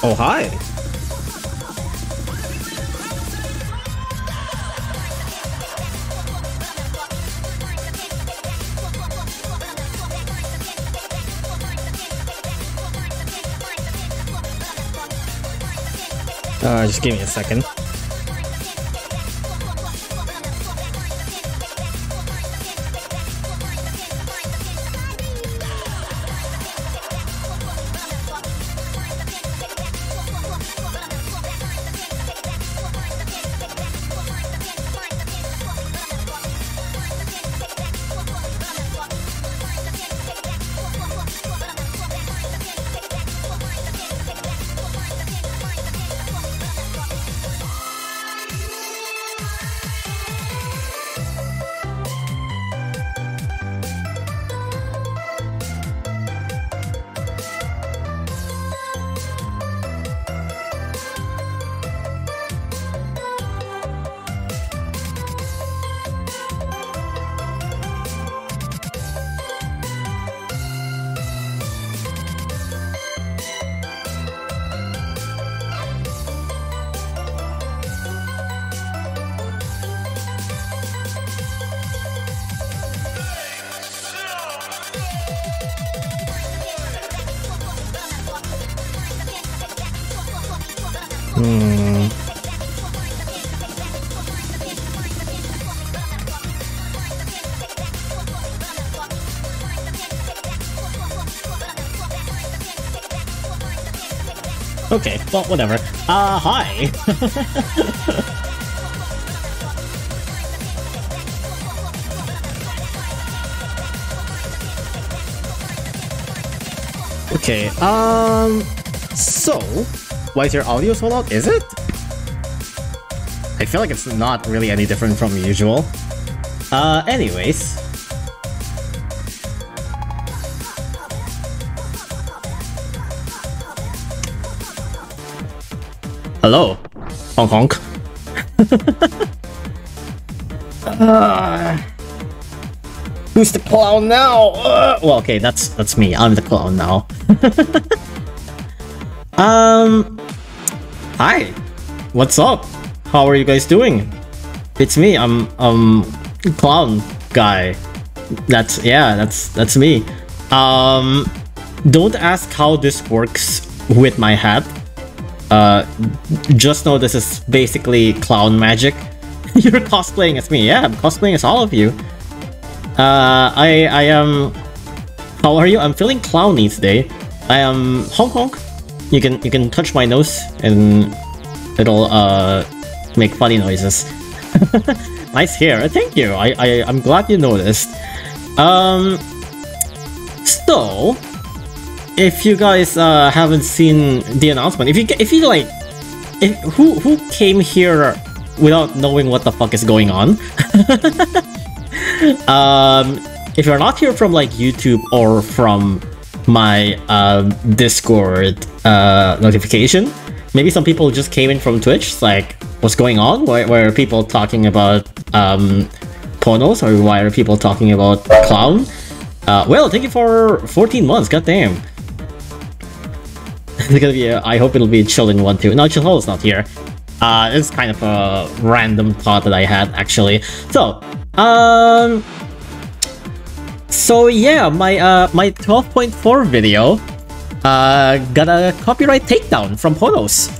Oh, hi. Just give me a second. Okay, well, whatever. Hi! Okay, so, why is your audio so loud? Is it? I feel like it's not really any different from usual. Anyways. Hello, honk honk. Who's the clown now? Well, okay, that's me. I'm the clown now. Hi. What's up? How are you guys doing? It's me. I'm clown guy. That's me. Don't ask how this works with my hat. Just know this is basically clown magic. You're cosplaying as me. Yeah, I'm cosplaying as all of you. I am... How are you? I'm feeling clowny today. I am honk honk. You can touch my nose and it'll make funny noises. Nice hair. Thank you. I'm glad you noticed. So if you guys haven't seen the announcement, who came here without knowing what the fuck is going on? If you're not here from like YouTube or from my Discord notification, maybe some people just came in from Twitch. It's like, what's going on? Why are people talking about Ponos, or why are people talking about Clown? Well, thank you for 14 months. Goddamn. It's gonna be I hope it'll be a chilling one too. No, Chill's not here. It's kind of a random thought that I had actually. So yeah, my 12.4 video got a copyright takedown from Ponos.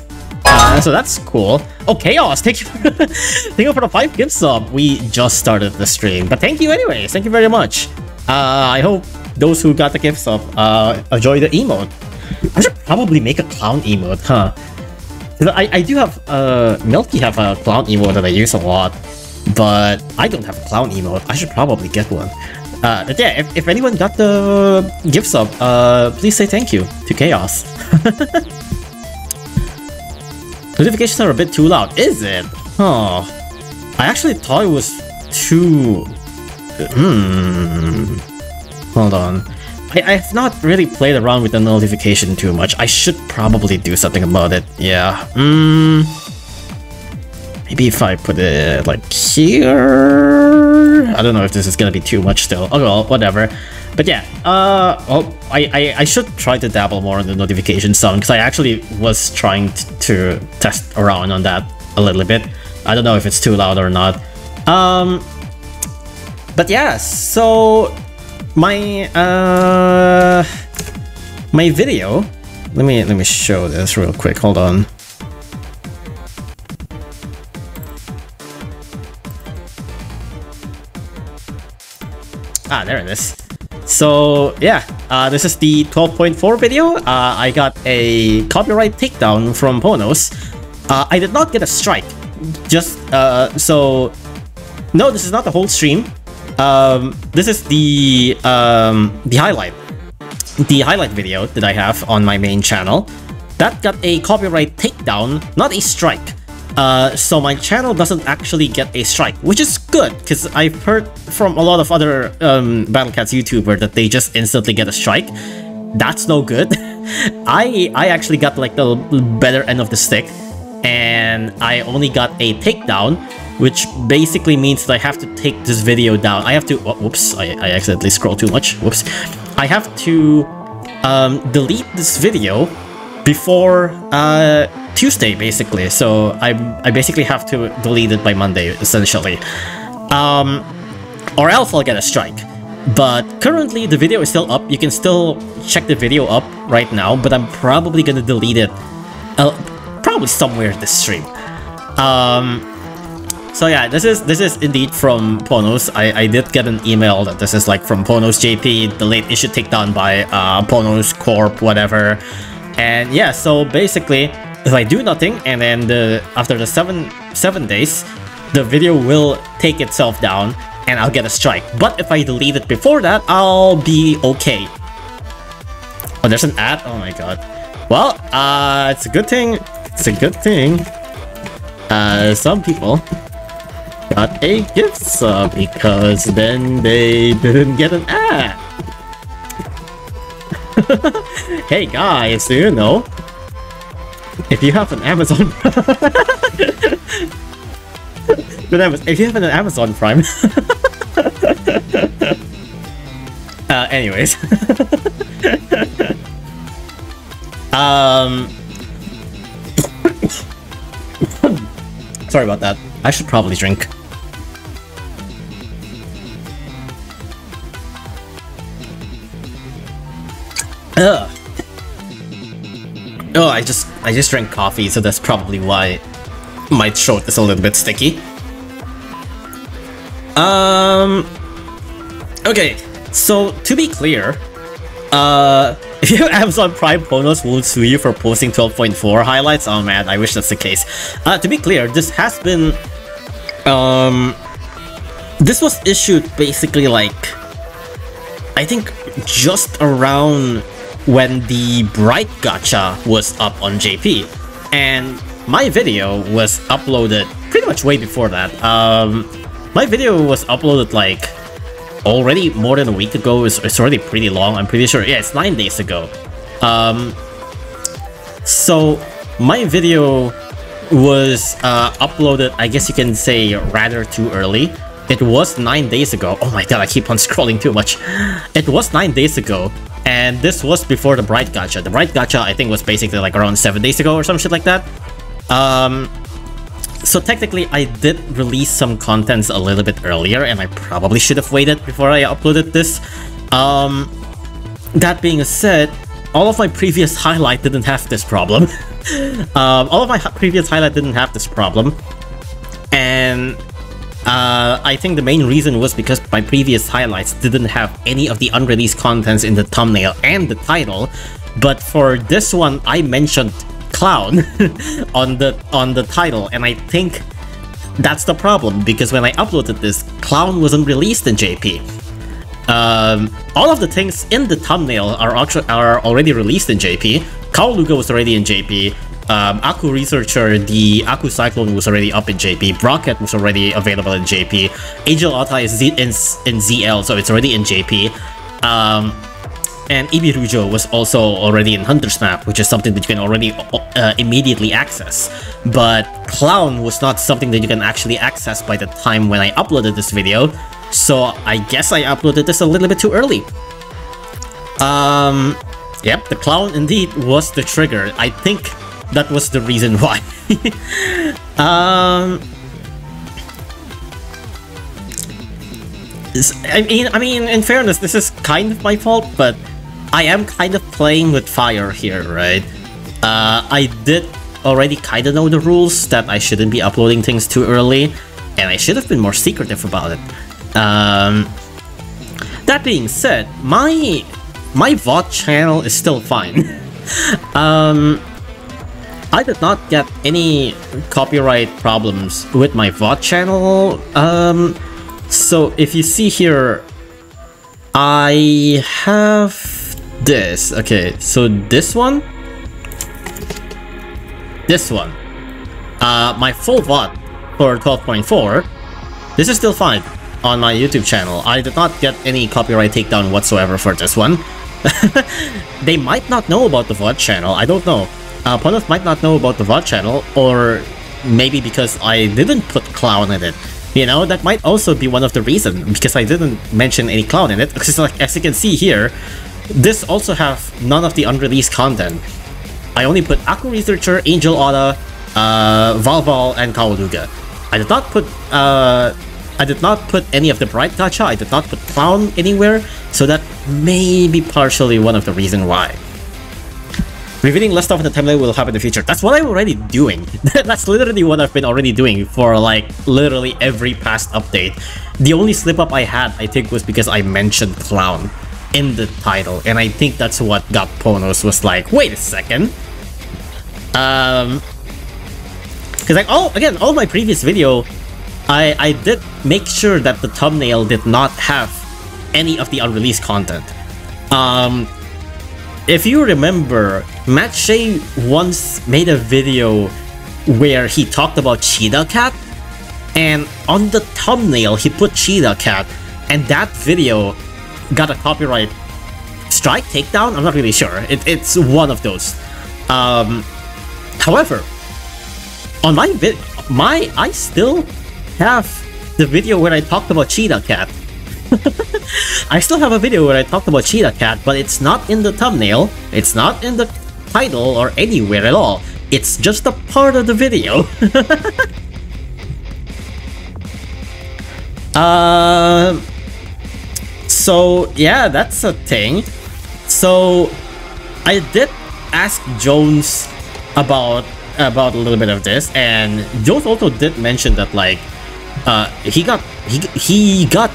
So that's cool. Oh, Chaos, thank you thank you for the 5 gift sub. We just started the stream, but thank you anyways. Thank you very much. I hope those who got the gift sub enjoy the emote. I should probably make a clown emote, huh? I do have Milky have a clown emote that I use a lot, but I don't have a clown emote. I should probably get one. But yeah, if anyone got the gift sub, please say thank you to Chaos. Notifications are a bit too loud, is it? Oh, I actually thought it was too... Hold on. I have not really played around with the notification too much. I should probably do something about it. Yeah. maybe if I put it like here, I don't know if this is gonna be too much still. Oh well, whatever. But yeah, well, I should try to dabble more on the notification sound, because I actually was trying to test around on that a little bit. I don't know if it's too loud or not. But yeah, so my my video. Let me show this real quick. Hold on. Ah, there it is. So yeah, this is the 12.4 video. I got a copyright takedown from Ponos. I did not get a strike. Just so no, this is not the whole stream. This is the highlight. The highlight video that I have on my main channel. That got a copyright takedown, not a strike. So my channel doesn't actually get a strike, which is good, because I've heard from a lot of other Battle Cats YouTubers that they just instantly get a strike. That's no good. I actually got like the better end of the stick, and I only got a takedown, which basically means that I have to take this video down. I have to, oh, whoops, I accidentally scrolled too much, whoops. I have to delete this video before Tuesday, basically. So I basically have to delete it by Monday, essentially. Or else I'll get a strike. But currently the video is still up. You can still check the video up right now, but I'm probably gonna delete it probably somewhere in this stream. So yeah, this is indeed from Ponos. I did get an email that this is like from Ponos JP, the late issue takedown by Ponos Corp, whatever. And yeah, so basically, if I do nothing, and then after the seven days, the video will take itself down, and I'll get a strike. But if I delete it before that, I'll be okay. Oh, there's an ad? Oh my god. Well, it's a good thing. It's a good thing. Some people got a gift sub, because then they didn't get an ad. Hey guys, do you know, if you have an Amazon if you have an Amazon Prime anyways sorry about that. I should probably drink. Ugh. Oh, I just drank coffee, so that's probably why my throat is a little bit sticky. Okay, so to be clear, if you have Amazon Prime, Ponos will sue you for posting 12.4 highlights. Oh man, I wish that's the case. To be clear, this has been, this was issued basically like, I think just around when the Bright Gacha was up on JP, and my video was uploaded pretty much way before that. My video was uploaded like already more than a week ago. It's already pretty long, I'm pretty sure. Yeah, it's 9 days ago. So my video was uploaded, I guess you can say, rather too early. It was 9 days ago. Oh my god, I keep on scrolling too much. It was 9 days ago, and this was before the Bright Gacha. The Bright Gacha, I think, was basically like around 7 days ago or some shit like that. So technically, I did release some contents a little bit earlier, and I probably should have waited before I uploaded this. That being said, all of my previous highlight didn't have this problem. All of my previous highlight didn't have this problem, and I think the main reason was because my previous highlights didn't have any of the unreleased contents in the thumbnail and the title, but for this one I mentioned Clown on the title, and I think that's the problem, because when I uploaded this, Clown wasn't released in JP. All of the things in the thumbnail are already released in JP. Kaoluga was already in JP. Aku Researcher, the Aku Cyclone was already up in JP. Brocket was already available in JP. Angel Alta is in ZL, so it's already in JP. and Ibirujo was also already in Hunter's Map, which is something that you can already immediately access. But Clown was not something that you can actually access by the time when I uploaded this video, so I guess I uploaded this a little bit too early. Yep, the Clown indeed was the trigger. I think that was the reason why. I mean, in fairness, this is kind of my fault, but I am kind of playing with fire here, right? I did already kind of know the rules that I shouldn't be uploading things too early, and I should have been more secretive about it. That being said, my VOD channel is still fine. I did not get any copyright problems with my VOD channel. So if you see here, I have this. Okay, so this one, my full VOD for 12.4, this is still fine on my YouTube channel. I did not get any copyright takedown whatsoever for this one. They might not know about the VOD channel, I don't know. Ponos might not know about the VOD channel, or maybe because I didn't put Clown in it. You know, that might also be one of the reasons, because I didn't mention any Clown in it. Because like, as you can see here, this also have none of the unreleased content. I only put Aku Researcher, Angel Oda, Valval, and Kaoluga. I did not put any of the Bright Gacha, I did not put Clown anywhere, so that may be partially one of the reasons why. Revealing less stuff in the timeline will happen in the future. That's what I'm already doing. That's literally what I've been already doing for like literally every past update. The only slip up I had, I think, was because I mentioned Clown in the title, and I think that's what got Ponos was like, wait a second. Because like all my previous video, I did make sure that the thumbnail did not have any of the unreleased content. If you remember, Matt Shea once made a video where he talked about Cheetah Cat, and on the thumbnail he put Cheetah Cat, and that video got a copyright strike, takedown? I'm not really sure. It's one of those. However, on I still have the video where I talked about Cheetah Cat. I still have a video where I talked about Cheetah Cat, but it's not in the thumbnail, it's not in the title or anywhere at all. It's just a part of the video. So yeah, that's a thing. So I did ask Jones about a little bit of this, and Jones also did mention that like he got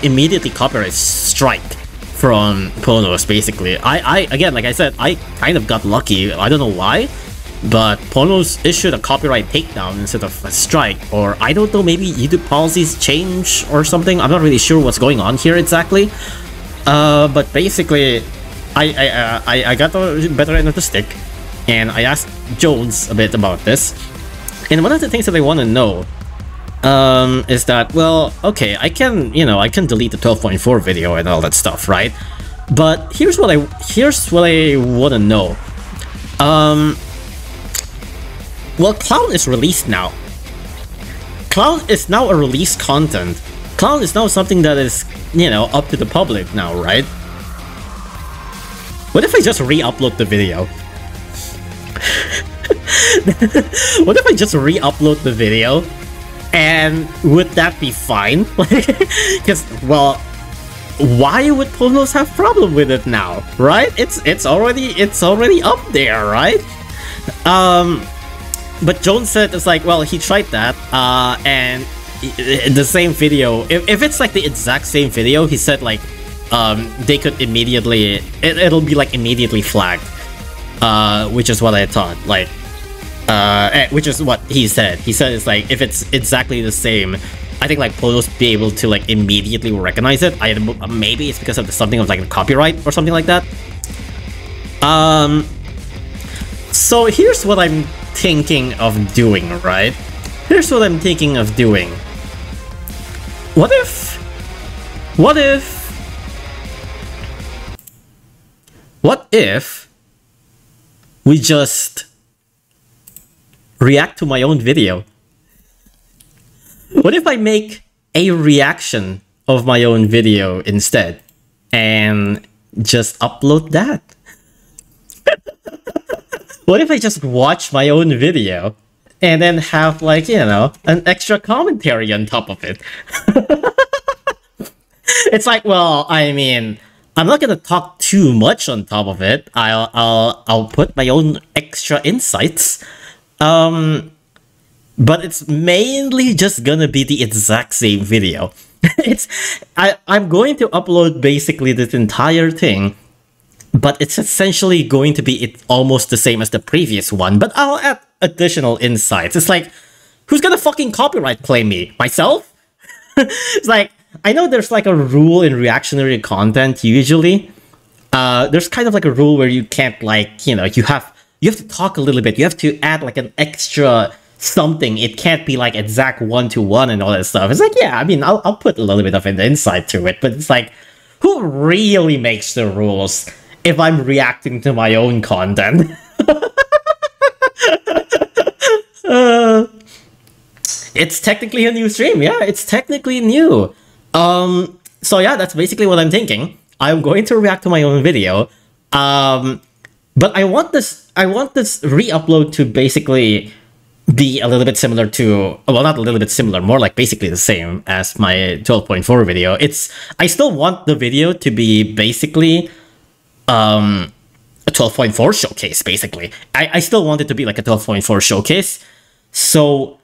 immediately copyright strike from Ponos. Basically, I again, like I said, I kind of got lucky. I don't know why, but Ponos issued a copyright takedown instead of a strike, or I don't know, maybe YouTube policies change or something. I'm not really sure what's going on here exactly. But basically, I got the better end of the stick, and I asked Jones a bit about this. And one of the things that I want to know is that, well, okay, I can delete the 12.4 video and all that stuff, right? But here's what I want to know. Well, Clown is released now. Clown is now a released content. Clown is now something that is, up to the public now, right? What if I just re-upload the video? What if I just re-upload the video? And would that be fine? Because, well, why would Ponos have problem with it now, right? It's already up there, right? But Jones said it's like, well, he tried that, and the same video, if it's like the exact same video, he said like, they could immediately, it'll be like immediately flagged, which is what I thought, like, which is what he said. He said it's like, if it's exactly the same, I think like Ponos be able to like immediately recognize it. Maybe it's because of something of like a copyright or something like that. So here's what I'm thinking of doing, right? Here's what I'm thinking of doing. What if we just react to my own video? What if I make a reaction of my own video instead and just upload that? What if I just watch my own video and then have, like, you know, an extra commentary on top of it? It's like, well, I mean, I'm not gonna talk too much on top of it. I'll put my own extra insights. But it's mainly just gonna be the exact same video. I'm going to upload basically this entire thing, but it's essentially going to be almost the same as the previous one, but I'll add additional insights. It's like, who's gonna fucking copyright claim me? Myself? It's like, I know there's like a rule in reactionary content usually. There's kind of like a rule where you can't, like, you know, you have to talk a little bit. You have to add like an extra something. It can't be like exact one-to-one and all that stuff. It's like, yeah, I mean, I'll put a little bit of an insight to it, but it's like, who really makes the rules if I'm reacting to my own content? It's technically a new stream. Yeah, it's technically new. So yeah, that's basically what I'm thinking. I'm going to react to my own video. But I want this re-upload to basically be a little bit similar to, well, not a little bit similar, more like basically the same as my 12.4 video. I still want the video to be basically a 12.4 showcase, basically. I still want it to be like a 12.4 showcase. So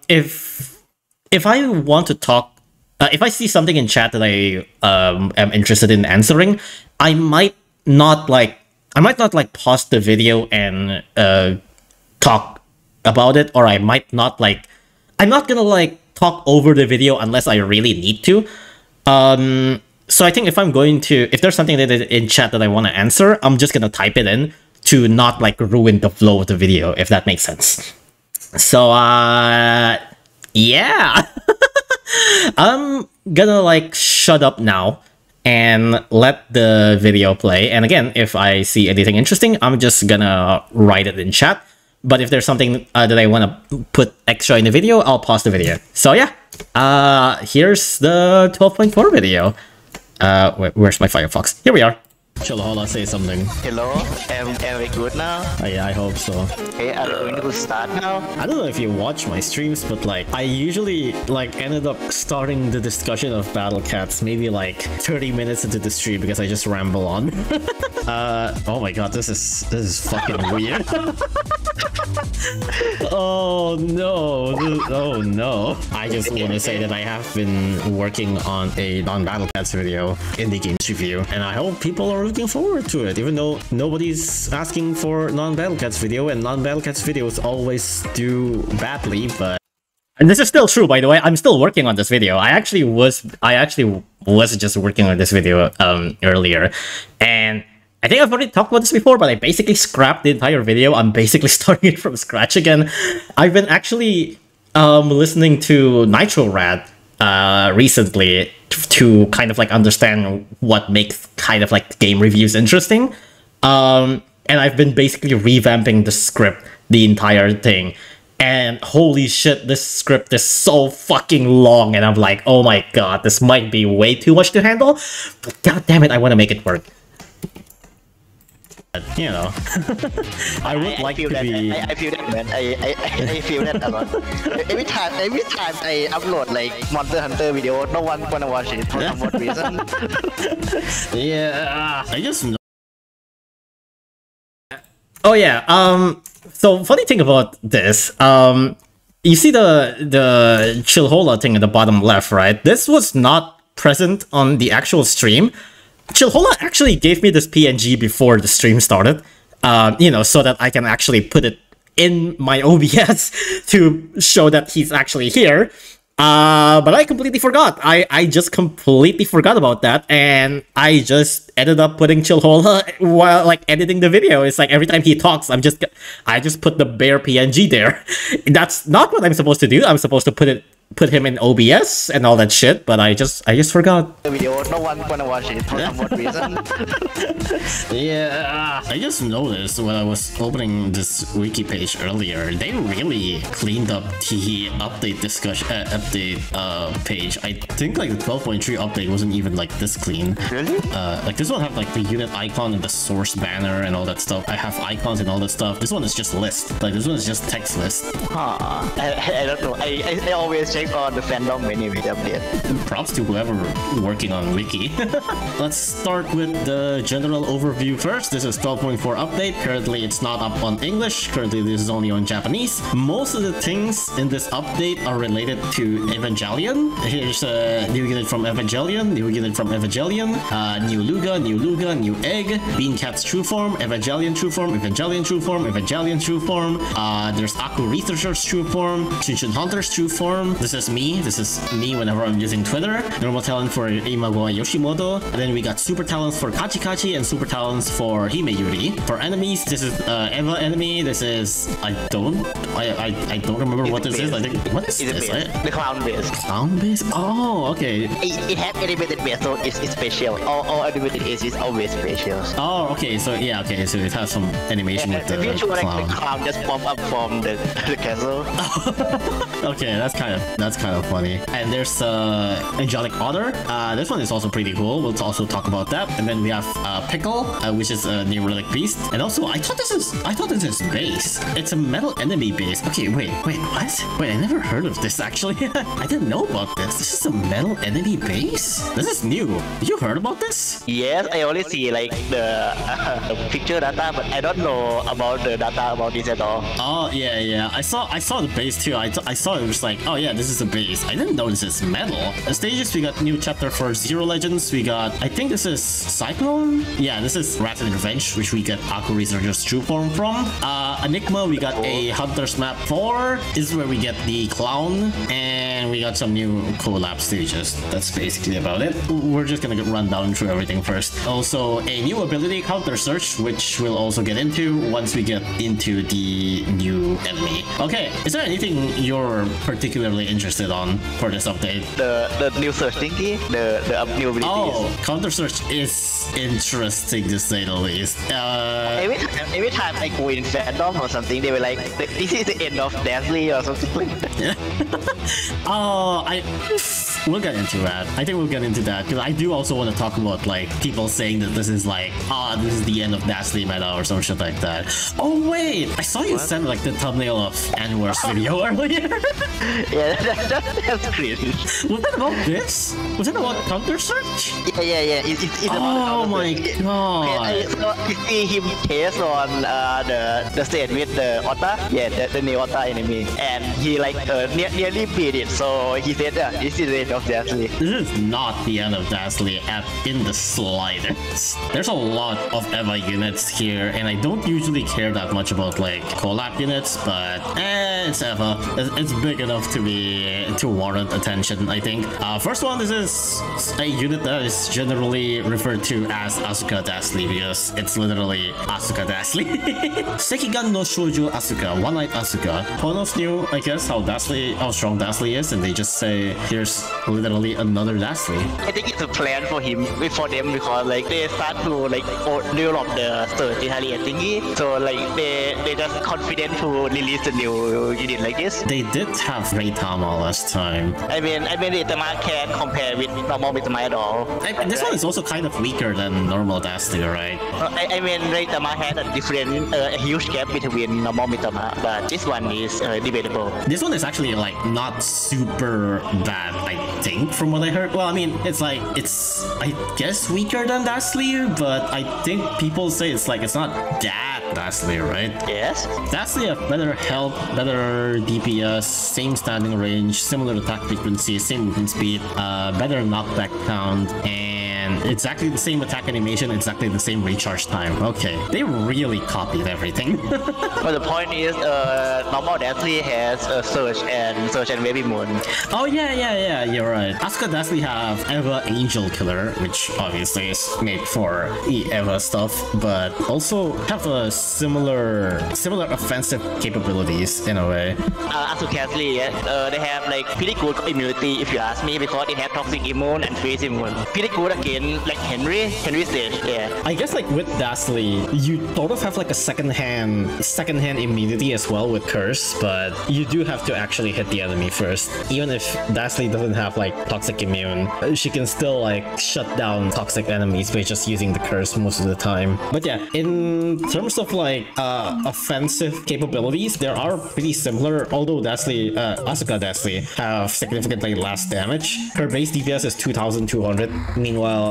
if I want to talk, if I see something in chat that I am interested in answering, I might not pause the video and talk about it, or I might not like, I'm not gonna like talk over the video unless I really need to. So I think if there's something that in chat that I want to answer, I'm just gonna type it in to not like ruin the flow of the video, if that makes sense. So yeah. I'm gonna like shut up now and let the video play. And again, if I see anything interesting, I'm just gonna write it in chat. But if there's something that I want to put extra in the video, I'll pause the video. So yeah, here's the 12.4 video. Where's my Firefox? Here we are. Chilhola, say something. Hello, am we good now? Yeah, I hope so. Okay, are we going to start now? I don't know if you watch my streams, but like, I usually like ended up starting the discussion of Battle Cats maybe like 30 minutes into the stream because I just ramble on. Oh my god, this is fucking weird. Oh no, oh no. I just want to say that I have been working on a non-Battle Cats video, indie games review, and I hope people are looking forward to it, even though nobody's asking for non-Battle Cats video, and non-Battle Cats videos always do badly, but... And this is still true, by the way. I'm still working on this video. I actually was just working on this video earlier, and I think I've already talked about this before, but I basically scrapped the entire video. I'm basically starting it from scratch again. I've been actually listening to Nitro Rad recently to kind of like understand what makes kind of like game reviews interesting. And I've been basically revamping the script, the entire thing. And holy shit, this script is so fucking long. And I'm like, oh my god, this might be way too much to handle. But god damn it, I want to make it work. You know, I would like to be... I feel that, man. I feel that a lot. Every time I upload like Monster Hunter video, no one wanna watch it for some odd reason. Yeah, I just know. Oh yeah, so funny thing about this, you see the Chilhola thing at the bottom left, right? This was not present on the actual stream. Chilhola actually gave me this PNG before the stream started, you know, so that I can actually put it in my OBS to show that he's actually here. But I completely forgot. I just completely forgot about that, and I just ended up putting Chilhola while like editing the video. It's like every time he talks, I just put the bare PNG there. That's not what I'm supposed to do. I'm supposed to put it put him in OBS and all that shit, but I just forgot. The video, no one gonna watch it for some reason. Yeah, I just noticed when I was opening this wiki page earlier, they really cleaned up the update discussion page. I think like the 12.3 update wasn't even like this clean. Really? Like this one have like the unit icon and the source banner and all that stuff. I have icons and all that stuff. This one is just list. Like this one is just text list. Huh. I don't know. I always check on the fandom menu with update. Props to whoever working on wiki. Let's start with the general overview first. This is 12.4 update. Currently it's not up on English. Currently this is only on Japanese. Most of the things in this update are related to Evangelion. Here's a new unit from Evangelion, new unit from Evangelion, new Luga, new Egg, Bean Cat's true form, Evangelion true form, Evangelion true form, Evangelion true form. There's Aku Researcher's true form, Shinshin Hunter's true form. This is me whenever I'm using Twitter. Normal talent for Imagawa Yoshimoto. And then we got super talents for Kachikachi and super talents for Himeyuri. For enemies, this is Eva enemy. This is I don't remember what this is. I think what is this? The clown base. Clown base? Oh, okay. It has animated base, so it's special. All animated is always special. Oh, okay. So yeah, okay. So it has some animation with the clown. Like the clown just pop up from the castle. Okay, that's kind of funny. And there's Angelic Otter. This one is also pretty cool. We'll also talk about that. And then we have Pickle, which is a new relic beast. And also, I thought this is base. It's a metal enemy base. Okay, wait, what? Wait, I never heard of this actually. I didn't know about this. This is a metal enemy base? This is new. Did you heard about this? Yes, I only see like the picture data, but I don't know about the data about this at all. Oh yeah. I saw the base too. I saw it was like, oh yeah, this is a base. I didn't know this is metal. The stages, we got new chapter for Zero Legends. We got, I think this is Cyclone. Yeah, this is Wrath and Revenge, which we get Aku Researcher's true form from. Enigma, we got a Hunter's Map 4. This is where we get the clown, and we got some new collab stages. That's basically about it. We're just gonna run down through everything first. Also, a new ability, Counter Search, which we'll also get into once we get into the new enemy. Okay, is there anything you're particularly interested on for this update? The new search thingy, the new abilities. Oh, Counter Search is interesting to say the least. Every time I go in fandom or something, they were like, this is the end of Dazzly or something like that. Oh, we'll get into that. I think we'll get into that because I do also want to talk about like people saying that this is like, this is the end of Dazzly meta or some shit like that. Oh wait, I saw you send like the thumbnail of Anwar's video earlier. Yeah, that's crazy. Was that about this? Was it about Counter Search? Yeah. It's oh my god. So you see him chase on the stage with the Otta, the new Otta enemy, and he like nearly beat it. So he said, this is the end of Dazzly. This is not the end of Dazzly in the slightest. There's a lot of Eva units here, and I don't usually care that much about like collab units, but it's Eva. It's big enough to warrant attention, I think. First one, this is a unit that is generally referred to as Asuka Dazzly because it's literally Asuka Dazzly. Sekigan no Shoujo Asuka, One-Eyed Asuka. Ponos knew, I guess, how strong Dazzly is, and they just say, here's literally another Dazzly. I think it's a plan for them because like they start to like develop the search Italian thingy, so like they just confident to release the new unit like this. They did have Reitama last time. I mean Reitama can't compare with normal Reitama at all. This one is also kind of weaker than normal Dazzly, right? I mean Reitama had a different, a huge gap between normal Reitama, but this one is debatable. This one is actually like not super bad, I think, from what I heard. Well, I mean, it's I guess weaker than Dazzly, but I think people say it's not that Dazzly, right? Yes. Dazzly have better health, better DPS, same standing range, similar attack frequency, same movement speed, better knockback count, and And exactly the same attack animation, exactly the same recharge time. Okay, they really copied everything. But the point is, normal Dazzly has Surge and Baby Moon. Oh yeah, you're right. Asuka Dazzly have Eva Angel Killer, which obviously is made for the Eva stuff, but also have a similar offensive capabilities in a way. Asuka Dazzly, they have like pretty good immunity if you ask me, because it has Toxic Immune and Freeze Immune. Pretty good against like Henry stage, yeah. I guess like with Dazzly, you sort of have like a second-hand immunity as well with Curse, but you do have to actually hit the enemy first. Even if Dazzly doesn't have like Toxic Immune, she can still like shut down toxic enemies by just using the Curse most of the time. But yeah, in terms of like offensive capabilities, they are pretty similar, although Asuka Dazzly have significantly less damage. Her base DPS is 2200, meanwhile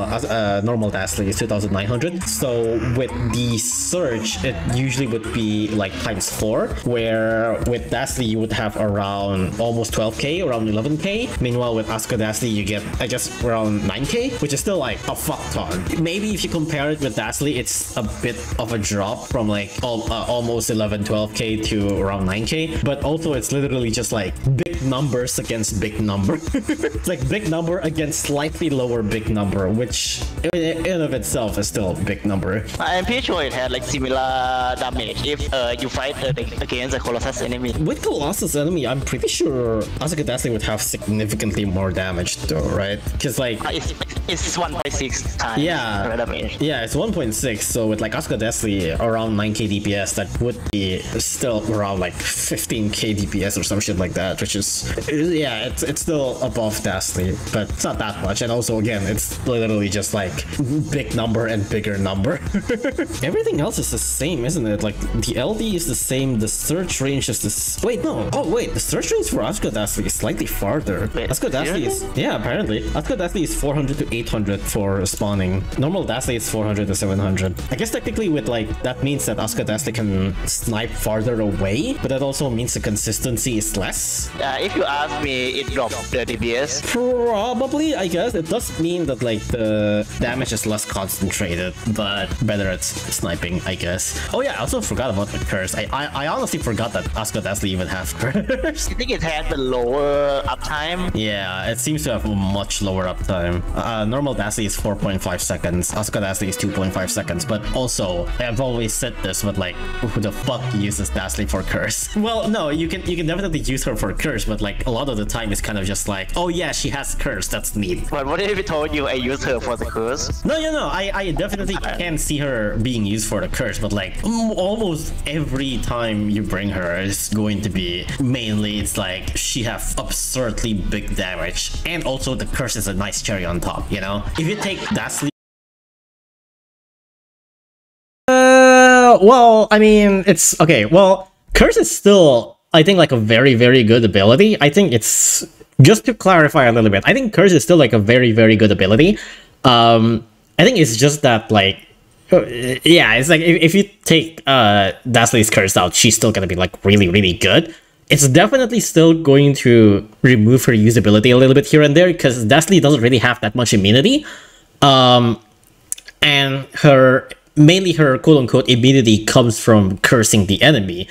normal Dazzly is 2900. So with the Surge, it usually would be like ×4, where with Dazzly you would have around almost 12k, around 11k. Meanwhile with Asuka Dazzly you get, I guess, around 9k, which is still like a fuck ton. Maybe if you compare it with Dazzly, it's a bit of a drop from like almost 11-12k to around 9k, but also it's literally just like big numbers against big number. It's like big number against slightly lower big number, which in and of itself is still a big number. I'm pretty sure it had like similar damage if you fight against a Colossus enemy. With Colossus enemy, I'm pretty sure Asuka Dazzly would have significantly more damage though, right? Because like it's 1.6 times. Yeah, damage. Yeah, it's 1.6. So with like Asuka Dazzly around 9k DPS, that would be still around like 15k DPS or some shit like that, which is, yeah, it's still above Dazzly, but it's not that much. And also again, it's literally just like big number and bigger number. Everything else is the same, isn't it? Like the LD is the same, the search range is the wait, no. Oh wait, the search range for Asuka Dazzly is slightly farther. Wait, Asuka Dazzly is, yeah, apparently. Asuka Dazzly is 400 to 800 for spawning. Normal Dazzly is 400 to 700. I guess technically with like, that means that Asuka Dazzly can snipe farther away, but that also means the consistency is less. If you ask me, it dropped the DPS. Probably, I guess. It does mean that like the damage is less concentrated, but better at sniping, I guess. Oh yeah, I also forgot about the Curse. I honestly forgot that Asuka Dazzly even have Curse. I think it had the lower uptime. Yeah, it seems to have a much lower uptime. Normal Dazzly is 4.5 seconds. Asuka Dazzly is 2.5 seconds. But also, I've always said this, but like, who the fuck uses Dazzly for Curse? Well, no, you can definitely use her for Curse, but like a lot of the time it's kind of just like, oh yeah, she has Curse, that's neat. But what if I told you I use her for the Curse? No, I definitely can see her being used for the Curse, but like almost every time you bring her is going to be mainly, it's like she has absurdly big damage, and also the Curse is a nice cherry on top, you know? If you take Dazzly, well, I mean, it's okay. Well, Curse is still, I think, like a very, very good ability. I think it's, just to clarify a little bit, I think Curse is still like a very, very good ability. I think it's just that like, yeah, it's like if you take Dazzly's Curse out, she's still gonna be like really, really good. It's definitely still going to remove her usability a little bit here and there, because Dazzly doesn't really have that much immunity. And mainly her quote-unquote immunity comes from cursing the enemy.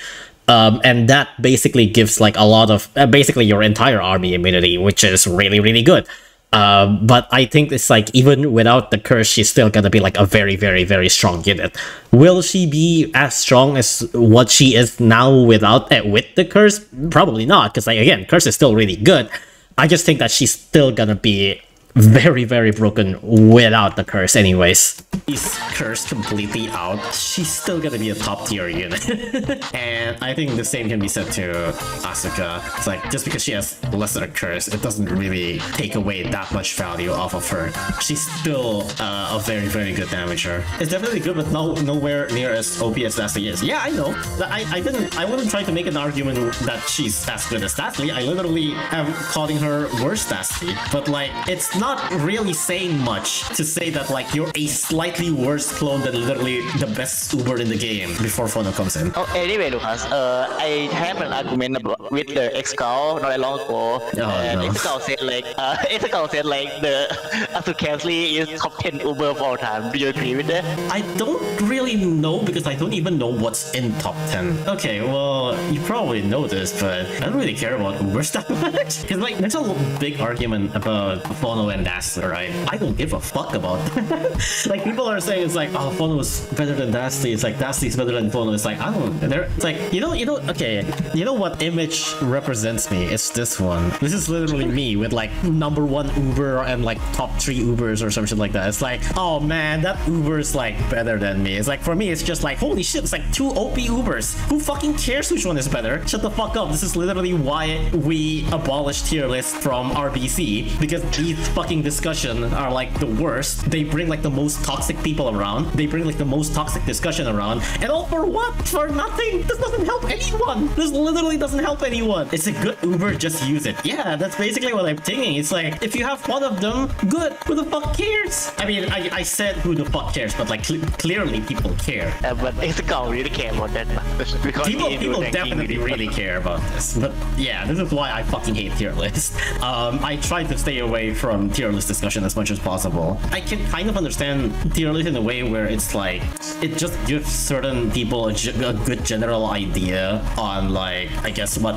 And that basically gives like a lot of, basically your entire army immunity, which is really, really good. But I think it's like, even without the curse, she's still gonna be like a very, very, very strong unit. Will she be as strong as what she is now without with the curse? Probably not, because like, again, curse is still really good. I just think that she's still gonna be very, very broken without the curse anyways. She's cursed completely out, she's still gonna be a top tier unit. And I think the same can be said to Asuka. It's like, just because she has lesser curse, it doesn't really take away that much value off of her. She's still a very, very good damager. It's definitely good, but nowhere near as OP as Dazzly is. Yeah, I know. I wouldn't try to make an argument that she's as good as Dazzly. I literally am calling her worse Dazzly. But like, it's not really saying much to say that like you're a slightly worse clone than literally the best Uber in the game before Phono comes in. Oh, anyway, Lucas, I have an argument with the X-Cow not long ago, and no. X-Cow said like, the Asukasli is top 10 Uber of all time. Do you agree with that? I don't really know because I don't even know what's in top 10. Okay, well, you probably know this, but I don't really care about Ubers that much. Because like, there's a big argument about Phono and Dastly, right? I don't give a fuck about that. Like, people are saying it's like, oh, Phono is better than Dastly. It's like, Dastly is better than Phono. It's like, I don't, it's like, okay, you know what image represents me? It's this one. This is literally me with like #1 Uber and like top 3 Ubers or some shit like that. It's like, oh man, that Uber is like better than me. It's like, for me, it's just like, holy shit, it's like 2 OP Ubers. Who fucking cares which one is better? Shut the fuck up. This is literally why we abolished tier lists from RBC, because these fucking discussions are like the worst. They bring like the most toxic people around. They bring like the most toxic discussion around. And all for what? For nothing. This doesn't help anyone. This literally doesn't help anyone. It's a good Uber, just use it. Yeah, that's basically what I'm thinking. It's like, if you have one of them, good. Who the fuck cares? I mean, I said who the fuck cares, but like clearly people care. But X-Cow really care about that. Because people definitely really care about this. But yeah, this is why I fucking hate tier lists. I try to stay away from tier list discussion as much as possible. I can kind of understand tier list in a way where it's like, it just gives certain people a good general idea on like, I guess what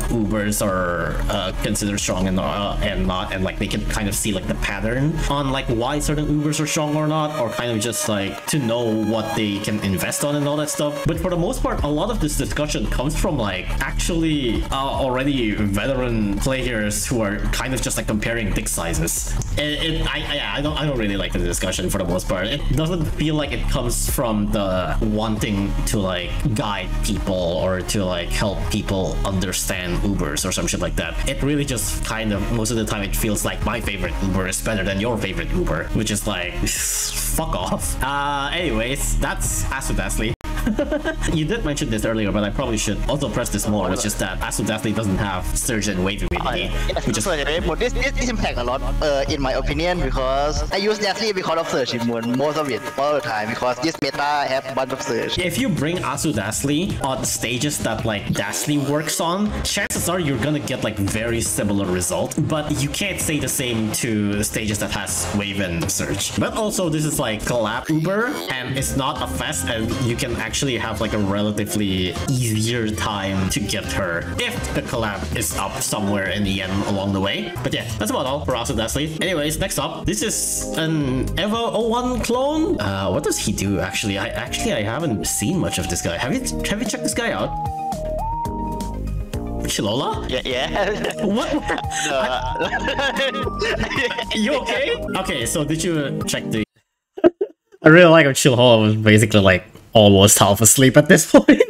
Ubers are considered strong and not, and like they can kind of see like the pattern on like why certain Ubers are strong or not, or kind of just like to know what they can invest on and all that stuff. But for the most part, a lot of this discussion comes from like actually already veteran players who are kind of just like comparing dick sizes. I don't really like the discussion for the most part. It doesn't feel like it comes from the wanting to like guide people or to like help people understand Ubers or some shit like that. It really just kind of, most of the time, it feels like my favorite Uber is better than your favorite Uber, which is like, fuck off. Anyways, that's Asudasly. You did mention this earlier, but I probably should also press this more. It's just that Asudasly doesn't have surge and wave immunity, which is... This impact a lot, in my opinion, because I use Dastly because of surge immune most of it, all the time, because this meta have a bunch of surge. If you bring Asudasly on stages that like Dastly works on, chances are you're gonna get like very similar result, but you can't say the same to the stages that has wave and surge. But also, this is like collab Uber, and it's not a fest, and you can actually have like a relatively easier time to get her if the collab is up somewhere in the end along the way. But yeah, that's about all for Asudasly. Anyways, next up, this is an Evo 01 clone. What does he do actually? I haven't seen much of this guy. Have you checked this guy out? Chilola? Yeah. What? You okay? Okay, so did you check the... I really like how Chilola was basically like almost half asleep at this point.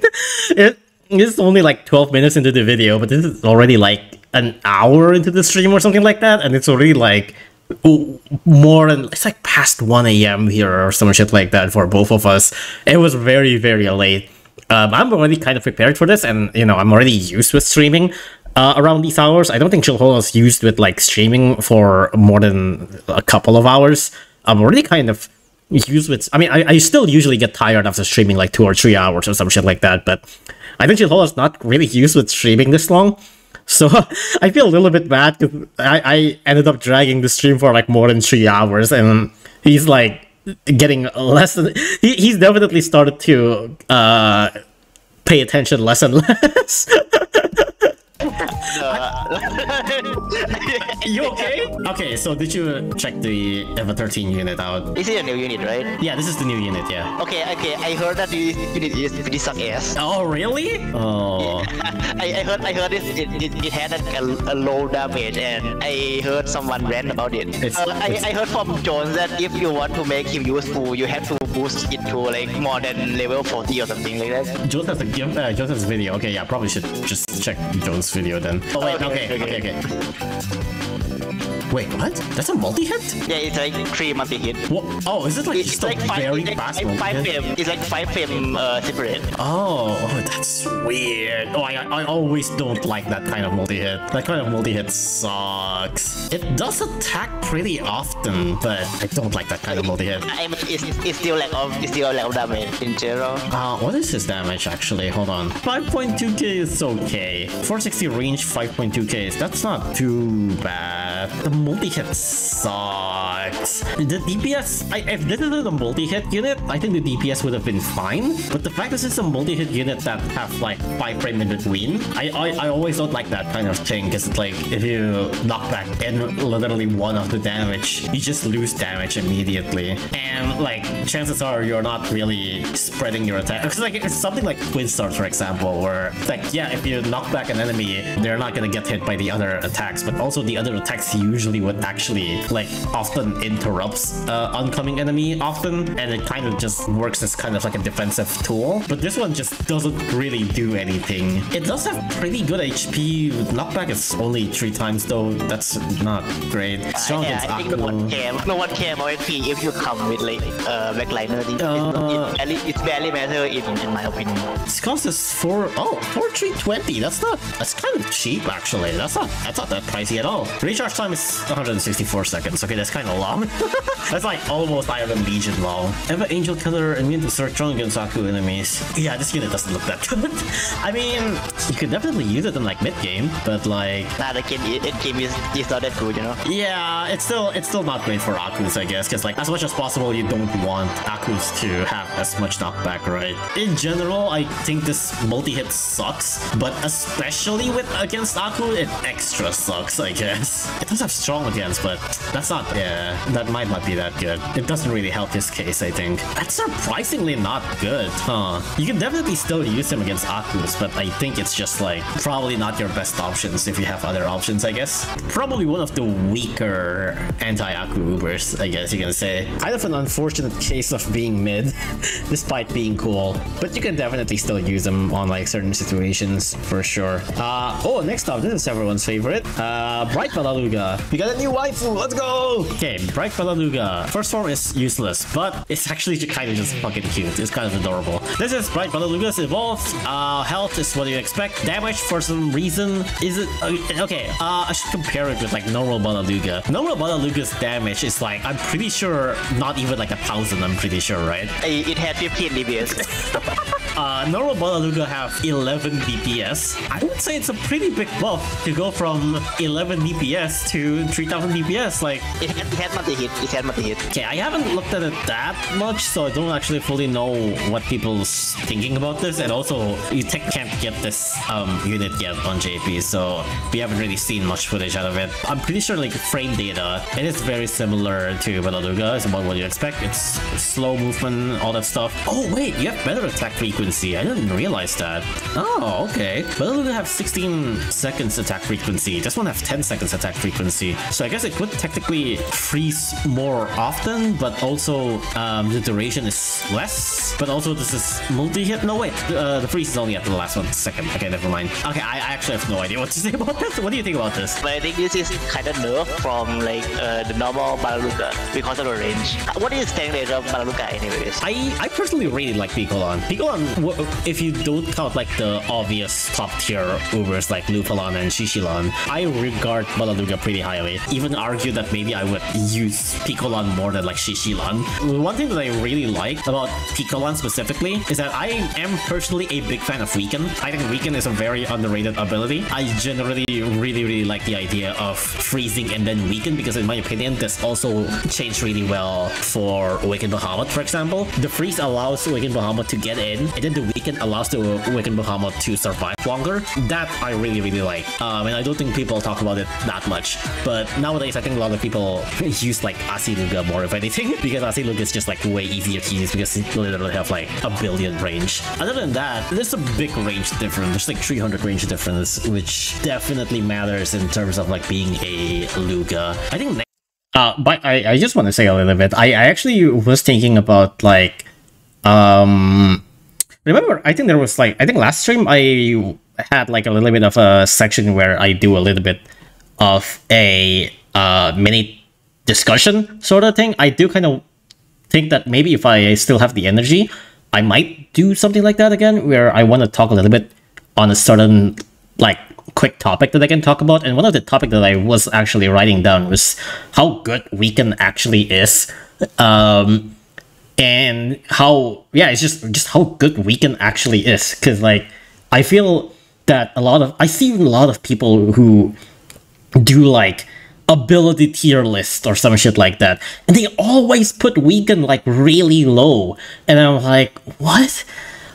It's only like 12 minutes into the video, but this is already like an hour into the stream or something like that, and it's already like more than, it's like past 1 AM here or some shit like that for both of us. It was very, very late. I'm already kind of prepared for this, and you know, I'm already used with streaming around these hours. I don't think Chilhola's used with like streaming for more than a couple of hours. I'm already kind of used with, I mean, I still usually get tired after streaming like 2 or 3 hours or some shit like that, but I think Chilhola's not really used with streaming this long. So I feel a little bit bad because I ended up dragging the stream for like more than 3 hours, and he's like getting less than, he's definitely started to pay attention less and less. You okay? Okay, so did you check the Eva 13 unit out? This is a new unit, right? Yeah, this is the new unit, yeah. Okay, I heard that this unit is pretty suck ass. Oh, really? Oh. I heard this, it had a low damage, and I heard someone rant about it. I heard from Jones that if you want to make him useful, you have to boost it to like more than level 40 or something like that. Joseph's video. Okay, yeah, probably should just check Joseph's video then. Oh wait, okay. Wait, what? That's a multi-hit? Yeah, it's like 3 multi-hit. What? Oh, is it like It's just a like very fast multi-hit? It's like 5 frame separate. Oh, that's weird. Oh, I always don't like that kind of multi-hit. That kind of multi-hit sucks. It does attack pretty often, but I don't like that kind of multi-hit. It's still lack of damage in general. What is his damage actually? Hold on. 5.2k is okay. 460 range, 5.2k. That's not too bad. The multi-hit sucks. The DPS, if this is a multi-hit unit, I think the DPS would have been fine. But the fact is it's a multi-hit unit that have like 5 frame in between. I always don't like that kind of thing, because it's like if you knock back in literally one of the damage, you just lose damage immediately. And like chances are you're not really spreading your attack. Because like it's something like Twin Stars, for example, where like yeah, if you knock back an enemy, they're not gonna get hit by the other attacks, but also the other attacks usually would actually like often interrupts oncoming enemy often, and it kind of just works as kind of like a defensive tool. But this one just doesn't really do anything. It does have pretty good HP. Knockback is only 3 times though. That's not great. Strong against I think no one care about HP if you come with like backliner. It's barely matter in my opinion. This cost is 4,320. That's kind of cheap actually. That's not that pricey at all. Recharge time is 164 seconds. Okay, that's kind of long. That's like almost Iron Legion long. Ever Angel Killer immune to search strong against Aku enemies. Yeah, this unit doesn't look that good. I mean, you could definitely use it in like mid game, but like the game is not that good, you know. Yeah, it's still not great for Akus, I guess, because like as much as possible you don't want Akus to have as much knockback, right? In general, I think this multi-hit sucks, but especially against Aku, it extra sucks, I guess. It does have strong against, but that might not be that good. It doesn't really help his case, I think. That's surprisingly not good, huh? You can definitely still use him against Akus, but I think it's just like probably not your best options if you have other options, I guess. Probably one of the weaker anti-Aku Ubers, I guess you can say. Kind of an unfortunate case of being mid, despite being cool. But you can definitely still use them on like certain situations, for sure. Next up, this is everyone's favorite. Bright Balaluga. We got a new waifu, let's go! Okay, Bright Balaluga. First form is useless, but it's actually kind of just fucking cute. It's kind of adorable. This is Bright Balaluga's evolved. Health is what you expect. Damage, for some reason, is it... okay, I should compare it with like normal Balaluga. Normal Balaluga's damage is like, I'm pretty sure, not even like 1,000, I'm pretty sure, right? It had 15 DPS. Normal Balaluga have 11 DPS. I would say it's a pretty big buff to go from 11 DPS to 3,000 DPS. Like it had multi-hit. It had multi-hit. Okay, I haven't looked at it that much, so I don't actually fully know what people's thinking about this. And also, you can't get this unit yet on JP, so we haven't really seen much footage out of it. I'm pretty sure like frame data, it is very similar to Balaluga. It's about what you expect. It's slow movement, all that stuff. Oh wait, you have better attack frequency. I didn't realize that. Oh, okay. Balaluga have 16 seconds attack frequency. This one have 10 seconds attack frequency. So I guess it could technically freeze more often, but also the duration is less. But also this is multi-hit. No, wait. The freeze is only at the last 1 second. Okay, never mind. Okay, I actually have no idea what to say about this. What do you think about this? But I think this is kind of nerf from like the normal Balaluga because of the range. What is the tank range of Balaluga anyways? I personally really like Picolon. Picolon, if you don't count like the obvious top tier Ubers like Lupalon and Shishilon, I regard Balaluga pretty highly. Even argue that maybe I would use Picolon more than like Shishilon. One thing that I really like about Picolon specifically is that I am personally a big fan of Weaken. I think Weaken is a very underrated ability. I generally really like the idea of freezing and then Weaken, because in my opinion this also changed really well for Awakened Bahamut, for example. The freeze allows Awakened Bahamut to get in, and then the Weaken allows the Awakened Bahamut to survive longer. That I really like. And I don't think people talk about it that much. But nowadays I think a lot of people use like Asiluga more if anything, because Asiluga is just like way easier to use because it literally have like 1 billion range. Other than that, there's a big range difference. There's like 300 range difference, which definitely matters in terms of like being a Luga. I think But I just want to say a little bit. I actually was thinking about like, remember, I think there was like, I think last stream I had like a little bit of a section where I do a little bit of a mini discussion sort of thing. I do kind of think that maybe if I still have the energy, I might do something like that again, where I want to talk a little bit on a certain like quick topic that I can talk about. And one of the topic that I was actually writing down was how good Weekend actually is. And how, yeah, it's just how good Weekend actually is. Because like, I feel that I see a lot of people who do like ability tier list or some shit like that, and they always put Weekend like really low, and I'm like, what?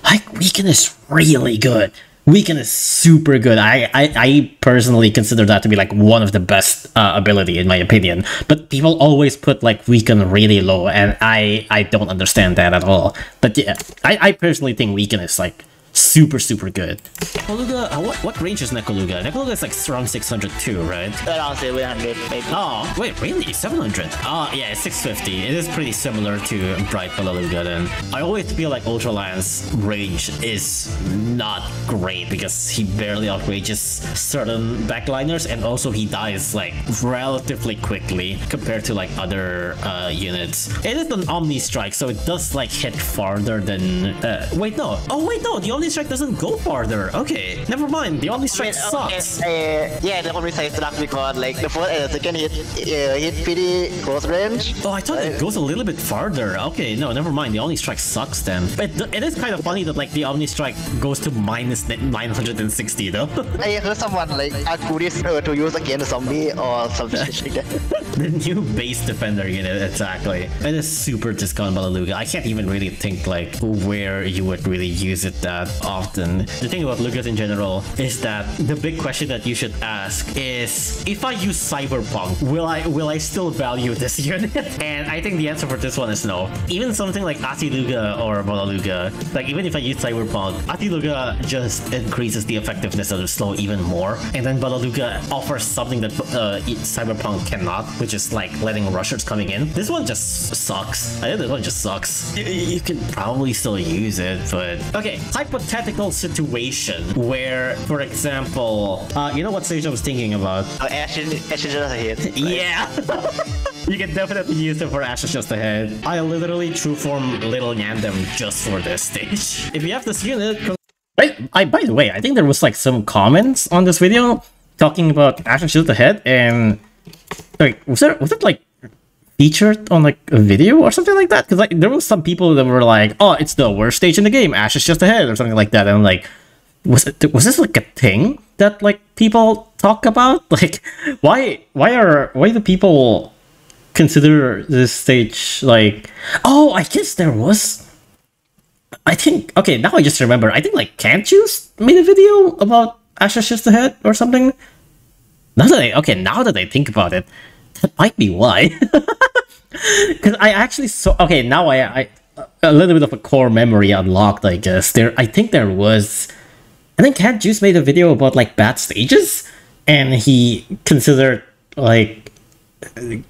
Like, Weekend is really good. Weekend is super good. I personally consider that to be like one of the best ability in my opinion, but people always put like Weekend really low, and I don't understand that at all. But yeah, I personally think Weekend is like super good. Nekoluga, what range is Nekoluga? Nekoluga is like around 602, right? Around 700, maybe. Oh, wait, really? 700? Oh, yeah, it's 650. It is pretty similar to Bright Balaluga then. I always feel like Ultra Lion's range is not great because he barely outrages certain backliners, and also he dies like relatively quickly compared to like other units. It is an Omni Strike, so it does like hit farther than... wait, no. Oh, wait, no. The Omni Strike doesn't go farther. Okay, never mind. The Omni Strike sucks. Yeah, the Omni Strike sucks because like the first and the second hit pretty close range. Oh, I thought it goes a little bit farther. Okay, no, never mind. The Omni Strike sucks then. But it is kind of funny that like the Omni Strike goes to minus 960 though. I heard someone like ask this to use against a zombie or something like that. The new base defender unit, exactly. It is super discount Balaluga. I can't even really think like where you would really use it that often. The thing about Lucas in general is that the big question that you should ask is, if I use Cyberpunk, will I still value this unit? And I think the answer for this one is no. Even something like Atiluga or Balaluga, like even if I use Cyberpunk, Atiluga just increases the effectiveness of the slow even more, and then Balaluga offers something that Cyberpunk cannot, which is like letting rushers coming in. This one just sucks. I think this one just sucks. You can probably still use it, but okay. Hypothetical situation where, for example, you know what stage I was thinking about? Ashes just ahead. Right? Yeah! You can definitely use it for Ashes Just Ahead. I literally true form Little Yandem just for this stage. If you have this unit... By the way, I think there was like some comments on this video talking about Ashes Just Ahead, and like, was it like featured on like a video or something like that? Because like there was some people that were like, oh, it's the worst stage in the game, Ash is just ahead or something like that, and I'm like, was this like a thing that like people talk about? Like, why do people consider this stage like... Oh, I guess there was, I think, okay, now I just remember, I think like Can't Choose made a video about Ash is just ahead or something. Now that I think about it, that might be why. Because I actually saw... Okay, now I a little bit of a core memory unlocked, I guess. I think Cat Juice made a video about like bad stages, and he considered like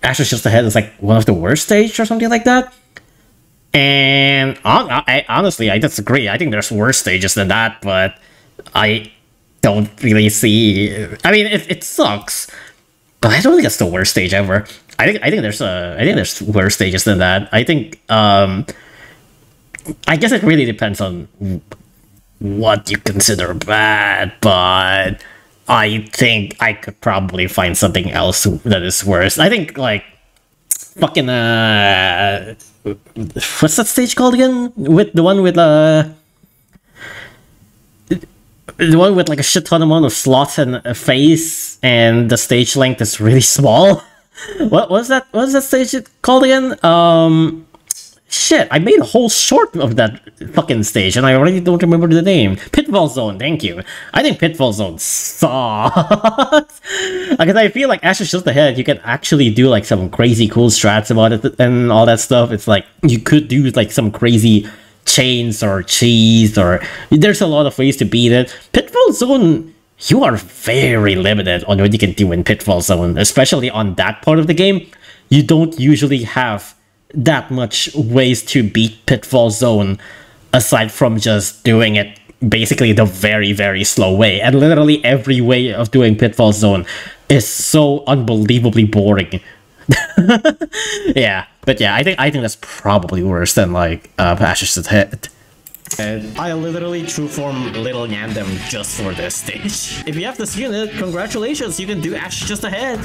Ashes Just Ahead as like one of the worst stages or something like that. And honestly, I disagree. I think there's worse stages than that, but I don't really see... I mean, it sucks, but I don't think it's the worst stage ever. I think there's worse stages than that. I think I guess it really depends on what you consider bad, but I think I could probably find something else that is worse. I think like fucking what's that stage called again? With the one with like a shit ton amount of slots and a face, and the stage length is really small. What was that stage called again? Shit, I made a whole short of that fucking stage, and I already don't remember the name. Pitfall Zone, thank you. I think Pitfall Zone sucks. Because I feel like Ashes Just Ahead, you can actually do like some crazy cool strats about it and all that stuff. It's like, you could do like some crazy chains or cheese, or there's a lot of ways to beat it. Pitfall Zone, you are very limited on what you can do in Pitfall Zone, especially on that part of the game. you don't usually have that much ways to beat Pitfall Zone aside from just doing it basically the very, very slow way. And literally every way of doing Pitfall Zone is so unbelievably boring. Yeah, but yeah, I think that's probably worse than like Ashes to the Head. And I literally true form Little Yandem just for this stage. If you have this unit, congratulations, you can do Ash just ahead.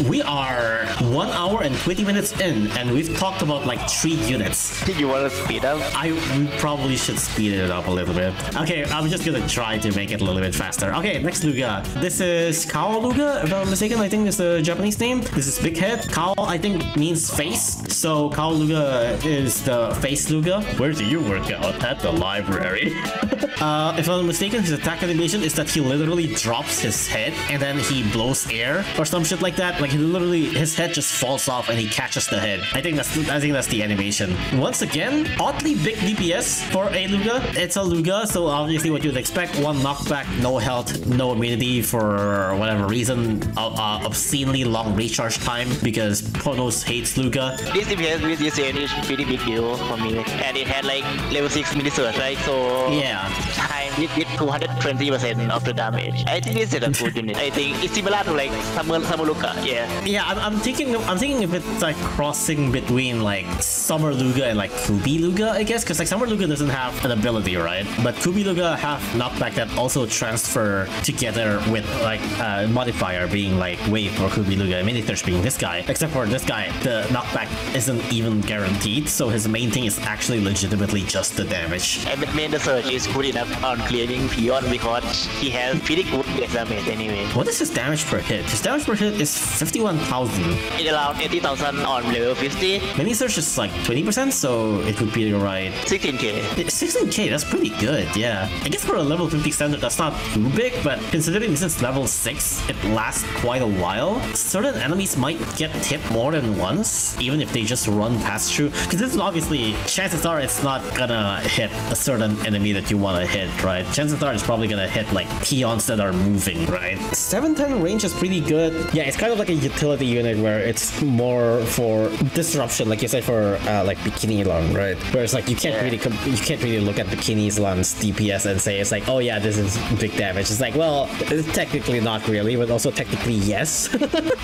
We are 1 hour and 20 minutes in, and we've talked about like 3 units. You want to speed up? We probably should speed it up a little bit. Okay, I'm just gonna try to make it a little bit faster. Okay, next Luga. This is Kao Luga, if I'm not mistaken. I think it's the Japanese name. This is Big Head. Kao, I think, means face. So Kao Luga is the face Luga. Where do you work out? At the library. If I'm not mistaken, his attack animation is that he literally drops his head and then he blows air or some shit like that. Like he literally, his head just falls off and he catches the head. I think that's the animation. Once again, oddly big DPS for a Luga. It's a Luga, so obviously what you'd expect: 1 knockback, no health, no immunity for whatever reason, obscenely long recharge time because Pronos hates Luga. This DPS with this is pretty big deal for me, and it had like level 6 mini surge, right? So yeah, time with 220% of the damage. I think this is a good unit. I think it's similar to like Summer Luga. Yeah, I'm thinking if it's like crossing between like Summer Luga and like Kubi Luga, I guess, because like Summer Luga doesn't have an ability, right? But Kubi Luga have knockback that also transfer together with like modifier being like wave for Kubi Luga, mini surge being this guy. Except for this guy, the knockback isn't even guaranteed, so his main thing is actually legitimately just the damage. And main the surge is good enough on clearing Pion because he has pretty good damage anyway. What is his damage per hit? His damage per hit is 51,000. It's around 80,000 on level 50. Mini surge is like 20%, so it would be right. 16k. 16k, that's pretty good, yeah. I guess for a level 50 standard, that's not too big, but considering this is level 6, it lasts quite a while. Certain enemies might get hit more than once, even if they just run past through. Because this is obviously, chances are it's not gonna hit a certain enemy that you want to hit, right? Chances are it's probably gonna hit like peons that are moving, right? 710 range is pretty good. Yeah, it's kind of like a utility unit where it's more for disruption, like you said, for like Bikini Elan, right? Where it's like you can't really look at Bikini Elan's DPS and say it's like, oh yeah, this is big damage. It's like, well, it's technically not really, but also technically yes.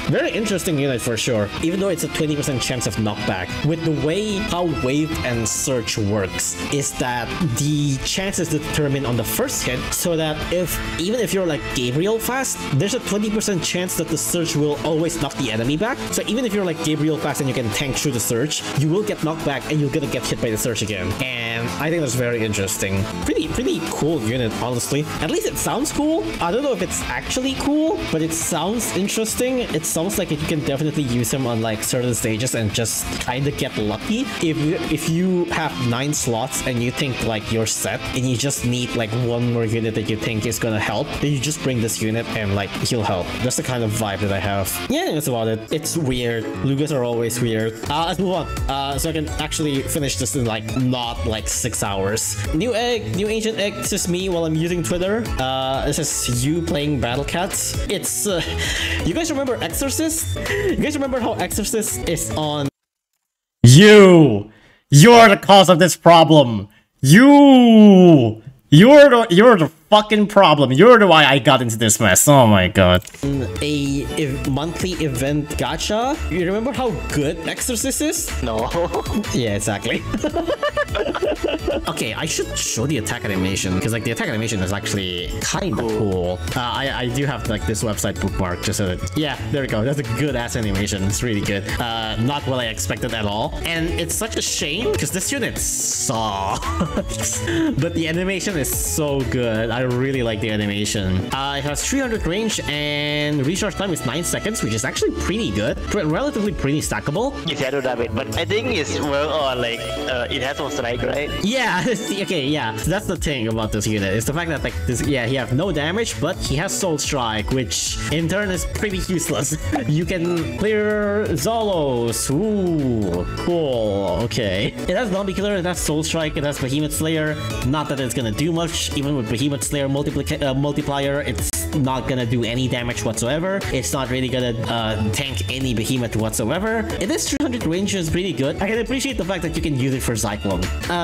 Very interesting unit for sure. Even though it's a 20% chance of knockback, with the way how wave and search works, is that the chance is determined on the first hit, so that even if you're like Gabriel fast, there's a 20% chance that the surge will always knock the enemy back. So even if you're like Gabriel fast and you can tank through the surge, you will get knocked back and you're gonna get hit by the surge again. And I think that's very interesting. Pretty cool unit, honestly. At least it sounds cool. I don't know if it's actually cool, but it sounds interesting. It sounds like you can definitely use him on like certain stages and just kind of get lucky. If you have 9 slots and you think like you're set and you just need like 1 more unit that you think is gonna help, then you just bring this unit and like he'll help. That's the kind of vibe that I have. Yeah, that's about it. It's weird. Lugas are always weird. Let's move on. So I can actually finish this in like not like 6 hours. New egg, new ancient egg. This is me while I'm using Twitter. This is you playing Battle Cats. It's you guys remember Exorcist? You guys remember how Exorcist is on? You're the cause of this problem. You're the fucking problem. You're the why I got into this mess. Oh my god. A monthly event gacha. You remember how good Exorcist is? No. Yeah, exactly. Okay, I should show the attack animation because like the attack animation is actually kind of cool. I do have like this website bookmark just so that, yeah, there we go. That's a good ass animation. It's really good. Not what I expected at all. And it's such a shame because this unit sucks. But the animation is so good. I really like the animation. It has 300 range and recharge time is 9 seconds, which is actually pretty good. Relatively pretty stackable. It's shadow damage, but I think it's work on like it has no strike, right? Yeah, okay, yeah. So that's the thing about this unit. It's the fact that like this, yeah, he has no damage, but he has Soul Strike, which in turn is pretty useless. You can clear Zolos. Ooh, cool. Okay. It has Zombie Killer, it has Soul Strike, it has Behemoth Slayer. Not that it's gonna do much, even with Behemoth Slayer multiplier, it's not gonna do any damage whatsoever. It's not really gonna tank any behemoth whatsoever. It is 300 range, is pretty good. I can appreciate the fact that you can use it for Cyclone.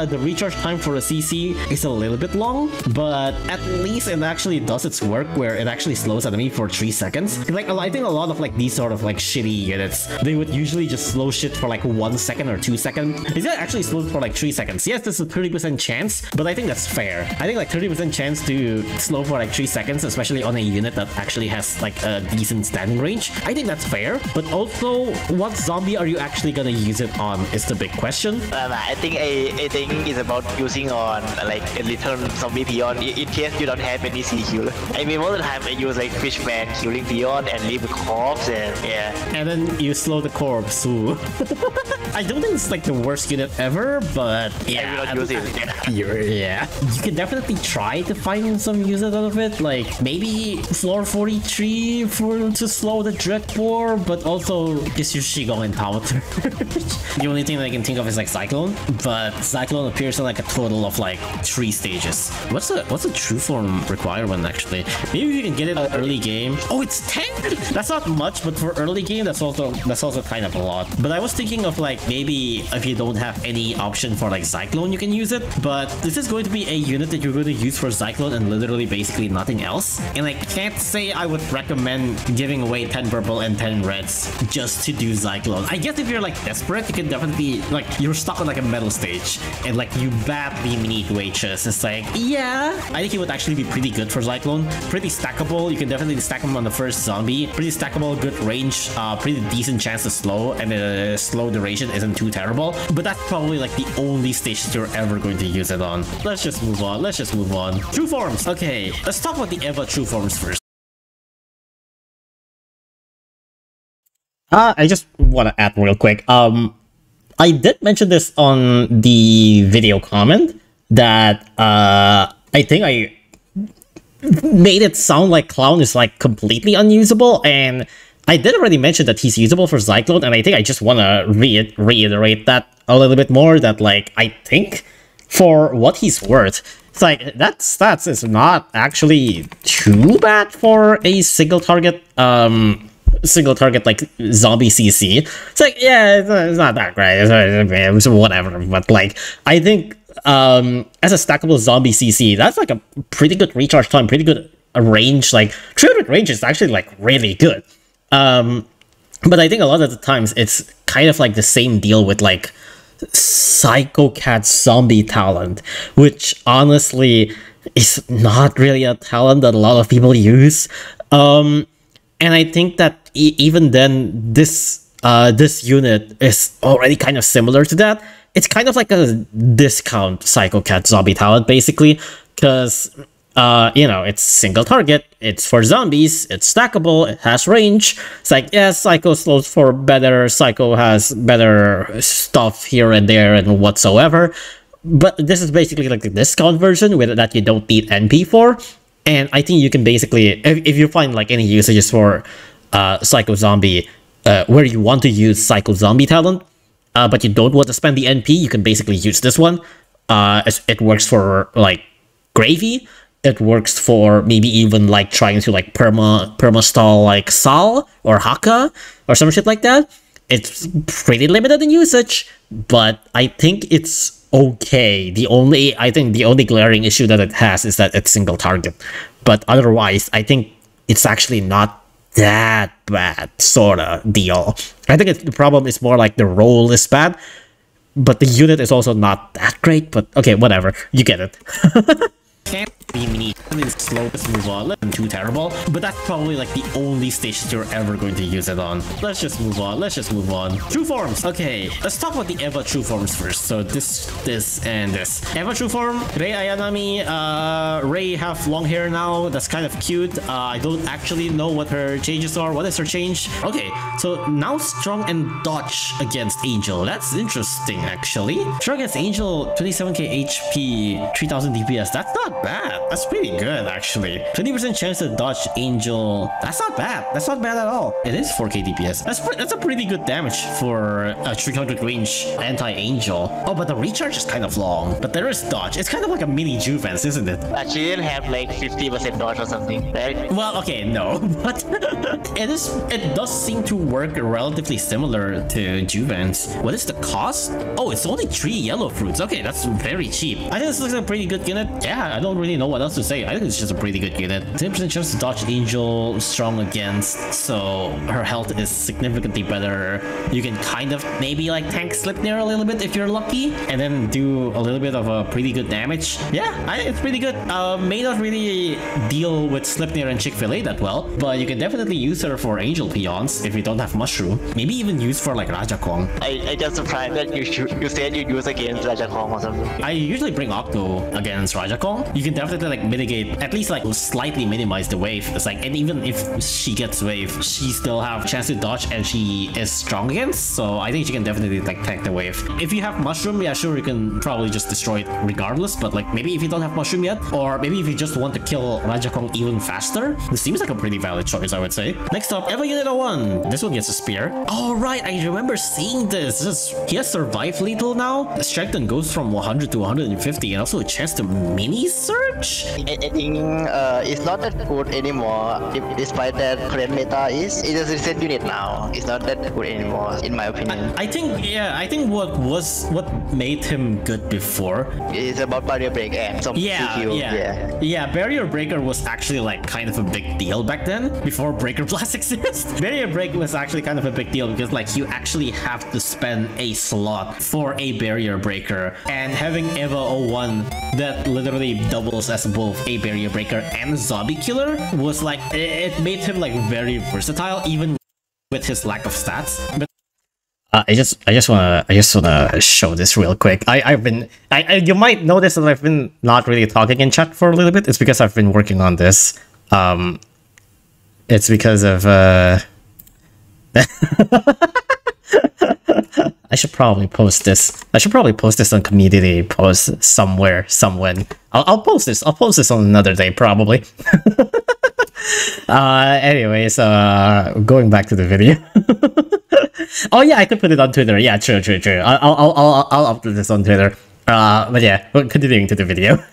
The recharge time for a CC is a little bit long, but at least it actually does its work where it actually slows enemy for 3 seconds. Like, I think a lot of like these sort of like shitty units, they would usually just slow shit for like 1 second or 2 seconds. Is it actually slow for like 3 seconds? Yes, there's a 30% chance, but I think that's fair. I think like 30% chance to slow for like 3 seconds, especially on a unit that actually has like a decent standing range. I think that's fair, but also what zombie are you actually gonna use it on is the big question. I think it's about using on like a little zombie peon in case you don't have any CQ. I mean, most of the time I use like fishman killing peon and leave a corpse, and yeah. And then you slow the corpse too. I don't think it's like the worst unit ever, but yeah. I will not use it. Yeah. You can definitely try to find some uses out of it, like maybe floor 43 to slow the Dreadbore, but also just use Shigo and Power. The only thing that I can think of is like Cyclone, but Cyclone appears in like a total of like 3 stages. What's a true form requirement actually? Maybe you can get it early game. Oh, it's 10? That's not much, but for early game, that's also kind of a lot. But I was thinking of like maybe if you don't have any option for like Cyclone, you can use it. But this is going to be a unit that you're going to use for Cyclone and literally basically nothing else. And I can't say I would recommend giving away 10 purple and 10 reds just to do Cyclone. I guess if you're like desperate, you can definitely, like, you're stuck on like a metal stage and like you badly need wages. It's like, yeah, I think it would actually be pretty good for Cyclone. Pretty stackable. You can definitely stack him on the first zombie. Pretty stackable, good range, pretty decent chance to slow, and the slow duration isn't too terrible. But that's probably like the only stage that you're ever going to use it on. Let's just move on. True forms. Okay, let's talk about the Eva true forms first. I just want to add real quick. I did mention this on the video comment that I think I made it sound like Clown is like completely unusable, and I did already mention that he's usable for Cyclone, and I think I just want to reiterate that a little bit more, that like I think for what he's worth, it's like that stats is not actually too bad for a single target like zombie CC. It's like, yeah, it's not that great, it's whatever, but like I think as a stackable zombie CC, that's like a pretty good recharge time, pretty good range. Like 300 range is actually like really good. But I think a lot of the times it's kind of like the same deal with like Psycho Cat zombie talent, which honestly is not really a talent that a lot of people use. And I think that even then, this unit is already kind of similar to that. It's kind of like a discount Psycho Cat zombie talent, basically, because you know, it's single target, it's for zombies, it's stackable, it has range. It's like, yeah, Psycho slows for better, Psycho has better stuff here and there and whatsoever. But this is basically like the discount version with that you don't need NP for. And I think you can basically, if you find like any usages for Psycho Zombie where you want to use Psycho Zombie talent, but you don't want to spend the NP, you can basically use this one. It works for like Gravy. It works for maybe even like trying to like perma stall like Sal or Haka or some shit like that. It's pretty limited in usage, but I think it's okay. I think the only glaring issue that it has is that it's single target. But otherwise, I think it's actually not that bad, sorta deal. I think the problem is more like the roll is bad, but the unit is also not that great. But okay, whatever, you get it. Can't be me. I mean, slow, let's move on. Not too terrible, but that's probably like the only stage that you're ever going to use it on. Let's just move on. True forms. Okay, let's talk about the Eva true forms first. So this, and this. Eva true form, Rei Ayanami. Rei have long hair now. That's kind of cute. I don't actually know what her changes are. What is her change? Okay, so now strong and dodge against Angel. That's interesting, actually. Strong against Angel, 27k HP, 3000 DPS. That's not bad. That's pretty good, actually. actually. 20% chance to dodge Angel. That's not bad. That's not bad at all. It is 4k DPS. That's a pretty good damage for a 300 range anti-Angel. Oh, but the recharge is kind of long. But there is dodge. It's kind of like a mini Juvence, isn't it? Actually, it'll have like 50% dodge or something, right? Well, okay, no, but it does seem to work relatively similar to Juvence. What is the cost? Oh, it's only 3 yellow fruits. Okay, that's very cheap. I think this looks like a pretty good unit. Yeah, I don't really know what else to say. I think it's just a pretty good unit. 10% chance to dodge Angel, strong against, so her health is significantly better. You can kind of maybe like tank Slipnir a little bit if you're lucky, and then do a little bit of a pretty good damage. Yeah, I think it's pretty good. May not really deal with Slipnir and Chick-fil-A that well, but you can definitely use her for Angel Peons if you don't have Mushroom. Maybe even use for like Raja Kong. I just surprised that you said you use against Raja Kong or something. I usually bring Octo against Raja Kong. You can definitely like mitigate, at least like slightly minimize the wave. It's like, and even if she gets wave, she still have chance to dodge and she is strong against, so I think she can definitely like tank the wave. If you have Mushroom, yeah, sure, you can probably just destroy it regardless, but like maybe if you don't have Mushroom yet, or maybe if you just want to kill Raja Kong even faster, this seems like a pretty valid choice, I would say. Next up, Eva Unit 01. This one gets a spear. Oh right, I remember seeing this. He has Survive Lethal now. The strength goes from 100 to 150, and also a chance to mini search. I think it's not that good anymore. Despite that current meta is, it is a reset unit now. It's not that good anymore, in my opinion. I think what made him good before is about barrier break and some yeah, barrier breaker was actually like kind of a big deal back then, before breaker blast exists. Barrier break was actually kind of a big deal because like you actually have to spend a slot for a barrier breaker, and having Eva 01 that literally doubles as both a barrier breaker and a zombie killer was like, it made him like very versatile even with his lack of stats. But I just wanna show this real quick. You might notice that I've been not really talking in chat for a little bit. It's because I've been working on this. It's because of I should probably post this. I should probably post this on community post somewhere, somewhen. I'll post this. I'll post this on another day, probably. Anyways, going back to the video. Oh yeah, I could put it on Twitter. Yeah, true. I'll upload this on Twitter. But yeah, continuing to the video.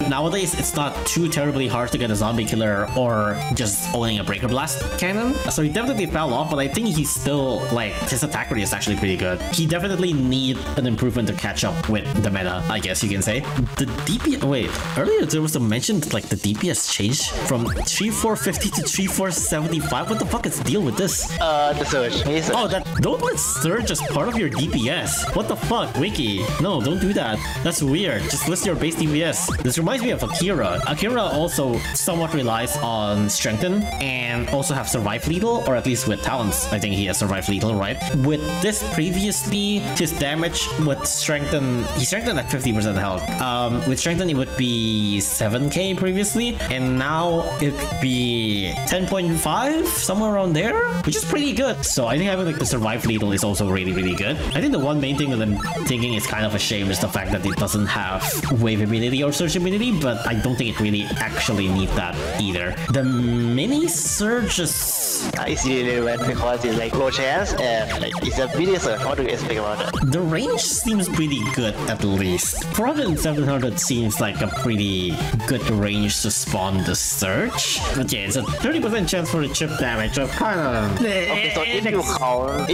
Nowadays, it's not too terribly hard to get a zombie killer or just owning a breaker blast cannon. So he definitely fell off, but I think he's still, like, his attack rate is actually pretty good. He definitely needs an improvement to catch up with the meta, I guess you can say. The DPS, wait, earlier there was a mention that, like, the DPS changed from 3450 to 3475. What the fuck is the deal with this? The surge. Oh, don't let surge as part of your DPS. What the fuck, Wiki? No, don't do that. That's weird. Just list your base DPS. This reminds me of Akira. Akira also somewhat relies on Strengthen and also have Survive Lethal, or at least with Talents, I think he has Survive Lethal, right? With this previously, his damage with Strengthen, he strengthened at 50% health. With Strengthen, it would be 7k previously, and now it would be 10.5, somewhere around there, which is pretty good. So I think having like the Survive Lethal is also really, really good. I think the one main thing that I'm thinking is kind of a shame is the fact that it doesn't have Wave Immunity or Surge Immunity, but I don't think it really actually needs that either. The mini surges is really relevant because it's like low chance and like it's a mini surge. What do you expect about it? The range seems pretty good at least. 4700 seems like a pretty good range to spawn the surge. But yeah, it's a 30% chance for the chip damage. So kind of. Okay, so if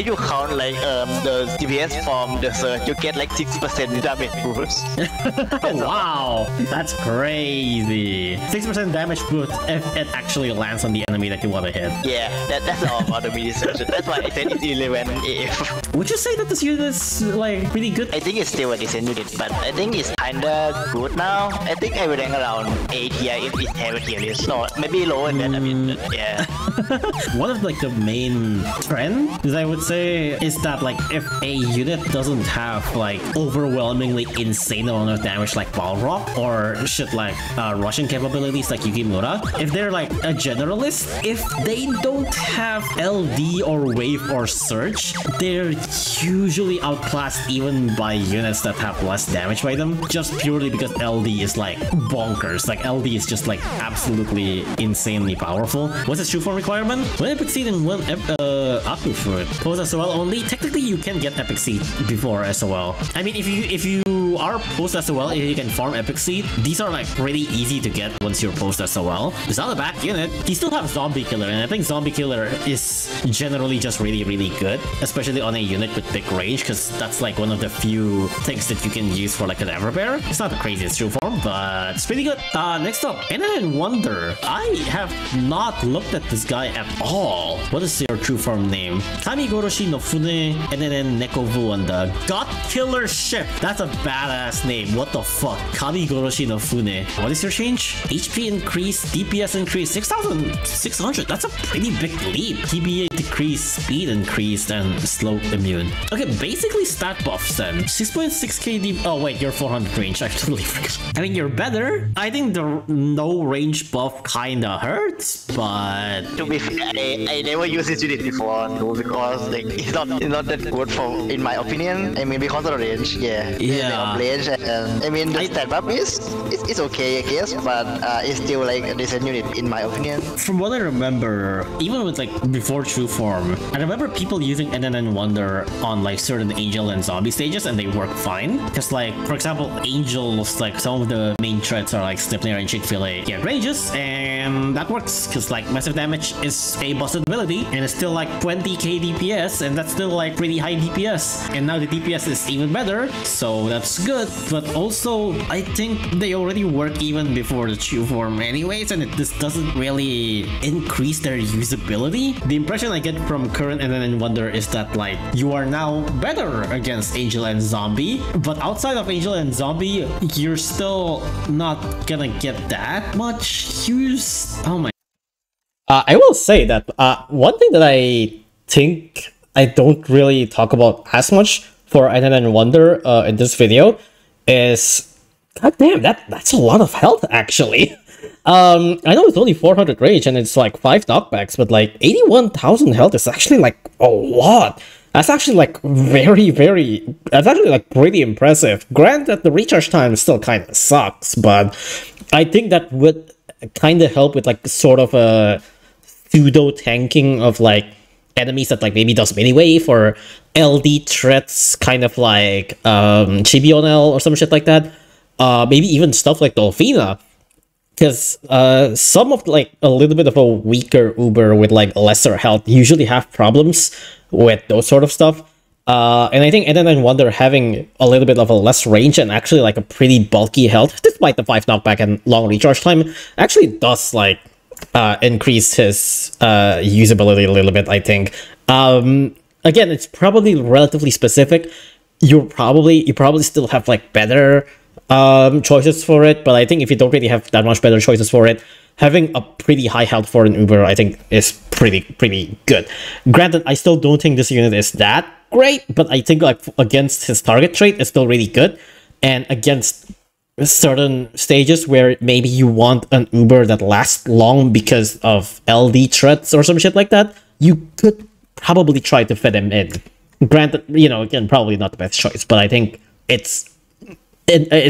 you count like the DPS from the surge, you get like 60% damage boost. Wow, that's crazy. 6% damage boost if it actually lands on the enemy that you want to hit. Yeah, that's all about the mini surge. That's why I said it's irrelevant if. Would you say that this unit is like pretty good? I think it's still a decent unit, but I think it's kinda good now. I think I would rank around 8 here if it have a tier list. No, maybe lower than that. I mean, yeah. One of like the main trends I would say is that like if a unit doesn't have like overwhelmingly insane amount of damage like Balrog or shit like Russian capabilities like Yukimura, if they're like a generalist, if they don't have LD or Wave or Surge, they're usually outclassed even by units that have less damage by them, just purely because LD is like bonkers. Like LD is just like absolutely insanely powerful. What's the true form requirement? When Epic Seed and one Aku Fruit. Post SOL only. Technically you can get Epic Seed before SOL. I mean, if you are post SOL, if you can farm Epic Seed, these are like pretty easy to get once you're post SOL. It's not a bad unit. You still have Zombie Killer, and I think Zombie Killer is generally just really good, especially on a unit with big range, because that's like one of the few things that you can use for like an Everbear. It's not the craziest true form, but it's pretty good. Next up, NN Wonder. I have not looked at this guy at all. What is your true form name? Kamigoroshi no Fune, NN Nekovu and the God Killer Ship. That's a badass name. What the fuck? Kamigoroshi no Fune. What is your change? HP increase, DPS increase, 6,600. That's a pretty big leap. TBA decrease, speed increased, and slow immune. Okay, basically stat buffs then. 6.6k DP. Oh wait, you're 400 range. I totally forgot. I mean, you're better. I think the no range buff kinda hurts, but To be fair, I never used this unit before, though, because like it's not that good for, in my opinion. I mean, because of the range, yeah. Range, and I mean the stat buff is it's okay, I guess, but it's still like a decent unit in my opinion. From what I remember, even with like before true form, I remember people using NNN Wonder on like certain Angel and Zombie stages, and they work fine. Because like, for example, Angels, like some of the main threats are like Snipnir and Chick-fil-A get ranges, and that works because like massive damage is a busted ability, and it's still like 20k DPS, and that's still like pretty high DPS. And now the DPS is even better, so that's good. But also, I think they already work even before the true form anyways, and this doesn't really increase their usability. The impression I get from current NNN Wonder is that like you are now better against Angel and Zombie, but outside of Angel and Zombie, you're still not gonna get that much use. Oh my. I will say that one thing that I think I don't really talk about as much for NNN Wonder in this video is, god damn, that's a lot of health actually. I know it's only 400 range and it's like 5 knockbacks, but like 81,000 health is actually like a lot. That's actually like that's actually like pretty impressive. Granted, the recharge time still kind of sucks, but I think that would kind of help with like sort of a pseudo tanking of like enemies that like maybe does mini wave or LD threats, kind of like Chibi on L or some shit like that. Maybe even stuff like Dolphina. Because some of like a little bit of a weaker Uber with like lesser health usually have problems with those sort of stuff. And I think NNN Wonder having a little bit of a less range and actually like a pretty bulky health, despite the 5 knockback and long recharge time, actually does like increase his usability a little bit, I think. Again, it's probably relatively specific. You probably still have like better choices for it, but I think if you don't really have that much better choices for it, having a pretty high health for an Uber, I think, is pretty good. Granted, I still don't think this unit is that great, but I think like against his target trait, it's still really good. And against certain stages where maybe you want an Uber that lasts long because of LD threats or some shit like that, you could probably try to fit him in. Granted, you know, again, probably not the best choice, but I think it's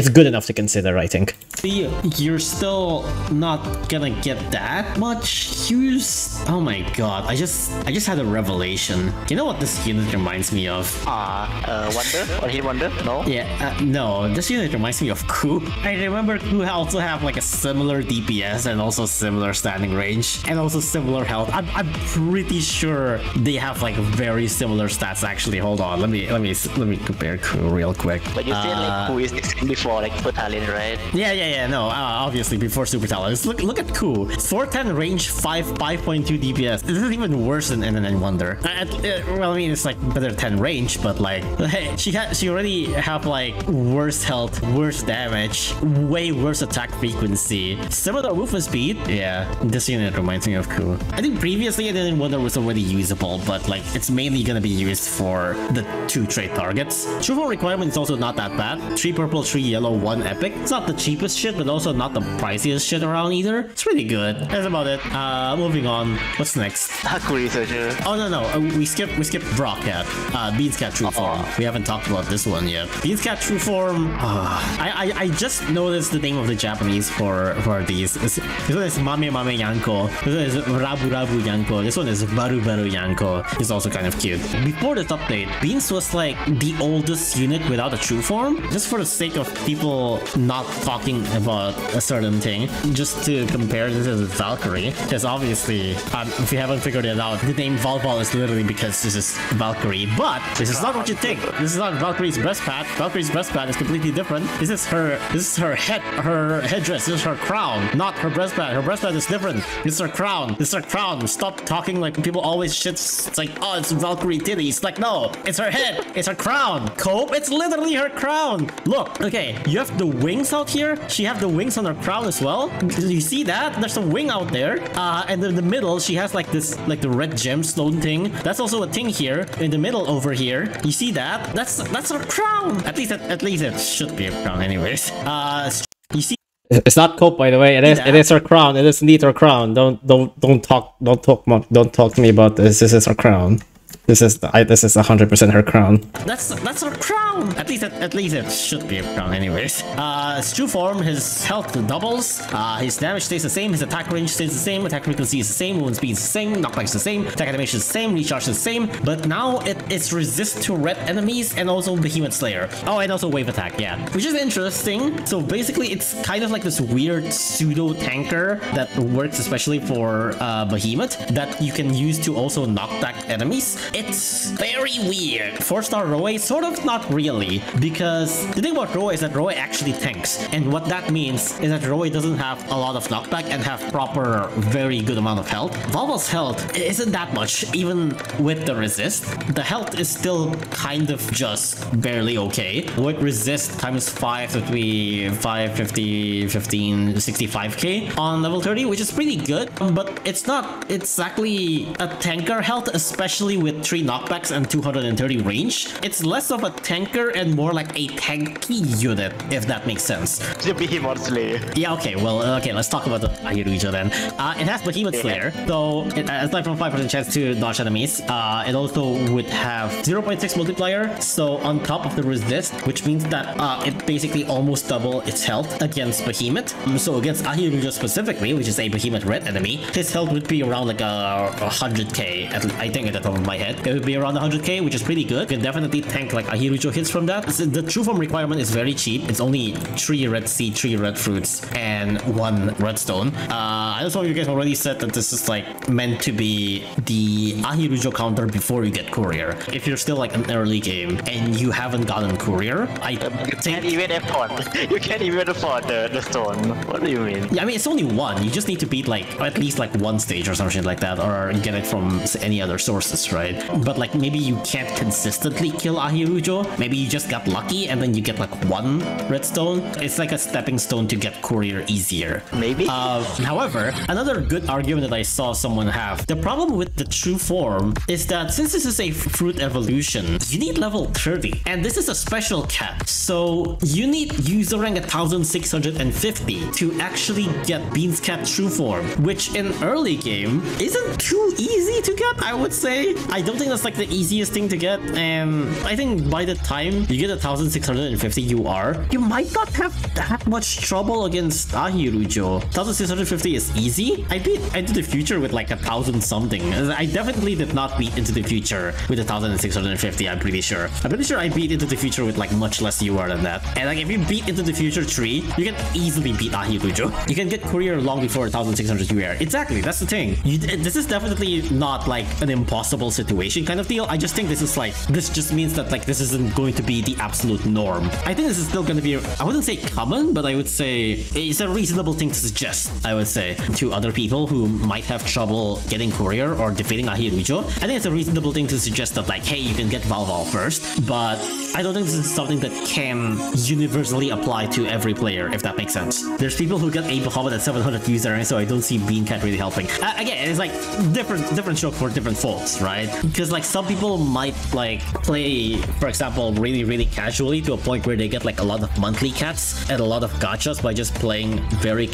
good enough to consider, I think. You're still not gonna get that much use. Oh my god, I just had a revelation. You know what this unit reminds me of? Wonder? Or Hit Wonder? No? Yeah, no, this unit reminds me of Ku. I remember Ku also have like a similar DPS and also similar standing range and also similar health. I'm pretty sure they have like very similar stats actually. Hold on, let me compare Ku real quick. But you said like Ku is before like Super Talent, right? Yeah, no, obviously before Super Talent. Look at Ku. 410 range, 5.2 DPS. This is even worse than NNN Wonder. Well, I mean, it's like better 10 range, but like, hey, she already have like worse health, worse damage, way worse attack frequency, similar movement speed. Yeah, this unit reminds me of Ku. I think previously NNN Wonder was already usable, but like, it's mainly gonna be used for the 2 trait targets. True form requirement is also not that bad. 3 purple purple 3 yellow 1 epic. It's not the cheapest shit, but also not the priciest shit around either. It's pretty good. That's about it. Moving on. What's next? Haku Researcher. Oh no, we skipped Brockcat. Beans Cat True Form. We haven't talked about this one yet. Beans Cat True Form. I just noticed the name of the Japanese for these. This one is Mame Mame Yanko. This one is Rabu Rabu Yanko. This one is Baru Baru Yanko. It's also kind of cute. Before this update, Beans was like the oldest unit without a true form. Just for the sake of people not talking about a certain thing, just to compare this as Valkyrie, because obviously, if you haven't figured it out, the name Valval is literally because this is Valkyrie, but this is not what you think. This is not Valkyrie's breast pad. Valkyrie's breast pad is completely different. This is her headdress. This is her crown, not her breast pad. Her breast pad is different. This is her crown. This is her crown. Stop talking like people always shit. It's like, oh, it's Valkyrie titties. Like, no, it's her head. It's her crown. Cope, it's literally her crown. Look, okay, you have the wings out here. She have the wings on her crown as well. Do you see that? There's a wing out there. And in the middle, she has like this, like the red gemstone thing. That's also a thing here in the middle over here. You see that? That's her crown. At least it should be a crown, anyways. You see. It's not Cope, by the way. It is her crown. It is indeed her crown. Don't talk to me about this. This is her crown. This is 100% her crown. That's her crown. At least it should be a crown, anyways. His true form, his health doubles. His damage stays the same. His attack range stays the same. Attack frequency is the same. Movement speed is the same. Knockback is the same. Attack animation is the same. Recharge is the same. But now it's resist to red enemies and also Behemoth Slayer. Oh, and also wave attack. Yeah, which is interesting. So basically, it's kind of like this weird pseudo tanker that works especially for Behemoth that you can use to also knock back enemies. It's very weird. 4-star Roe, sort of not really, because the thing about Roe is that Roe actually tanks, and what that means is that Roe doesn't have a lot of knockback and have proper, very good amount of health. Valval's health isn't that much, even with the resist. The health is still kind of just barely okay. With resist times 5 would be 5, 50, 15, 65k on level 30, which is pretty good, but it's not exactly a tanker health, especially with 3 knockbacks and 230 range. It's less of a tanker and more like a tanky unit, if that makes sense. The Behemoth Slayer. Yeah, okay, well, okay, let's talk about the Ahirujo then. It has Behemoth Slayer, so aside from 5% chance to dodge enemies, it also would have 0.6 multiplier, so on top of the resist, which means that it basically almost double its health against Behemoth. So against Ahirujo specifically, which is a Behemoth red enemy, his health would be around like 100k, I think at the top of my head. It would be around 100k, which is pretty good. You can definitely tank like Ahirujo hits from that. The true form requirement is very cheap. It's only 3 red seed, 3 red fruits, and 1 redstone. I know some of you guys already said that this is like meant to be the Ahirujo counter before you get courier. If you're still like an early game and you haven't gotten courier, you can't even afford. You can't even afford the stone. What do you mean? Yeah, I mean it's only 1. You just need to beat like at least like 1 stage or something like that, or get it from any other sources, right? But like maybe you can't consistently kill Ahirujo. Maybe you just got lucky and then you get like 1 redstone. It's like a stepping stone to get courier easier. Maybe. However, another good argument that I saw someone have, the problem with the true form is that since this is a fruit evolution, you need level 30, and this is a special cat, so you need user rank 1650 to actually get Beans Cat true form, which in early game isn't too easy to get, I would say. I don't think that's like the easiest thing to get, and I think by the time you get 1650 you might not have that much trouble against Ahirujo. 1650 is easy. I beat Into the Future with like 1000 something. I definitely did not beat Into the Future with 1650, I'm pretty sure. I'm pretty sure I beat Into the Future with like much less UR than that. And like if you beat Into the Future 3, you can easily beat Ahirujo. You can get courier long before 1600 UR. Exactly, that's the thing. This is definitely not like an impossible situation kind of deal. I just think this is like, this just means that like this isn't going to be the absolute norm. I think this is still going to be, I wouldn't say common, but I would say it's a reasonable thing to suggest, I would say, to other people who might have trouble getting courier or defeating Ahirujo. I think it's a reasonable thing to suggest that like, hey, you can get Valval first, but I don't think this is something that can universally apply to every player, if that makes sense. There's people who get a Bahamut at 700 user, and so I don't see Bean Cat really helping. Again, it's like different stroke for different folks, right? because like some people might like play, for example, really casually to a point where they get like a lot of monthly cats and a lot of gachas by just playing very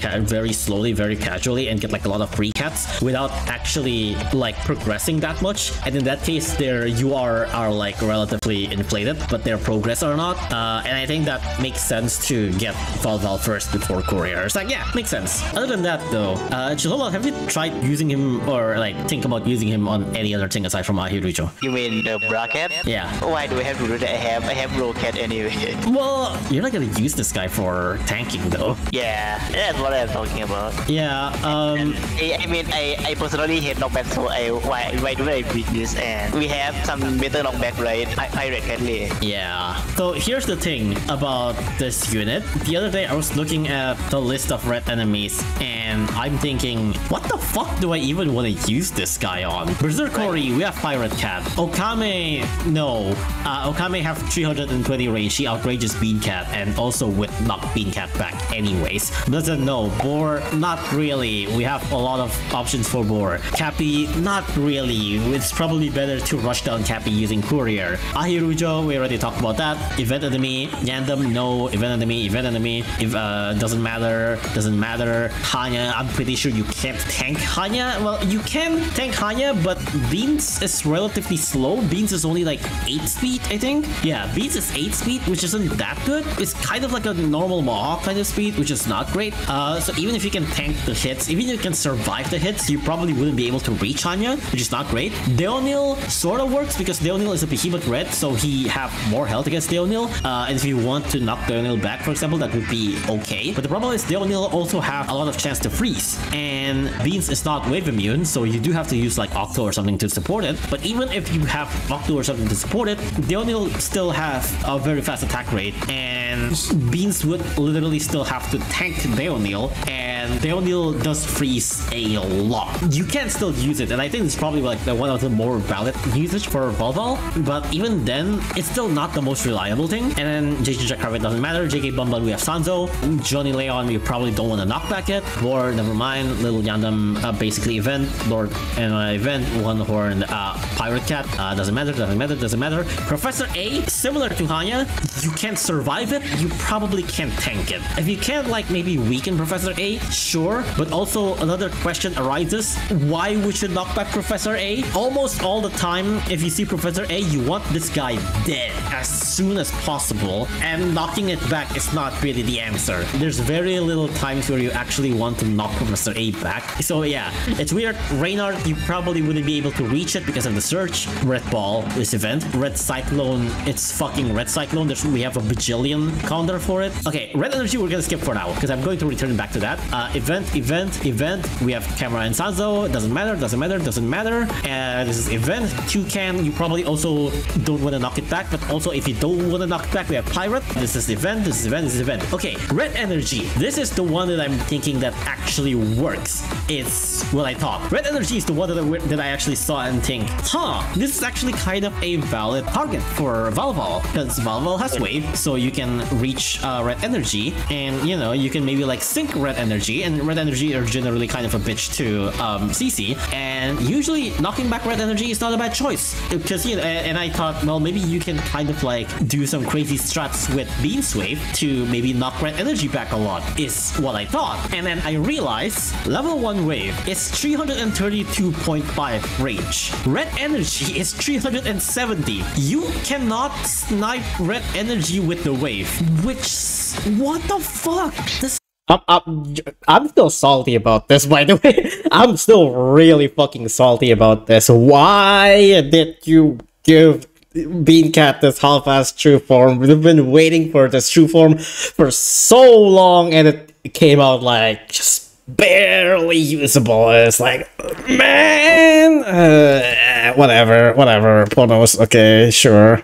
slowly, very casually, and get like a lot of free cats without actually like progressing that much. And in that case, their UR are like relatively inflated, but their progress are not. And I think that makes sense to get Val first before Courier. It's like, yeah, makes sense. Other than that though, Chihuahua, have you tried using him or like think about using him on any other thing aside from Ahirujo? You mean the bracket? Yeah. Why do I have to do that? I have roll cat anyway. Well, you're not gonna use this guy for tanking though. Yeah, that's what I'm talking about. Yeah. I mean, I personally hate knockback, so why do I beat this? And we have some better knockback, right? I recently. Yeah. So here's the thing about this unit. The other day I was looking at the list of red enemies and I'm thinking, what the fuck do I even want to use this guy on? Berserkori, we have Pirate Cat. Okame, no. Okame have 320 range. She outrages Bean Cat and also would knock Bean Cat back anyways. Doesn't know. Boar, not really. We have a lot of options for Boar. Cappy, not really. It's probably better to rush down Cappy using Courier. Ahirujo, we already talked about that. Event enemy, Yandam, no. Event enemy. If doesn't matter. Hanya, I'm pretty sure you can't tank Hanya. Well, you can tank Hanya, but Beans is relatively slow. Beans is only like 8 speed, I think. Yeah, Beans is 8 speed, which isn't that good. It's kind of like a normal Mohawk kind of speed, which is not great. So even if you can tank the hits, even if you can survive the hits, you probably wouldn't be able to reach Hanya, which is not great. Deonil sort of works because Deonil is a behemoth red, so he have more health against Deonil. And if you want to knock Deonil back, for example, that would be okay. But the problem is Deonil also have a lot of chance to freeze, and Beans is not wave immune, so you do have to use like Octo or something to support it. But even if you have Octo or something to support it, Deonil still have a very fast attack rate, and Beans would literally still have to tank Deonil, and Deonil does freeze a lot. You can still use it, and I think it's probably like one of the more valid usage for Volval, but even then, it's still not the most reliable thing. And then JJ Jackrabbit doesn't matter. JK Bumble, we have Sanzo. Johnny Leon, we probably don't want to knock back yet. War, never mind. Little Yandam, basically event. Lord and event. One Horn, Pirate Cat, doesn't matter. Professor A, similar to Hanya, you can't survive it, you probably can't tank it. If you can't like maybe weaken Professor A, sure, but also another question arises, why we should knock back Professor A? Almost all the time, if you see Professor A, you want this guy dead as soon as possible, and knocking it back is not really the answer. There's very little times where you actually want to knock Professor A back. So yeah, it's weird. Reynard, you probably wouldn't be able to reach it because of the search. Red Ball, this event. Red Cyclone, it's fucking Red Cyclone. We have a bajillion counter for it. Okay, Red Energy we're gonna skip for now because I'm going to return back to that. Event. We have Camera and Sanzo. Doesn't matter. This is event. Toucan, you probably also don't want to knock it back, but also if you don't want to knock it back, we have Pirate. This is event. Okay, Red Energy. This is the one that I'm thinking that actually works. It's what I thought. Red Energy is the one that I actually saw and think, this is actually kind of a valid target for Valval, because Valval has wave, so you can reach Red Energy, and you know, you can maybe like sync Red Energy, and Red Energy are generally kind of a bitch to CC, and usually knocking back Red Energy is not a bad choice, because you know, and I thought, well, maybe you can kind of like do some crazy strats with Beans Wave to maybe knock Red Energy back a lot, is what I thought. And then I realized level 1 wave is 332.5 range. Red Energy is 370. You cannot snipe Red Energy with the wave, which, what the fuck? This I'm still salty about this, by the way. I'm still really fucking salty about this. Why did you give Beancat this half-assed true form? We've been waiting for this true form for so long, and it came out like just barely usable. It's like, man, whatever. Ponos, okay, sure.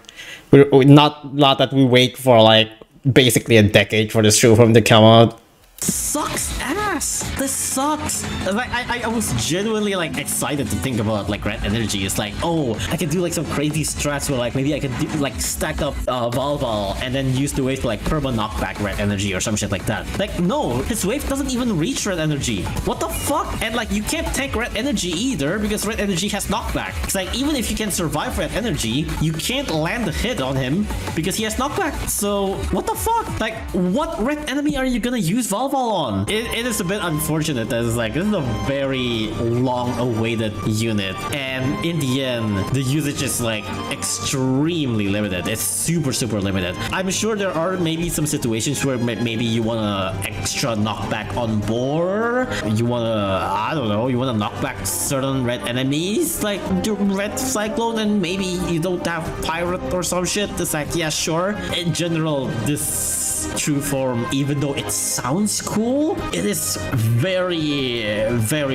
We're not that we wait for like basically a decade for this true form to come out. Sucks ass. ass. This sucks. Like, I was genuinely like excited to think about like red energy. It's like, oh, I can do like some crazy strats where like maybe I can do, like stack up Valval and then use the wave to like perma knockback red energy or some shit like that. Like, no, his wave doesn't even reach red energy. What the fuck? And like, you can't tank red energy either because red energy has knockback. It's like, even if you can survive red energy, you can't land a hit on him because he has knockback. So what the fuck? Like, what red enemy are you gonna use Valval on? It is a bit unfortunate that it's like, this is a very long awaited unit, and in the end the usage is like extremely limited. It's super limited. I'm sure there are maybe some situations where maybe you wanna extra knockback on board, you wanna, I don't know, you wanna knock back certain red enemies like the red cyclone, and maybe you don't have pirate or some shit. It's like, yeah, sure. In general, this true form, even though it sounds cool, it is very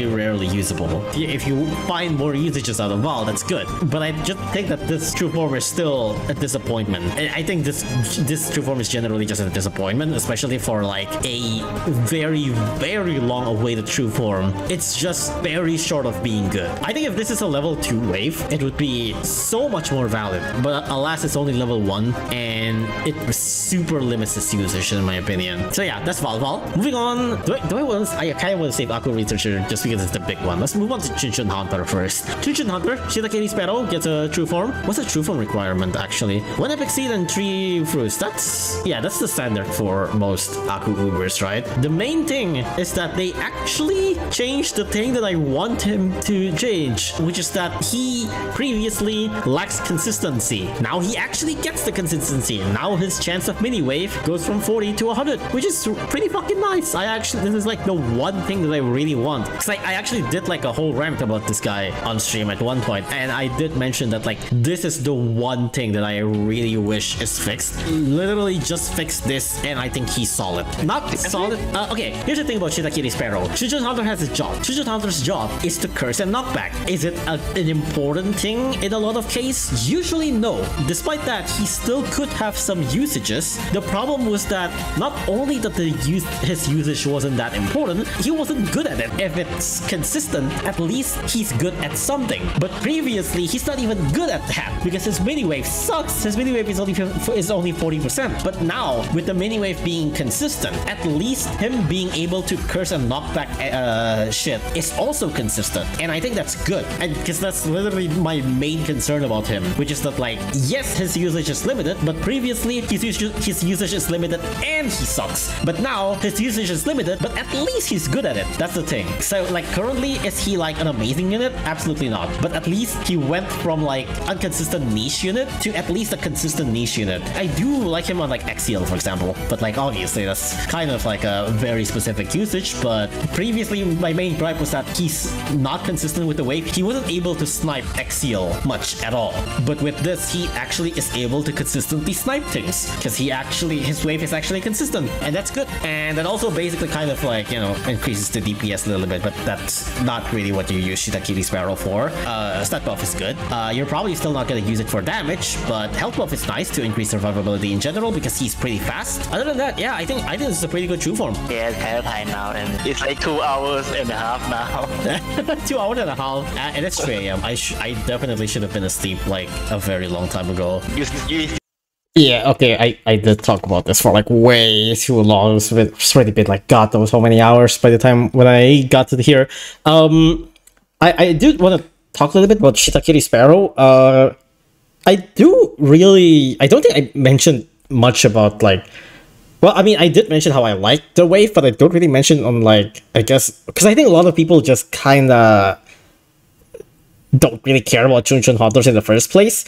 rarely usable. If you find more usages out of Val, that's good, but I just think that this true form is still a disappointment. I think this true form is generally just a disappointment, especially for like a very long awaited true form. It's just very short of being good. I think if this is a level 2 wave, it would be so much more valid, but alas, it's only level 1 and it super limits its usage in my opinion. So yeah, that's Valval. Moving on, I kind of want to save Aku Researcher just because it's the big one. Let's move on to Chunchun Hunter first. Chunchun Hunter, Shitakiri Sparrow gets a true form. What's a true form requirement actually? 1 epic seed and 3 fruits. That's the standard for most Aku Ubers, right? The main thing is that they actually changed the thing that I want him to change, which is that he previously lacks consistency. Now he actually gets the consistency. Now his chance of mini wave goes from 40 to 100, which is pretty fucking nice. This is like the one thing that I really want, because I actually did like a whole rant about this guy on stream at one point, and I did mention that like this is the one thing that I really wish is fixed. Literally just fix this and I think he's solid. Not solid. Okay, here's the thing about Shitakiri Sparrow. Chunchun Hunter has his job. Chunchun Hunter's job is to curse and knockback. Is it an important thing in a lot of cases? Usually no. Despite that, he still could have some usages. The problem was that not only that his usage wasn't that important, he wasn't good at it. If it's consistent, at least he's good at something. But previously, he's not even good at that because his mini wave sucks. His mini wave is only 40%. But now, with the mini wave being consistent, at least him being able to curse and knock back shit is also consistent. And I think that's good. And because that's literally my main concern about him, which is that like, yes, his usage is limited, but previously his usage is limited and he sucks. But now his usage is limited, but at least he's good at it. That's the thing. So like currently, is he like an amazing unit? Absolutely not. But at least he went from like inconsistent niche unit to at least a consistent niche unit. I do like him on like Axial, for example, but like obviously that's kind of like a very specific usage. But previously my main gripe was that he's not consistent with the wave. He wasn't able to snipe Axial much at all. But with this, he actually is able to consistently snipe things because his wave is actually consistent, and that's good. And that also basically kind of like, you know, increases the DPS a little bit, but that's not really what you use Shitakiri Sparrow for. Stat buff is good. You're probably still not going to use it for damage, but health buff is nice to increase survivability in general because he's pretty fast. Other than that, yeah, I think this is a pretty good true form. Yeah, it's kind of time now, and it's like 2 hours and a half now. 2 hours and a half, and it's 3 AM. I definitely should have been asleep like a very long time ago. Yeah, okay, I did talk about this for like way too long. It's already been like God knows how many hours by the time when I got to here. I do want to talk a little bit about Shitakiri Sparrow. I don't think I mentioned much about like, well, I mean, I did mention how I like the wave, but I don't really mention on like, I guess, because I think a lot of people just kind of don't really care about Chunchun Hunters in the first place.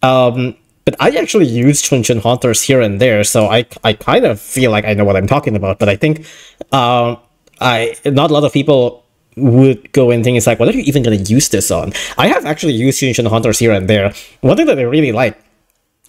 But I actually use Chunchun Hunters here and there, so I kind of feel like I know what I'm talking about. But I think not a lot of people would go and think, it's like, what are you even going to use this on? I have actually used Chunchun Hunters here and there. One thing that I really like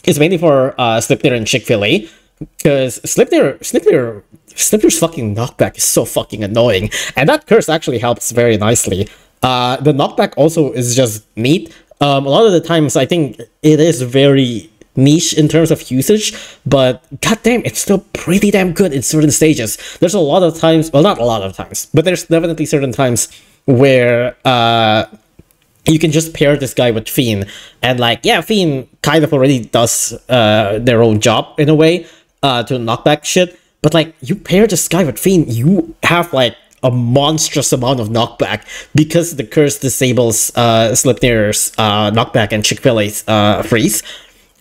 is mainly for Slipnir and Chick-fil-A, because Slipnir's fucking knockback is so fucking annoying, and that curse actually helps very nicely. The knockback also is just neat. A lot of the times I think it is very niche in terms of usage, but goddamn, it's still pretty damn good in certain stages. There's a lot of times, well, not a lot of times, but there's definitely certain times where you can just pair this guy with Fiend, and like, yeah, Fiend kind of already does their own job in a way to knock back shit, but like, you pair this guy with Fiend, you have like a monstrous amount of knockback because the curse disables Slipnir's knockback and Chick-fil-A's freeze.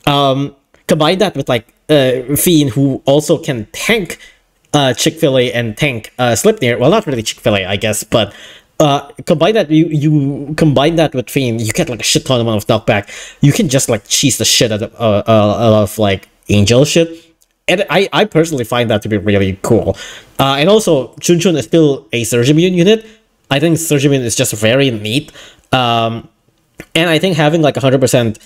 Combine that with like Fiend, who also can tank Chick-fil-A and tank Slipnir. Well, not really Chick-fil-A, I guess, but combine that, you combine that with Fiend, you get like a shit ton amount of knockback. You can just like cheese the shit out of like Angel shit. And I personally find that to be really cool. And also, Chun Chun is still a Surge Immune unit. I think Surge Immune is just very neat. And I think having like 100%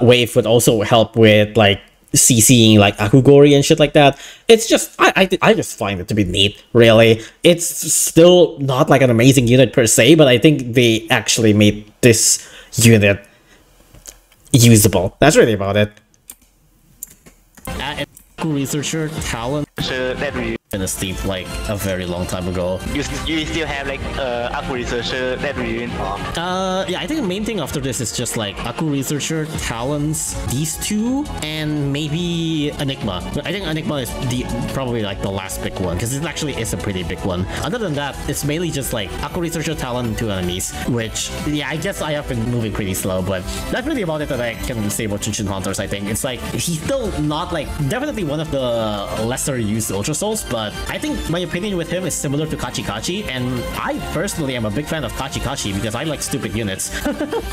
wave would also help with like CCing like Akugori and shit like that. It's just, I just find it to be neat, really. It's still not like an amazing unit per se, but I think they actually made this unit usable. That's really about it. Researcher talent. So that we In a sleep like a very long time ago. you still have like Aku researcher that we win for. Yeah, I think the main thing after this is just like Aku Researcher, Talons, these two, and maybe Enigma. I think Enigma is probably like the last big one, because it actually is a pretty big one. Other than that, it's mainly just like Aku Researcher, Talon, and 2 enemies, which, yeah, I guess I have been moving pretty slow, but that's really about it that I can say about Chun Chun Hunters, I think. It's like, he's still not like, definitely one of the lesser used Ultra Souls, but I think my opinion with him is similar to Kachi Kachi, and I personally am a big fan of Kachi Kachi because I like stupid units.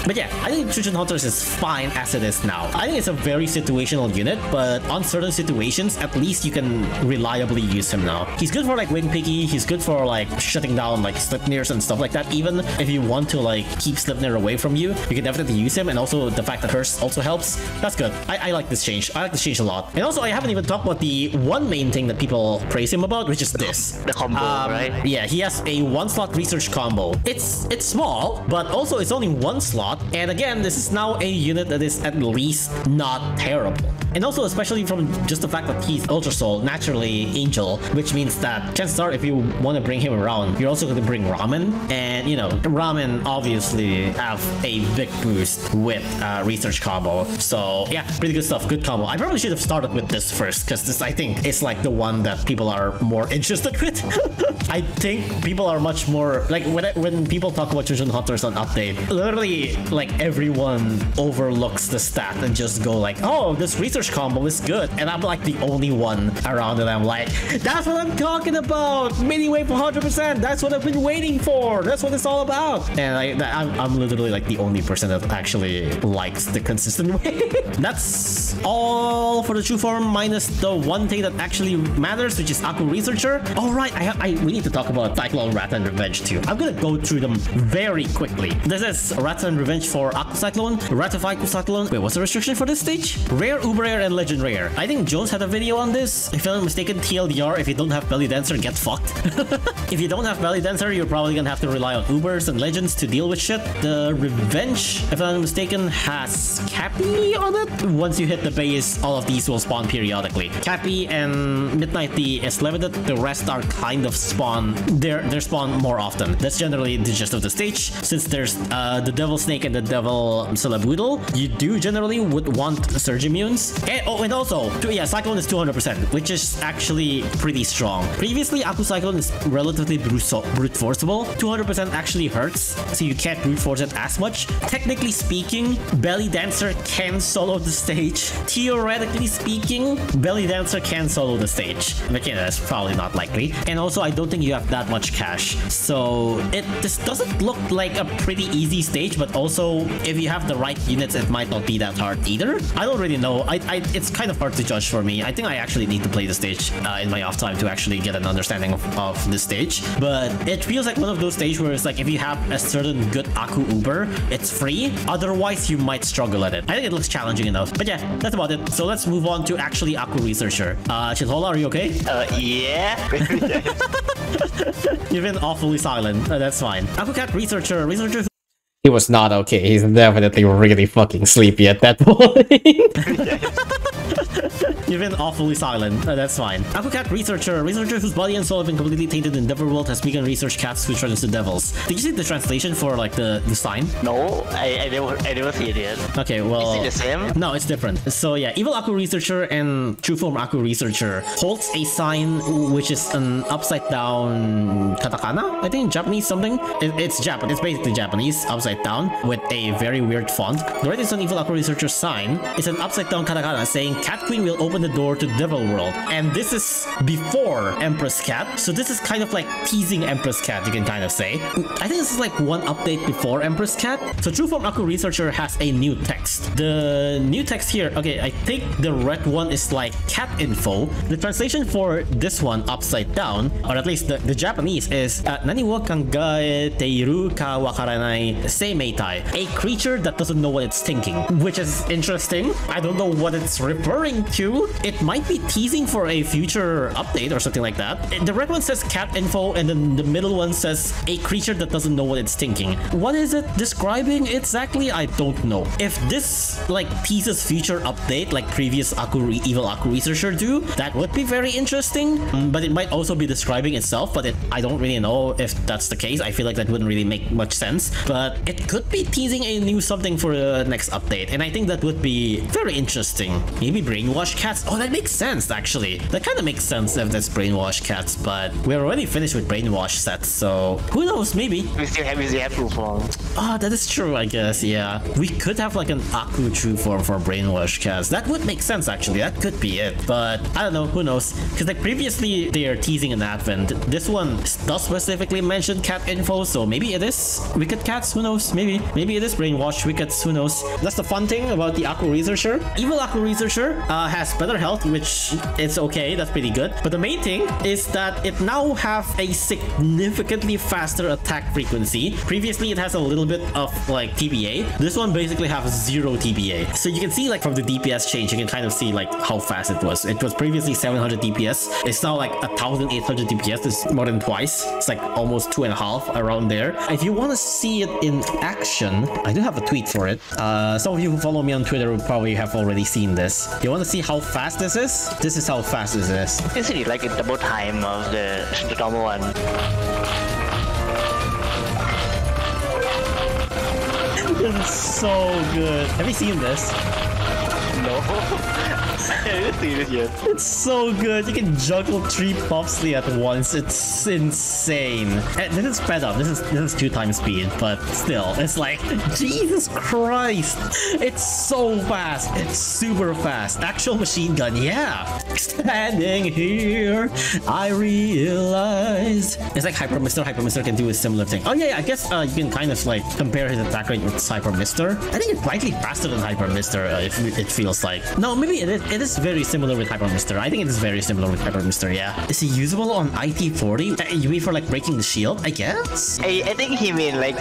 But yeah, I think Chun Chun Hunters is fine as it is now. I think it's a very situational unit, but on certain situations, at least you can reliably use him now. He's good for like Wing Piggy, he's good for like shutting down like Slipnirs and stuff like that. Even if you want to like keep Slipnir away from you, you can definitely use him, and also the fact that Curse also helps, that's good. I like this change. I like this change a lot. And also, I haven't even talked about the one main thing that people praise him about, which is this. The combo, right? Yeah, he has a 1-slot research combo. It's small, but also it's only 1 slot. And again, this is now a unit that is at least not terrible. And also, especially from just the fact that he's Ultra Soul, naturally Angel, which means that chances are, if you want to bring him around, you're also going to bring Ramen. And, you know, Ramen obviously have a big boost with research combo. So yeah, pretty good stuff. Good combo. I probably should have started with this first, because this, I think, is like the one that people are more interested with. I think people are much more like, when people talk about Chun Chun Hunters on update, literally like everyone overlooks the stat and just go like, oh, this research combo is good, and I'm like the only one around, and I'm like, that's what I'm talking about, mini wave 100%, that's what I've been waiting for, that's what it's all about. And I'm literally like the only person that actually likes the consistent wave. That's all for the true form, minus the one thing that actually matters, which is Aku Researcher. All right, we need to talk about Cyclone, Rat, and Revenge too. I'm gonna go through them very quickly. This is Rat and Revenge for Aku Cyclone, Ratify Aku Cyclone. Wait, what's the restriction for this stage? Rare, Uber Rare, and Legend Rare. I think Jones had a video on this. If I'm not mistaken, TLDR, if you don't have Belly Dancer, get fucked. If you don't have Belly Dancer, you're probably gonna have to rely on Ubers and Legends to deal with shit. The Revenge, if I'm not mistaken, has Cappy on it. Once you hit the base, all of these will spawn periodically. Cappy and Midnight D is limited. The rest are kind of spawn. They're spawn more often. That's generally the gist of the stage. Since there's the Devil Snake and the Devil Celeboodle, you do generally would want Surge Immunes. And also, yeah, Cyclone is 200%, which is actually pretty strong. Previously, Aku Cyclone is relatively brute forceable. 200% actually hurts, so you can't brute force it as much. Technically speaking, Belly Dancer can solo the stage. Theoretically speaking, Belly Dancer can solo the stage. But yeah, that's probably not likely. And also, I don't think you have that much cash. So this doesn't look like a pretty easy stage, but also if you have the right units, it might not be that hard either. I don't really know. It's kind of hard to judge for me. I think I actually need to play the stage in my off time to actually get an understanding of the stage. But it feels like one of those stages where it's like, if you have a certain good Aku Uber, it's free. Otherwise, you might struggle at it. I think it looks challenging enough. But yeah, that's about it. So let's move on to actually Aku Researcher. Chithola, are you okay? Yeah. You've been awfully silent. That's fine. Aku Cat Researcher. He was not okay. He's definitely really fucking sleepy at that point. You've been awfully silent. That's fine. Akucat researcher whose body and soul have been completely tainted in Devil World has begun research cats who turn into devils. Did you see the translation for like the sign? No, I never see it yet. Okay, well, is it the same? No, it's different. So yeah, evil Aku researcher and true form Aku researcher holds a sign which is an upside down katakana. I think Japanese something. It's Japanese. It's basically Japanese upside down with a very weird font. The right is an evil Aku researcher sign. It's an upside down katakana saying Cat Queen will open the door to Devil World, and this is before Empress Cat, so this is kind of like teasing Empress Cat, you can kind of say. I think this is like one update before Empress Cat. So True Form Aku Researcher has a new text. The new text here, okay, I think the red one is like cat info. The translation for this one upside down, or at least the Japanese is Nani wo kangaeteiru ka wakaranai seimeitai, a creature that doesn't know what it's thinking, which is interesting. I don't know what it's referring to. It might be teasing for a future update or something like that. The red one says cat info, and then the middle one says a creature that doesn't know what it's thinking. What is it describing exactly? I don't know. If this like teases future update like previous evil Aku researcher do, that would be very interesting. But it might also be describing itself, but I don't really know if that's the case. I feel like that wouldn't really make much sense, but it could be teasing a new something for the next update, and I think that would be very interesting. Maybe brainwash cats. Oh, that makes sense actually. That kind of makes sense if that's brainwash cats, but we're already finished with brainwash sets, so who knows, maybe. We still have true form. Oh, that is true, I guess, yeah. We could have like an Aku true form for brainwash cats. That would make sense actually. That could be it, but I don't know, who knows. Because like previously they are teasing an advent. This one does specifically mention cat info, so maybe it is wicked cats, who knows, maybe it is brainwash wickets, who knows. That's the fun thing about the Aku researcher. Evil Aku researcher has better health, which it's okay, that's pretty good, but the main thing is that it now have a significantly faster attack frequency. Previously it has a little bit of like TBA. This one basically has 0 TBA, so you can see like from the DPS change, you can kind of see like how fast it was. It was previously 700 DPS, it's now like 1800 DPS. It's more than twice. It's like almost 2.5 around there. If you want to see it in action, I do have a tweet for it. Some of you who follow me on Twitter will probably have already seen this. You want to see how fast this is? This is how fast this is. Is it like a double time of the normal one? This is so good. Have you seen this? No. It's so good. You can juggle 3 Popsley at once. It's insane. And this is sped up. This is 2 times speed, but still, it's like Jesus Christ. It's so fast. It's super fast. Actual machine gun, yeah. Standing here, I realize. It's like Hyper Mister. Hyper Mister can do a similar thing. Oh yeah, I guess you can kind of like compare his attack rate with Hyper Mister. I think it's slightly faster than Hyper Mister. If it feels like. No, maybe it is very similar with Hyper Mister. I think it is very similar with Hyper Mister, yeah. Is he usable on IT40? You mean for like breaking the shield, I guess? I think he mean like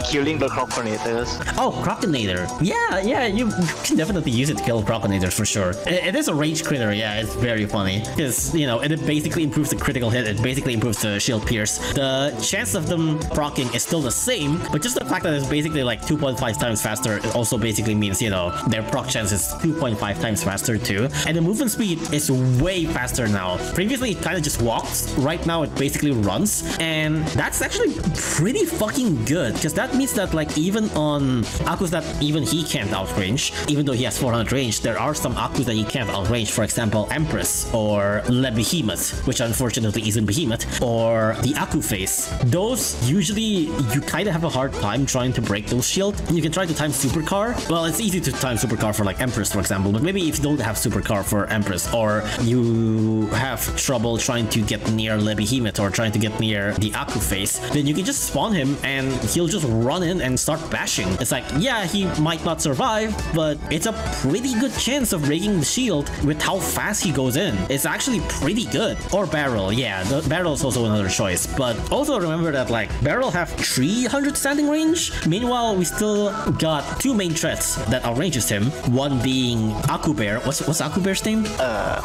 killing the Croconators. Oh, Croconator. Yeah, you can definitely use it to kill Croconators for sure. It is a rage critter, yeah, it's very funny. Because, you know, it basically improves the critical hit, it basically improves the shield pierce. The chance of them proccing is still the same, but just the fact that it's basically like 2.5 times faster, it also basically means, you know, their proc chance is 2.5 times faster too. And the movement speed is way faster now. Previously, it kind of just walks. Right now, it basically runs. And that's actually pretty fucking good. Because that means that, like, even on Akus that even he can't outrange, even though he has 400 range, there are some Akus that he can't outrange. For example, Empress or Le Behemoth, which unfortunately isn't Behemoth, or the Aku face. Those, usually, you kind of have a hard time trying to break those shield. You can try to time Supercar. Well, it's easy to time Supercar for, like, Empress, for example. But maybe if you don't have Supercar for Empress, or you have trouble trying to get near Le Behemoth or trying to get near the Aku face, then you can just spawn him and he'll just run in and start bashing. It's like, yeah, he might not survive, but it's a pretty good chance of breaking the shield with how fast he goes in. It's actually pretty good. Or Barrel, yeah, the Barrel is also another choice, but also remember that like Barrel have 300 standing range. Meanwhile, we still got 2 main threats that outranges him, one being Aku Bear. What's Aku bear's name?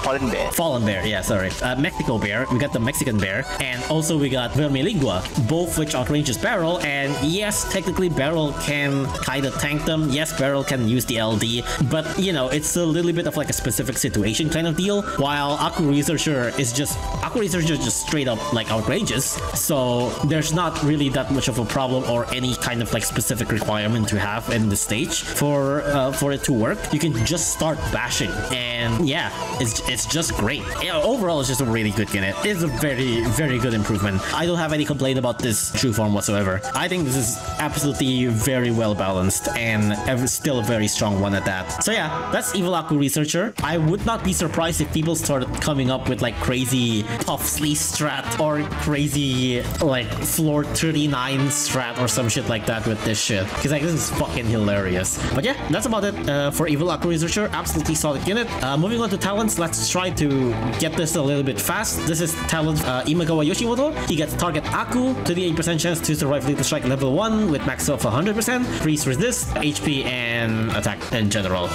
Fallen Bear. Fallen Bear, yeah, sorry. Mexico Bear, we got the Mexican Bear, and also we got Vermilingua, both which outranges Barrel, and yes, technically Barrel can kind of tank them. Yes, Barrel can use the LD, but you know, it's a little bit of like a specific situation kind of deal, while Aku Researcher just straight up like outranges, so there's not really that much of a problem or any kind of like specific requirement to have in the stage for it to work. You can just start bashing, and yeah, it's just great. Yeah, overall, it's just a really good unit. It's a very good improvement. I don't have any complaint about this true form whatsoever. I think this is absolutely very well balanced and still a very strong one at that. So yeah, that's Evil Aku Researcher. I would not be surprised if people started coming up with like crazy tough sleeve strat or crazy like floor 39 strat or some shit like that with this shit, because like this is fucking hilarious. But yeah, that's about it for Evil Aku Researcher. Absolutely solid unit. Moving on to talents, let's try to get this a little bit fast. This is talent Imagawa Yoshimoto. He gets target Aku, 38% chance to survive Lethal Strike level 1 with max of 100%, freeze resist, HP, and attack in general.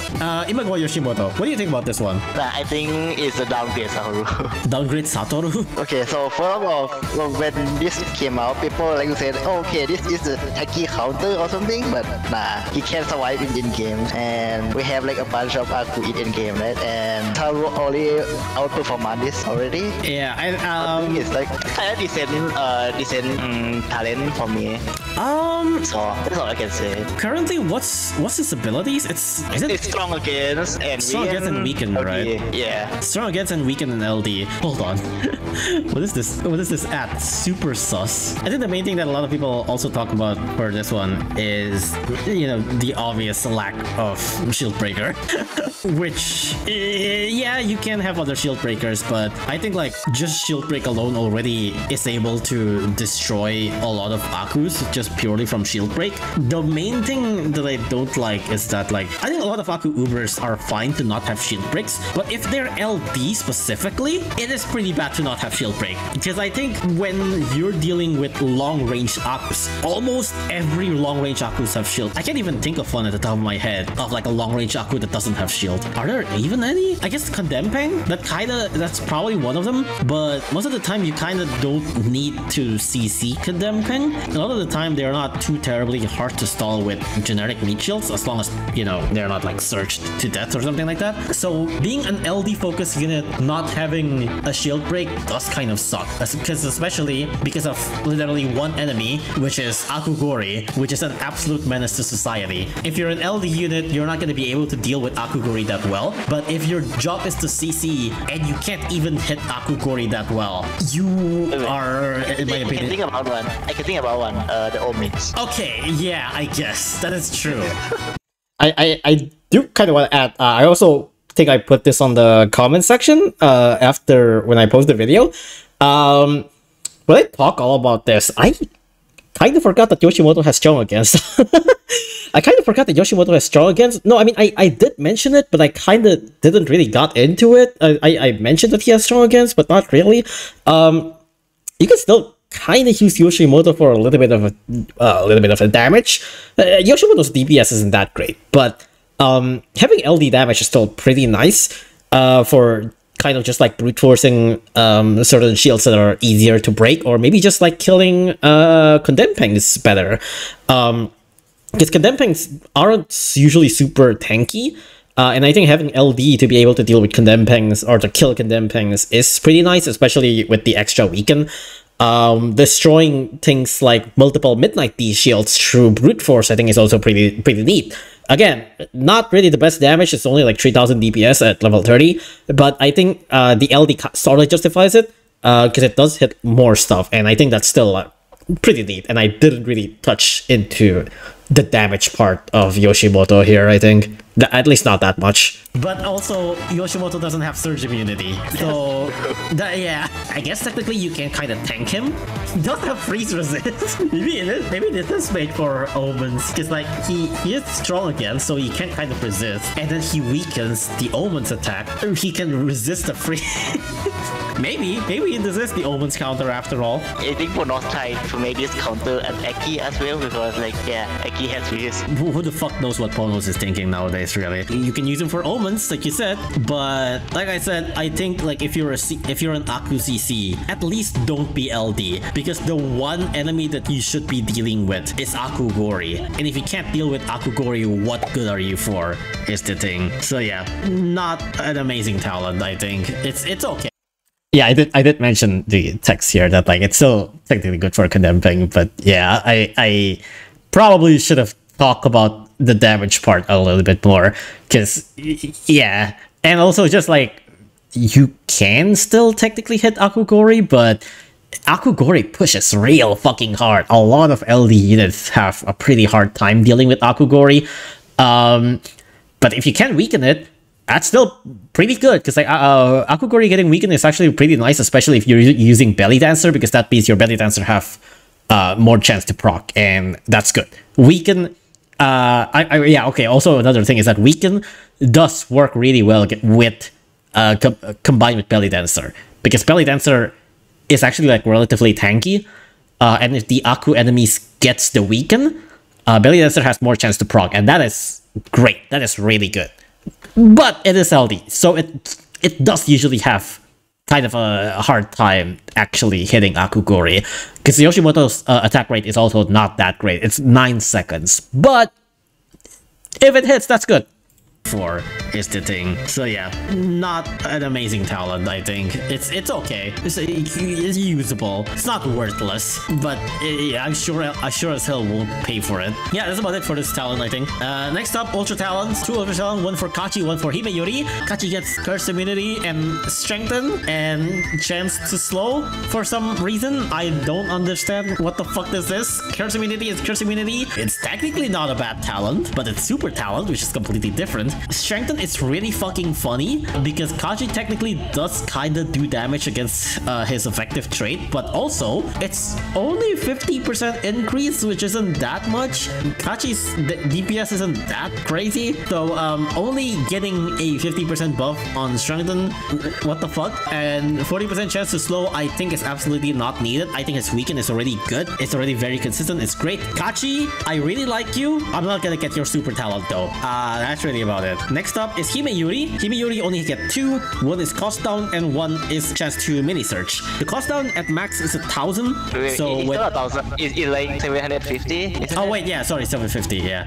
Imagawa Yoshimoto, what do you think about this one? I think it's a downgrade Satoru. Downgrade Satoru? Okay, so first of all, when this came out, people like to say, oh, okay, this is a Taki counter or something, but nah, he can't survive in game, and we have like a bunch of Aku in game, right? And Satoru already outperformed this already. Yeah, I think it's like kind of decent talent for me. So that's all I can say. Currently, what's his abilities? It's strong against and strong against and weaken, right? Yeah. Strong against and weaken in LD. Hold on. What is this? What is this at? Super sus. I think the main thing that a lot of people also talk about for this one is, you know, the obvious lack of shield breaker. Which, yeah, you can have other shield breakers, but I think like just shield break alone already is able to destroy a lot of Akus just purely from shield break. The main thing that I don't like is that like I think a lot of Aku Ubers are fine to not have shield breaks, but if they're LD specifically, it is pretty bad to not have shield break, because I think when you're dealing with long range Akus, almost every long range Akus have shield. I can't even think of one at the top of my head of like a long range Aku that doesn't have shield. Are there even any? I guess Condempang, that's probably one of them, but most of the time you kind of don't need to CC Condempang. A lot of the time they're not too terribly hard to stall with generic meat shields, as long as, you know, they're not like searched to death or something like that. So being an LD focused unit, not having a shield break does kind of suck, because especially because of literally one enemy, which is Akugori, which is an absolute menace to society. If you're an LD unit, you're not going to be able to deal with Akugori that well, but if your job is to CC and you can't even hit Akugori that well, you are, in my opinion... I can think about one, the Omix. Okay, yeah, I guess. That is true. I do kind of want to add, I also think I put this on the comment section after when I post the video. When I talk all about this, I kind of forgot that Yoshimoto has strong against. I kind of forgot that Yoshimoto has strong against. No, I mean, I did mention it, but I kind of didn't really got into it. I mentioned that he has strong against, but not really. You can still kind of use Yoshimoto for a little bit of a damage. Yoshimoto's DPS isn't that great, but having LD damage is still pretty nice for kind of just like brute forcing certain shields that are easier to break, or maybe just like killing Condemnpangs is better. Because Condemnpangs aren't usually super tanky, and I think having LD to be able to deal with Condemnpangs or to kill Condemnpangs is pretty nice, especially with the extra weaken. Destroying things like multiple Midnight D shields through brute force, I think, is also pretty neat. Again, not really the best damage. It's only like 3000 DPS at level 30, but I think the LD sort of justifies it because it does hit more stuff, and I think that's still pretty neat. And I didn't really touch into the damage part of Yoshimoto here, I think. At least not that much. But also, Yoshimoto doesn't have surge immunity. So, yeah, I guess technically you can kind of tank him. He does have freeze resist. maybe this is made for Omens. Because, like, he is strong again, so he can kind of resist. And then he weakens the Omen's attack. He can resist the freeze. maybe this is the Omen's counter after all. I think Ponos tried to make this counter at Aki as well because like yeah, Aki has this. Who the fuck knows what Ponos is thinking nowadays, really? You can use him for Omens, like you said, but like I said, I think like if you're an Aku CC, at least don't be LD, because the one enemy that you should be dealing with is Aku Gori, and if you can't deal with Aku Gori, what good are you for, is the thing. So yeah, not an amazing talent, I think. It's okay. Yeah, I did mention the text here that like it's still technically good for condemning, but yeah, I probably should have talked about the damage part a little bit more, because yeah, and also just like you can still technically hit Akugori, but Akugori pushes real fucking hard. A lot of LD units have a pretty hard time dealing with Akugori, but if you can weaken it, that's still pretty good, because like Akugori getting weakened is actually pretty nice, especially if you're using Belly Dancer, because that means your Belly Dancer have more chance to proc, and that's good. Weaken, yeah, okay, also another thing is that Weaken does work really well with combined with Belly Dancer, because Belly Dancer is actually like relatively tanky, and if the Aku enemies gets the Weaken, Belly Dancer has more chance to proc, and that is great. That is really good. But it is LD, so it does usually have kind of a hard time actually hitting Akugori, because Yoshimoto's attack rate is also not that great. It's 9 seconds, but if it hits, that's good. 4 is the thing. So yeah, not an amazing talent, I think. It's okay. It's usable. It's not worthless, but yeah, I'm sure as hell won't pay for it. Yeah, that's about it for this talent, I think. Next up, Ultra Talents. 2 Ultra Talents, 1 for Kachi, 1 for Himeyuri. Kachi gets Curse Immunity and Strengthen and Chance to Slow for some reason. I don't understand what the fuck this is. Curse Immunity is Curse Immunity. It's technically not a bad talent, but it's Super Talent, which is completely different. Strengthen is really fucking funny, because Kachi technically does kinda do damage against his effective trait, but also it's only 50% increase, which isn't that much. Kachi's DPS isn't that crazy, so only getting a 50% buff on Strengthen, what the fuck? And 40% chance to slow, I think is absolutely not needed. I think his Weaken is already good. It's already very consistent. It's great. Kachi, I really like you. I'm not gonna get your super talent though. That's really about it. Next up is Himeyuri. Himeyuri only get 2. 1 is cost down and 1 is chance to mini search. The cost down at max is 1,000. So it's not 1,000. It's like 750. Oh wait, yeah, sorry, 750. Yeah.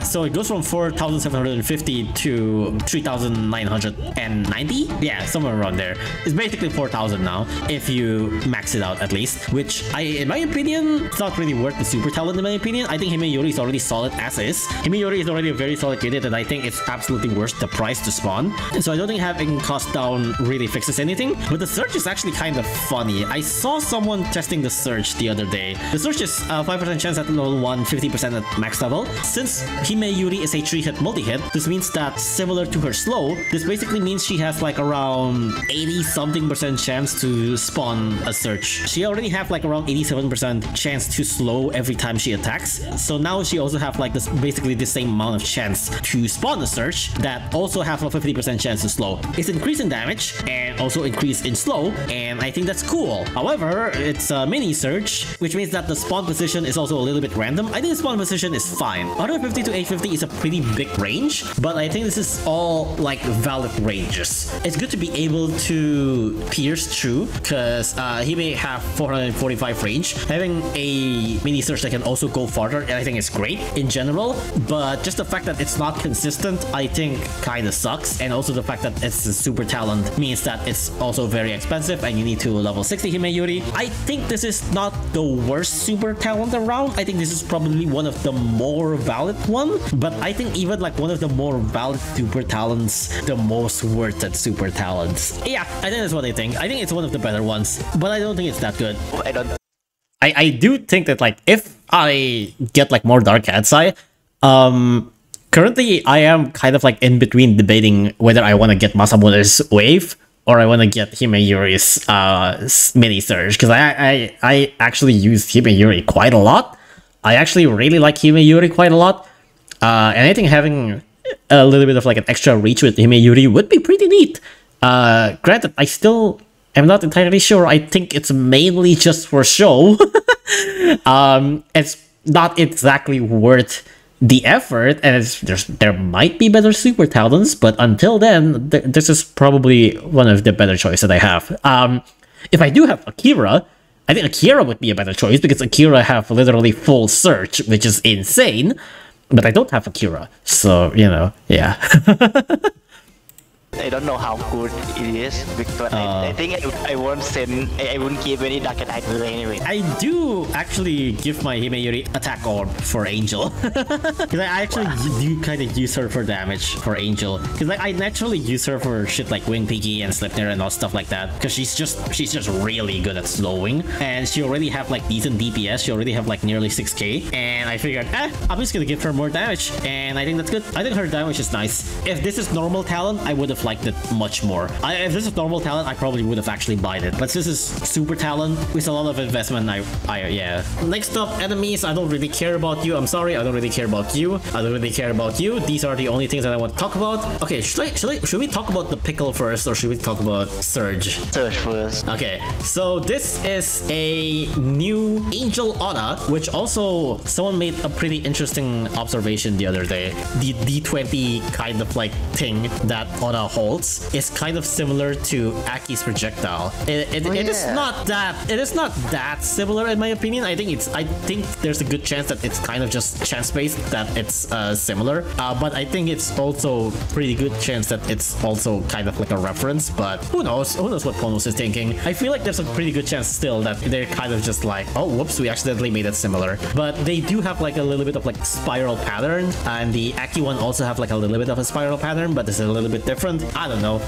So it goes from 4,750 to 3,990. Yeah, somewhere around there. It's basically 4,000 now if you max it out at least. Which in my opinion, it's not really worth the super talent. In my opinion, I think Himeyuri is already solid as is. Himeyuri is already a very solid unit, and I think it's absolutely worth the price to spawn. So I don't think having cost down really fixes anything. But the search is actually kind of funny. I saw someone testing the search the other day. The search is 5% chance at level 1, 50% at max level. Since Himeyuri is a 3-hit multi-hit, this means that similar to her slow, this basically means she has like around 80-something% chance to spawn a search. She already have like around 87% chance to slow every time she attacks. So now she also have like this basically the same amount of chance to spawn a search that also have a 50% chance to slow. It's increase in damage and also increase in slow, and I think that's cool. However, it's a mini search, which means that the spawn position is also a little bit random. I think the spawn position is fine. 150 to 850 is a pretty big range, but I think this is all like valid ranges. It's good to be able to pierce through, because he may have 445 range. Having a mini search that can also go farther, and I think it's great in general, but just the fact that it's not consistent, I think kind of sucks. And also the fact that it's a super talent means that it's also very expensive and you need to level 60 Himeyuri. I think this is not the worst super talent around. I think this is probably one of the more valid one, but I think even like one of the more valid super talents, the most worth it super talents. Yeah, I think that's what I think. I think it's one of the better ones, but I don't think it's that good. I do think that like if I get like more Dark Cat's Eye, currently I am kind of like in between debating whether I want to get Masamune's wave or I want to get Himeyuri's mini surge, because I actually use Himeyuri quite a lot. I actually really like Himeyuri quite a lot, and I think having a little bit of like an extra reach with Himeyuri would be pretty neat. Granted, I still I'm not entirely sure. I think it's mainly just for show. It's not exactly worth the effort, and there might be better super talents, but until then, this is probably one of the better choices that I have. If I do have Akira, I think Akira would be a better choice because Akira have literally full search, which is insane, but I don't have Akira, so, you know, yeah. I don't know how good it is because I think I won't send. I won't give any Dark Attack anyway. I do actually give my Himeyuri attack orb for Angel. Because I actually do kind of use her for damage for Angel. Because like I naturally use her for shit like Wing Piggy and Slipner and all stuff like that. Because she's just really good at slowing, and she already have like decent DPS. She already have like nearly 6k, and I figured, I'm just gonna give her more damage, and I think that's good. I think her damage is nice. If this is normal talent, I would have liked it much more. If this is normal talent, I probably would have actually bought it. But this is super talent with a lot of investment. Yeah. Next up, enemies. I don't really care about you. I'm sorry. I don't really care about you. I don't really care about you. These are the only things that I want to talk about. Okay, should we talk about the pickle first, or should we talk about Surge? Surge first. Okay, so this is a new Angel Oda, which also someone made a pretty interesting observation the other day. The D20 kind of like thing that Oda holds is kind of similar to Aki's projectile. It is not that similar in my opinion. I think there's a good chance that it's kind of just chance based that it's similar. But I think it's also pretty good chance that it's also kind of like a reference. But who knows? Who knows what Ponos is thinking? I feel like there's a pretty good chance still that they're kind of just like, oh whoops, we accidentally made it similar. But they do have like a little bit of like spiral pattern, and the Aki one also have like a little bit of a spiral pattern, but it's a little bit different. I don't know.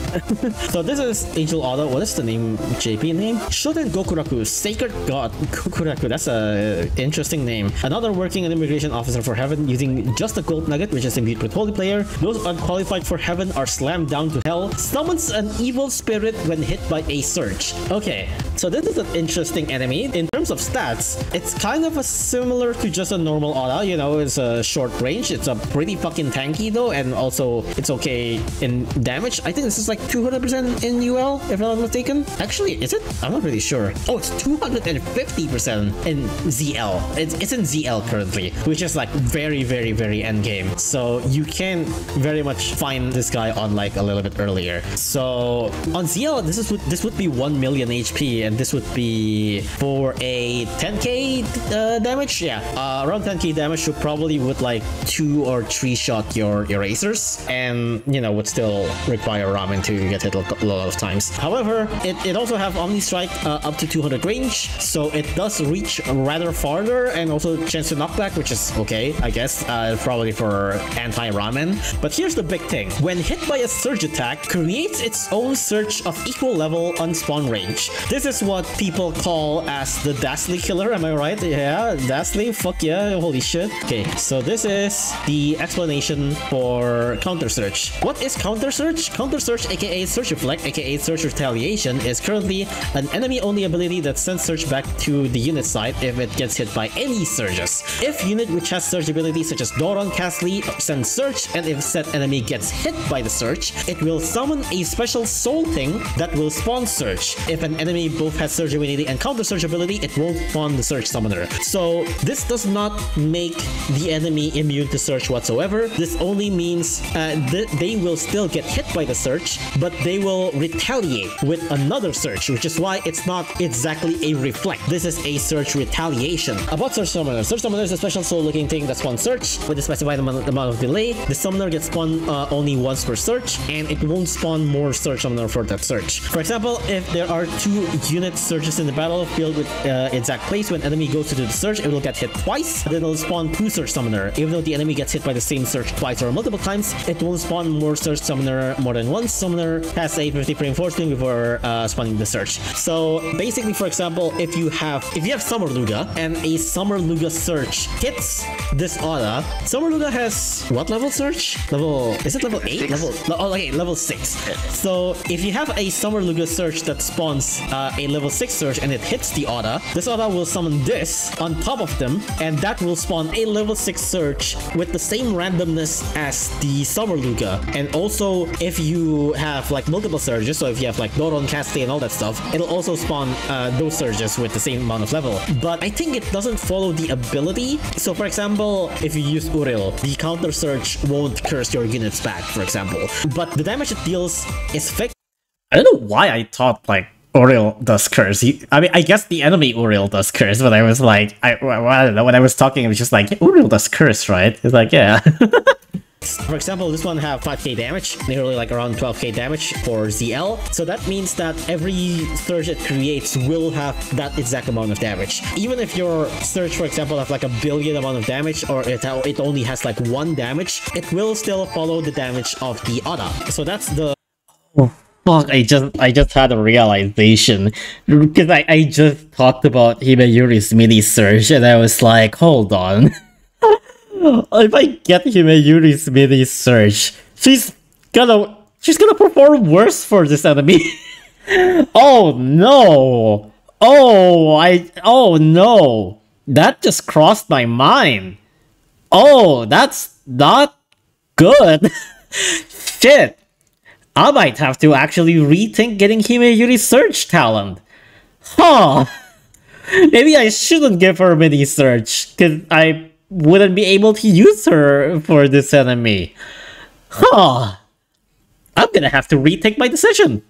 So this is Angel Oda. What is the name? JP name? Shoten Gokuraku, Sacred God Gokuraku. That's a interesting name. Another working an immigration officer for heaven using just a gold nugget, which is imbued with holy player. Those unqualified for heaven are slammed down to hell. Summons an evil spirit when hit by a surge. Okay, so this is an interesting enemy. In terms of stats, it's kind of similar to just a normal Oda. You know, it's a short range. It's a pretty fucking tanky though, and also it's okay in damage. I think this is like 200% in UL, if I'm not mistaken. Actually, is it? I'm not really sure. Oh, it's 250% in ZL. It's in ZL currently, which is like very, very, very end game. So you can very much find this guy on like a little bit earlier. So on ZL, this would be 1 million HP, and this would be for a 10k damage. Yeah, around 10k damage. You probably would like 2 or 3 shot your erasers, and you know would still require ramen to get hit a lot of times. However, it also have Omni Strike up to 200 range, so it does reach rather farther, and also chance to knockback, which is okay, I guess, probably for anti-ramen. But here's the big thing. When hit by a surge attack, creates its own surge of equal level on spawn range. This is what people call as the Dastly killer, am I right? Yeah, Dastly, fuck yeah, holy shit. Okay, so this is the explanation for counter surge. What is counter surge? Counter surge, aka Surge Reflect, aka Surge Retaliation, is currently an enemy-only ability that sends surge back to the unit side if it gets hit by any surges. If unit which has surge abilities such as Doron, Castley sends surge, and if said enemy gets hit by the surge, it will summon a special soul thing that will spawn surge. If an enemy both has surge ability and counter surge ability, it won't spawn the surge summoner. So this does not make the enemy immune to surge whatsoever. This only means they will still get hit by the surge, but they will retaliate with another surge, which is why it's not exactly a reflect. This is a surge retaliation. About Surge Summoner. Surge Summoner is a special soul-looking thing that spawns surge with a specified amount of delay. The summoner gets spawned only once per surge, and it won't spawn more Surge Summoner for that surge. For example, if there are 2 unit surges in the battlefield with exact place, when enemy goes to do the surge, it will get hit twice, then it'll spawn 2 Surge Summoner. Even though the enemy gets hit by the same surge twice or multiple times, it won't spawn more Surge Summoner more than once. Summoner has a 50 frame forcing before spawning the surge. So basically, for example, if you have Summer Luga and a Summer Luga surge hits this Oda, Summer Luga has what level surge? Is it level 8? Level 6. So if you have a Summer Luga surge that spawns a level 6 surge and it hits the Oda, this Oda will summon this on top of them, and that will spawn a level 6 surge with the same randomness as the Summer Luga, and also if you have like multiple surges, so if you have like Doron, Cassidy, and all that stuff, it'll also spawn those surges with the same amount of level. But I think it doesn't follow the ability. So for example, if you use Uril, the counter surge won't curse your units back, for example. But the damage it deals is fixed. I don't know why I thought like Uril does curse. I mean, I guess the enemy Uril does curse, but I was like, I don't know, when I was talking, I was just like, Uril does curse, right? It's like, yeah. For example, this one have 5k damage, nearly like around 12k damage for ZL. So that means that every surge it creates will have that exact amount of damage. Even if your surge, for example, have like a billion amount of damage, or it only has like 1 damage, it will still follow the damage of the Ada. So that's the... Oh, fuck, I just had a realization. Because I just talked about Himeyuri's mini surge, and I was like, hold on. If I get Himeyuri's mini surge, she's gonna perform worse for this enemy. Oh no! Oh no! That just crossed my mind. Oh, that's not good. Shit! I might have to actually rethink getting Himeyuri's surge talent. Huh? Maybe I shouldn't give her mini surge, cause I wouldn't be able to use her for this enemy. Huh. I'm gonna have to retake my decision.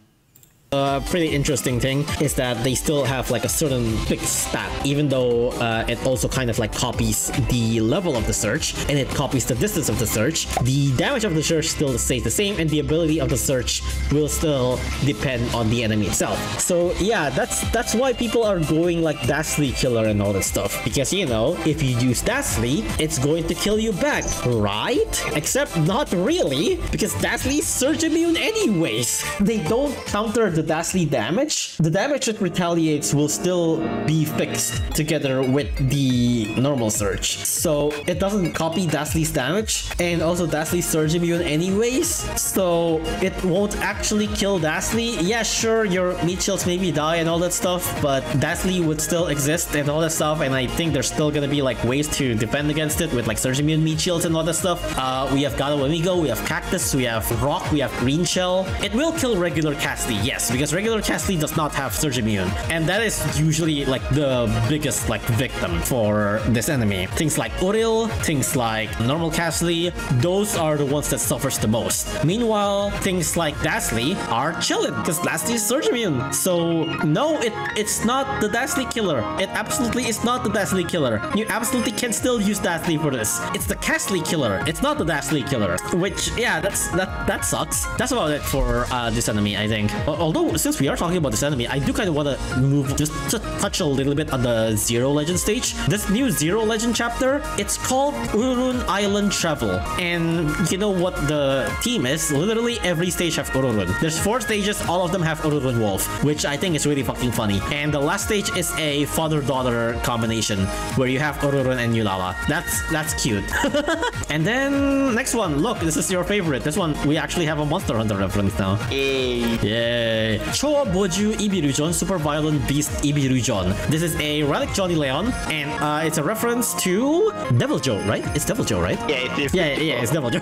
A pretty interesting thing is that they still have like a certain fixed stat, even though it also kind of like copies the level of the surge and it copies the distance of the surge. The damage of the surge still stays the same, and the ability of the surge will still depend on the enemy itself. So yeah, that's why people are going like Dasly Killer and all that stuff, because you know, if you use Dasly, it's going to kill you back, right? Except not really, because Dasly is surge immune anyways. They don't counter the Dasly damage. The damage it retaliates will still be fixed together with the normal surge. So it doesn't copy Dasly's damage, and also Dasly's surge immune anyways. So it won't actually kill Dasly. Yeah, sure, your meat shields maybe die and all that stuff, but Dasly would still exist and all that stuff, and I think there's still gonna be like ways to defend against it with like surge immune meat shields and all that stuff. We have Gado Amigo, we have Cactus, we have Rock, we have Green Shell. It will kill regular Cassidy, yes, because regular Cassidy does not have surge immune, and that is usually like the biggest like victim for this enemy. Things like Uril, things like normal Cassidy, those are the ones that suffers the most. Meanwhile, things like Dasly are chillin' because Dasly is surge immune. So no, it's not the Dasly killer. It absolutely is not the Dasly killer. You absolutely can still use Dasly for this. It's the Cassidy killer. It's not the Dasly killer. Which, yeah, that sucks. That's about it for this enemy, I think. Although, since we are talking about this enemy, I do kind of want to move just to touch a little bit on the Zero Legend stage. This new Zero Legend chapter, it's called Ururun Island Travel. And you know what the theme is? Literally every stage have Ururun. There's 4 stages, all of them have Ururun Wolf, which I think is really fucking funny. And the last stage is a father-daughter combination where you have Ururun and Yulala. That's cute. And then next one, look, this is your favorite. This one, we actually have a Monster Hunter reference now. Yay. Choa Boju Ibirujon Super Violent Beast Ibirujon. This is a Relic Johnny Leon, and it's a reference to Devil Joe, right? It's Devil Joe, right? Yeah, it is. Yeah, it's Devil Joe.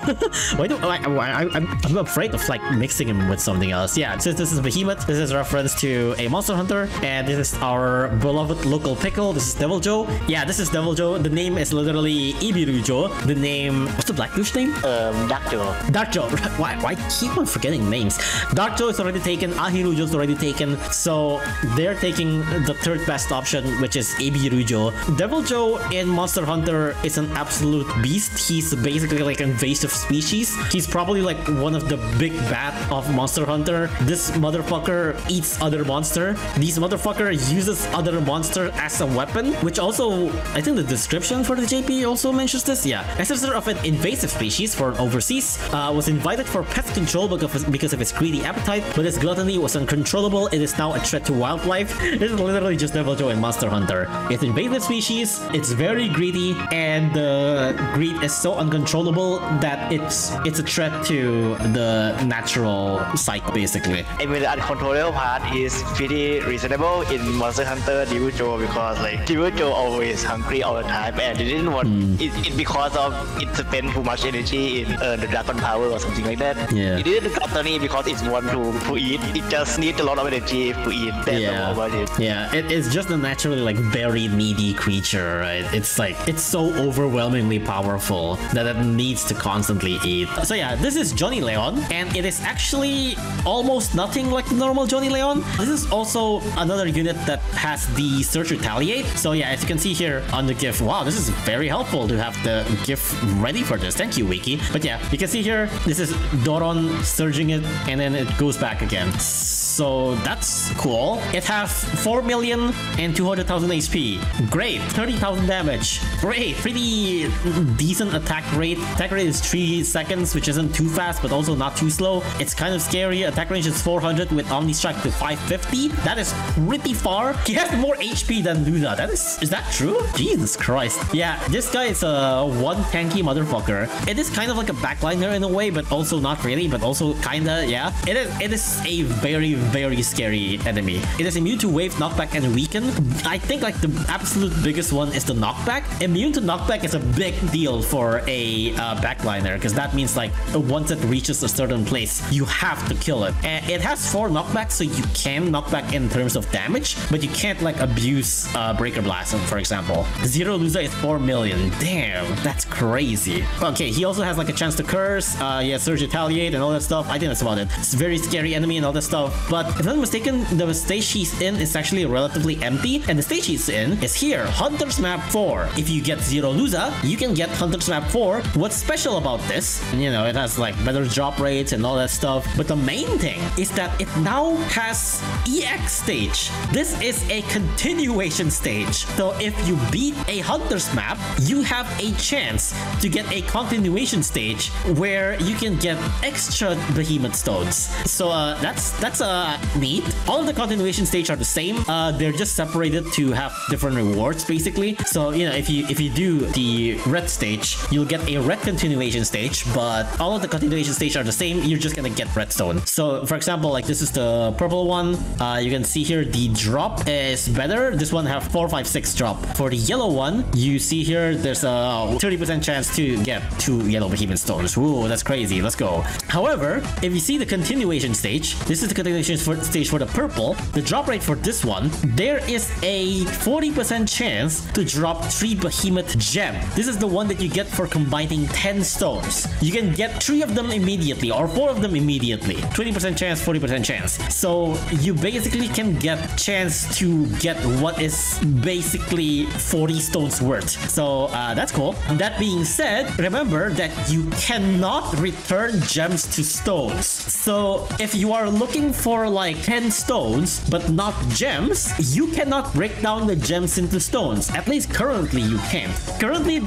I'm afraid of like mixing him with something else. Yeah, since this is Behemoth, this is a reference to a Monster Hunter, and this is our beloved local pickle. This is Devil Joe. Yeah, this is Devil Joe. The name is literally Ibirujo. The name, what's the Black Douche name? Dark Joe. Dark Joe. Why keep on forgetting names? Dark Joe is already taken. Ahirujo's already taken. So they're taking the third best option, which is Ibirujo. Devil Joe in Monster Hunter is an absolute beast. He's basically like an invasive species. He's probably like one of the big bad of Monster Hunter. This motherfucker eats other monster. This motherfucker uses other monster as a weapon, which also, I think the description for the JP also mentions this. Yeah, ancestor of an invasive species for overseas, was invited for pest control because of his greedy appetite, but his gluttony was uncontrollable, it is now a threat to wildlife. This is literally just Devil Joe and Monster Hunter. It's an invasive species, it's very greedy, and the greed is so uncontrollable that it's a threat to the natural cycle, basically. I mean, the uncontrollable part is pretty reasonable in Monster Hunter Devil Joe because like Devil Joe always hungry all the time and they didn't want it because of it spent too much energy in the dragon power or something like that. Yeah. It didn't gluttony because it's want to eat. It just needs a lot of energy to eat. That's all about it. Yeah, it is just a naturally like very needy creature, right? It's like it's so overwhelmingly powerful that it needs to constantly eat. So yeah, this is Johnny Leon, and it is actually almost nothing like the normal Johnny Leon. This is also another unit that has the Surge Retaliate. So yeah, as you can see here on the GIF, wow, this is very helpful to have the GIF ready for this. Thank you, Wiki. But yeah, you can see here, this is Doron surging it, and then it goes back again. So that's cool. It has 4,200,000 HP. Great. 30,000 damage. Great. Pretty decent attack rate. Attack rate is 3 seconds, which isn't too fast, but also not too slow. It's kind of scary. Attack range is 400 with Omni Strike to 550. That is pretty far. He has more HP than Luda. Is that true? Jesus Christ. Yeah, this guy is a one tanky motherfucker. It is kind of like a backliner in a way, but also not really, but also kinda, yeah. It is a very, very scary enemy. It is immune to wave, knockback, and weaken. I think like the absolute biggest one is the knockback. Immune to knockback is a big deal for a backliner, because that means like once it reaches a certain place, you have to kill it. And it has 4 knockbacks, so you can knock back in terms of damage, but you can't like abuse Breaker Blast, for example. Zero Luza is 4 million. Damn, that's crazy. Okay, he also has like a chance to curse. Yeah, Surge Retaliate and all that stuff. I think that's about it. It's a very scary enemy and all that stuff. But if I'm not mistaken, the stage he's in is actually relatively empty, and the stage he's in is here, Hunter's Map 4. If you get Zero Luza, you can get Hunter's Map 4. What's special about this? You know, it has like better drop rates and all that stuff. But the main thing is that it now has EX stage. This is a continuation stage. So if you beat a Hunter's Map, you have a chance to get a continuation stage where you can get extra Behemoth Stones. So that's neat. All of the continuation stage are the same. They're just separated to have different rewards, basically. So you know, if you do the red stage, you'll get a red continuation stage, but all of the continuation stage are the same. You're just gonna get redstone. So for example, like this is the purple one. You can see here the drop is better. This one have 4, 5, 6 drop. For the yellow one, you see here there's a 30% chance to get 2 yellow Behemoth Stones. Ooh, that's crazy. Let's go. However, if you see the continuation stage, this is the continuation stage for the purple. The drop rate for this one, there is a 40% chance to drop 3 Behemoth Gem. This is the one that you get for combining 10 stones. You can get 3 of them immediately or 4 of them immediately. 20% chance, 40% chance. So you basically can get chance to get what is basically 40 stones worth. So that's cool. That being said, remember that you cannot return gems to stones. So if you are looking for like 10 stones but not gems, you cannot break down the gems into stones. At least currently you can't. Currently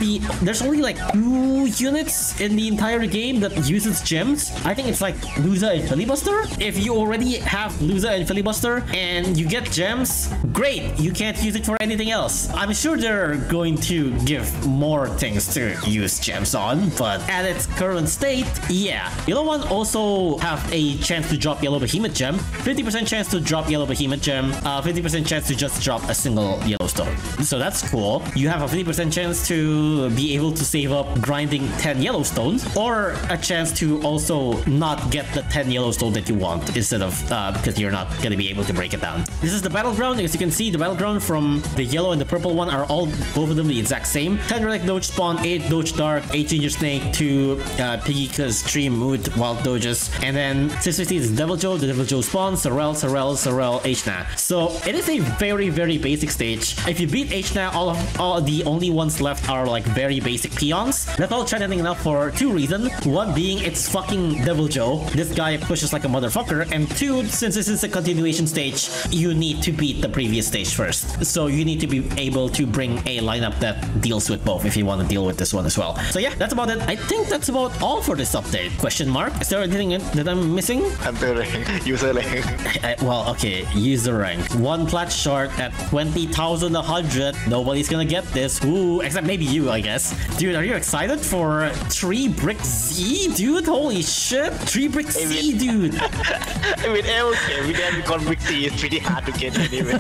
there's only like 2 units in the entire game that uses gems. I think it's like Luza and Filibuster. If you already have Luza and Filibuster and you get gems, great, you can't use it for anything else. I'm sure they're going to give more things to use gems on, but at its current state, yeah. Yellow one also have a chance to drop yellow Behemoth Gem, 50% chance to drop yellow Behemoth Gem, 50% chance to just drop a single yellow stone. So that's cool. You have a 50% chance to be able to save up grinding 10 yellow stones, or a chance to also not get the 10 yellow stone that you want instead of because you're not going to be able to break it down. This is the battleground. As you can see, the battleground from the yellow and the purple one are all both of them the exact same. 10 relic doge spawn, 8 doge dark, 8 ginger snake, 2 piggy's stream mood wild doges, and then 650 is Devil Joe. The Devil Joe spawn, Sorrel, Hna. So it is a very, very basic stage. If you beat Hna, all the only ones left are like very basic peons. That's all challenging enough for 2 reasons. One being it's fucking Devil Joe. This guy pushes like a motherfucker, and 2, since this is a continuation stage, you need to beat the previous stage first. So you need to be able to bring a lineup that deals with both if you want to deal with this one as well. So yeah, that's about it. I think that's about all for this update. Question mark? Is there anything that I'm missing? Hunter user rank. Well, okay, user rank. 1 plat short at 20,100. Nobody's gonna get this. Ooh, except maybe you, I guess. Dude, are you excited for 3 brick Z, dude? Holy shit, 3 brick Z, dude. I mean, okay, with every brick Z is pretty hard to get anyway.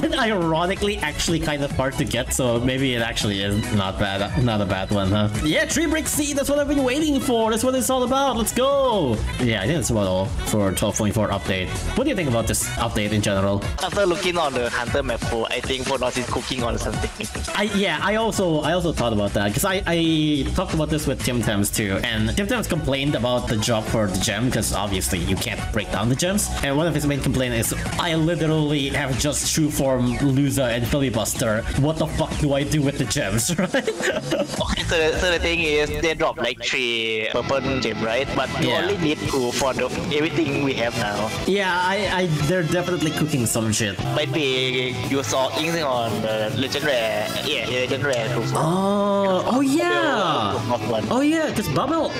And ironically, actually kind of hard to get, so maybe it actually is not bad, not a bad one, huh? Yeah, 3 brick C, that's what I've been waiting for. That's what it's all about. Let's go. Yeah, I think that's about all for 12.4 update. What do you think about this update in general? After looking on the Hunter map for, I think Phonos is cooking on something. I also thought about that because I talked about this with Tim Tams too, and Tim Tams complained about the job for the gem because obviously you can't break down the gems, and one of his main complaints is I literally have just true form, Luza, and filibuster. What the fuck do I do with the gems, right? Okay, so the thing is they drop like 3 purple gem, right? But you only need 2 for everything we have now. Yeah, they're definitely cooking some shit. Might be you saw ink on legend rare, legend rare too. Oh yeah. Oh yeah, because Bubble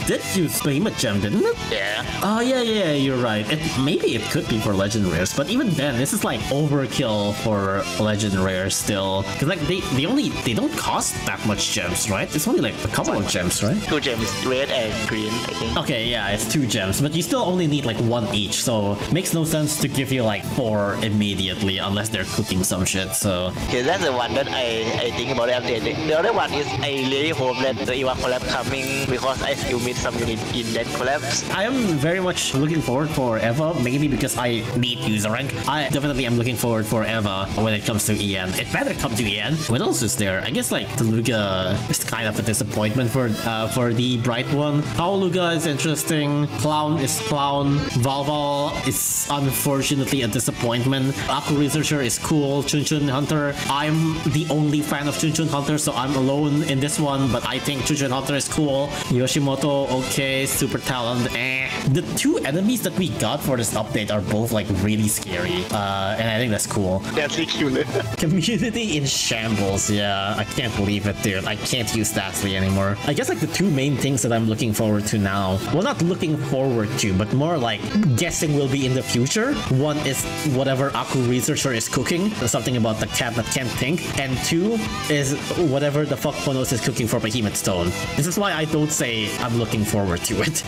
did use Behemoth gem, didn't it? Yeah. Oh yeah, you're right. Maybe it could be for legend rares, but even then, this is like overkill for legend rares still. Because like they don't cost that much gems, right? It's only like a couple of gems, right? 2 gems, red and green, I think. Okay, yeah, it's 2 gems, but you still only need like 1 each, so makes no sense to give you like 4 immediately unless they're cooking some shit. So okay, that's the one that I think about the update. The other one is I really hope that the Iwa collab coming because I still meet some unit in that collabs. I am very much looking forward for Eva, mainly because I need user rank. I definitely am looking forward for Eva when it comes to EN. It better come to EN. What else is there? I guess like the Luga is kind of a disappointment for the bright one. Luga is interesting. Clown is Clown. Valval is unfortunately a disappointment. Aku Researcher is cool. Chun Chun Hunter. I'm the only fan of Chun Chun Hunter, so I'm alone in this one, but I think Chun Chun Hunter is cool. Yoshimoto, okay. Super Talent, eh. The 2 enemies that we got for this update are both like really scary, and I think that's cool. That's cute. Community in shambles, yeah. I can't believe it, dude. I can't use Statly anymore. I guess like the 2 main things that I'm looking forward to now, well, not looking forward to, but more like guessing will be in the future. One is whatever Aku Researcher is cooking, something about the cat that can't think, and 2 is whatever the fuck Phonos is cooking for Behemoth Stone. This is why I don't say I'm looking forward to it,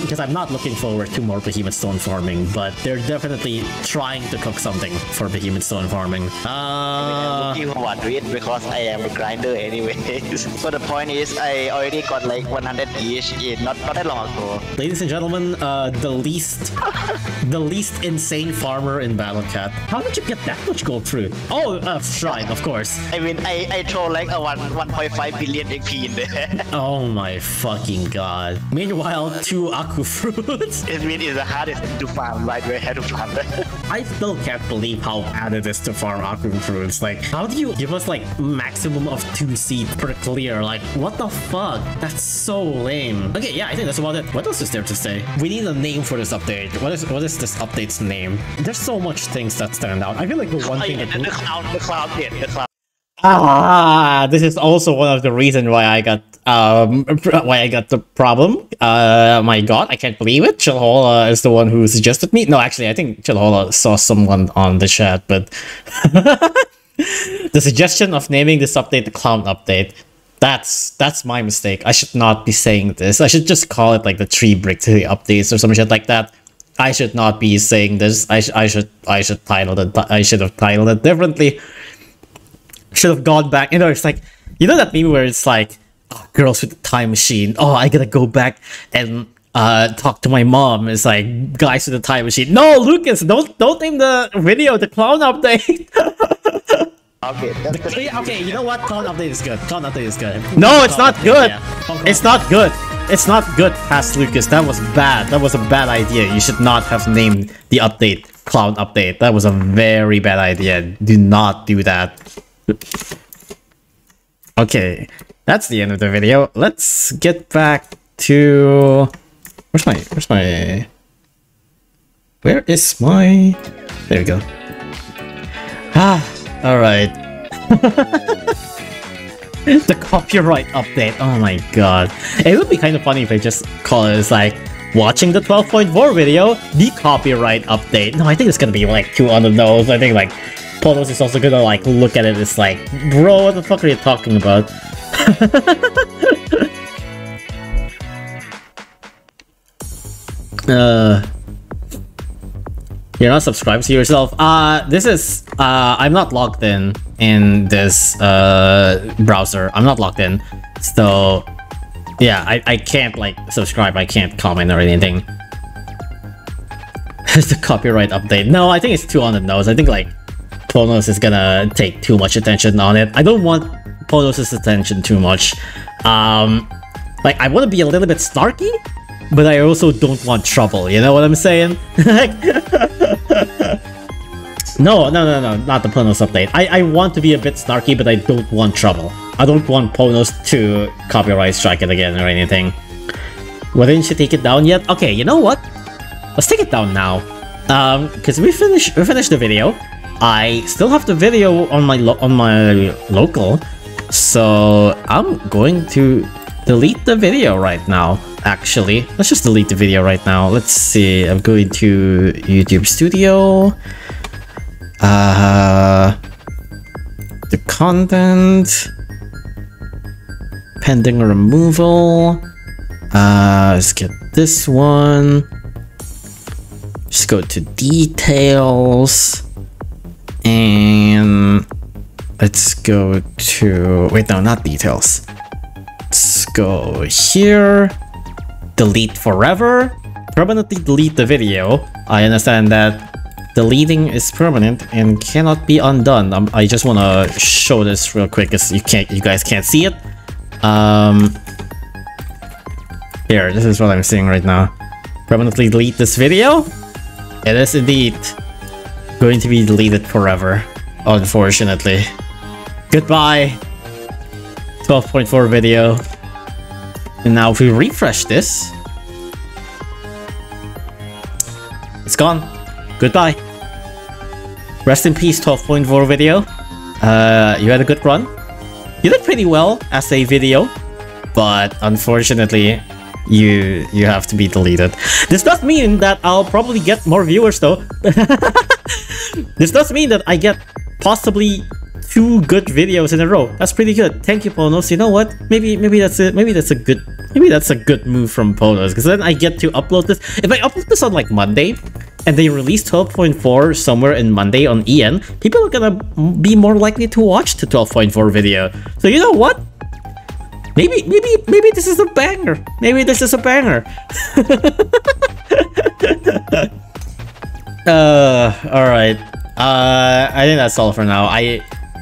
because I'm not looking forward to more Behemoth Stone farming, but they're definitely trying to cook something for Behemoth Stone farming. I'm looking forward to it because I am a grinder anyways. So the point is I already got like 100 each in not that long ago. Ladies and gentlemen, the least insane farmer in Battlecat. How did you get that much gold fruit? Oh, Shrine, of course. I mean, I throw like a 1.5 billion XP in there. Oh my fucking god. Meanwhile, 2 Aku fruits. It really is the hardest to farm, right? We had to farm that. I still can't believe how bad it is to farm Aku fruits. Like, how do you give us like maximum of 2 seeds per clear? Like, what the fuck? That's so lame. Okay, yeah, I think that's about it. What else is there to say? We need a name for this update. What is this update's name? There's so much things that stand out. I feel like the one thing that the cloud. This is also one of the reasons why I got the problem. My god, I can't believe it. Chilhola is the one who suggested me. No, actually, I think Chilhola saw someone on the chat, but the suggestion of naming this update the Clown Update, that's my mistake. I should not be saying this. I should just call it like the 3 brick updates or some shit like that. I should not be saying this. I should title it. I should have titled it differently. Should have gone back. You know, it's like, you know that meme where it's like, oh, girls with the time machine. Oh, I gotta go back and talk to my mom. It's like guys with the time machine. No, Lucas, don't name the video the Clown Update. Okay, you know what? Clown Update is good. Clown Update is good. No, it's not good. Yeah. It's not good. It's not good, past Lucas. That was bad. That was a bad idea. You should not have named the update Clown Update. That was a very bad idea. Do not do that. Okay, that's the end of the video. Let's get back to... Where is my... There we go. Alright. The copyright update. Oh my god. It would be kind of funny if I just call it as like, watching the 12.4 video, the copyright update. No, I think it's gonna be like too on the nose. I think like Ponos is also gonna like look at it. It's like, bro, what the fuck are you talking about? You're not subscribed to yourself. This is I'm not logged in this browser. I'm not logged in, so yeah, I can't like subscribe. I can't comment or anything. It's the copyright update. No, I think it's too on the nose. I think like Ponos is gonna take too much attention on it. I don't want Ponos' attention too much. Like I want to be a little bit snarky, but I also don't want trouble. You know what I'm saying? No, not the Ponos update. I want to be a bit snarky, but I don't want trouble. I don't want Ponos to copyright strike it again or anything. Well, didn't you take it down yet? Okay, you know what? Let's take it down now. Because we finished the video. I still have the video on my local, so I'm going to delete the video right now. Actually, let's just delete the video right now. Let's see. I'm going to YouTube Studio. The content, pending removal. Let's get this one. Just go to details, and let's go to, wait, no, not details. Let's go here. Delete forever. Permanently delete the video. I understand that deleting is permanent and cannot be undone. I just want to show this real quick because you guys can't see it. Here, this is what I'm seeing right now. Permanently delete this video. It is indeed going to be deleted forever, unfortunately. Goodbye, 12.4 video. And now if we refresh this, it's gone. Goodbye. Rest in peace, 12.4 video. You had a good run. You did pretty well as a video, but unfortunately, you have to be deleted. This does mean that I'll probably get more viewers though. This does mean that I get possibly 2 good videos in a row. That's pretty good. Thank you, Ponos. You know what? Maybe that's it. Maybe that's a good move from Ponos, because then I get to upload this. If I upload this on like Monday, and they release 12.4 somewhere in Monday on EN, people are gonna be more likely to watch the 12.4 video. So you know what? Maybe this is a banger. Maybe this is a banger. Alright. I think that's all for now. I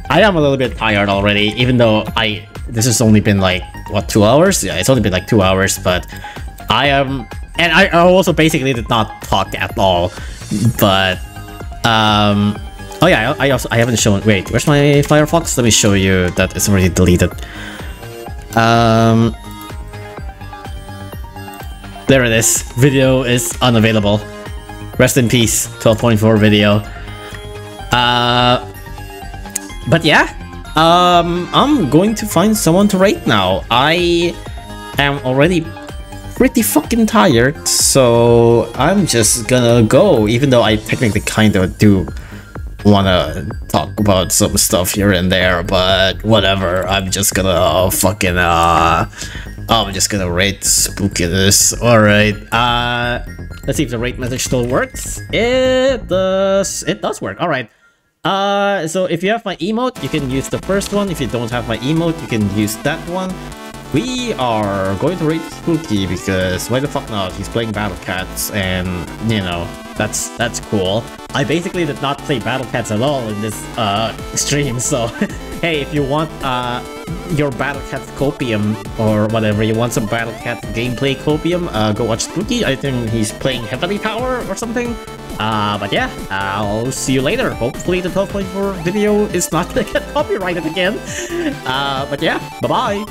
am a little bit tired already, even though this has only been like, what, 2 hours? Yeah, it's only been like 2 hours, but I am... And I also basically did not talk at all, but oh yeah, I haven't shown. Wait, where's my Firefox? Let me show you that it's already deleted. There it is. Video is unavailable. Rest in peace, 12.4 video. But yeah, I'm going to find someone to rate now. I am already pretty fucking tired, so I'm just gonna go, even though I technically kind of do wanna talk about some stuff here and there, but whatever. I'm just gonna fucking I'm just gonna rate spookiness. Alright, let's see if the rate message still works. It does work. Alright, so if you have my emote, you can use the first one. If you don't have my emote, you can use that one. We are going to rate Spooky because why the fuck not? He's playing Battle Cats, and you know, that's cool. I basically did not play Battle Cats at all in this stream, so hey, if you want your Battle Cats copium or whatever, you want some Battle Cats gameplay copium, go watch Spooky. I think he's playing Heavenly Tower or something. But yeah, I'll see you later. Hopefully the 12.4 video is not gonna get copyrighted again. But yeah, bye-bye.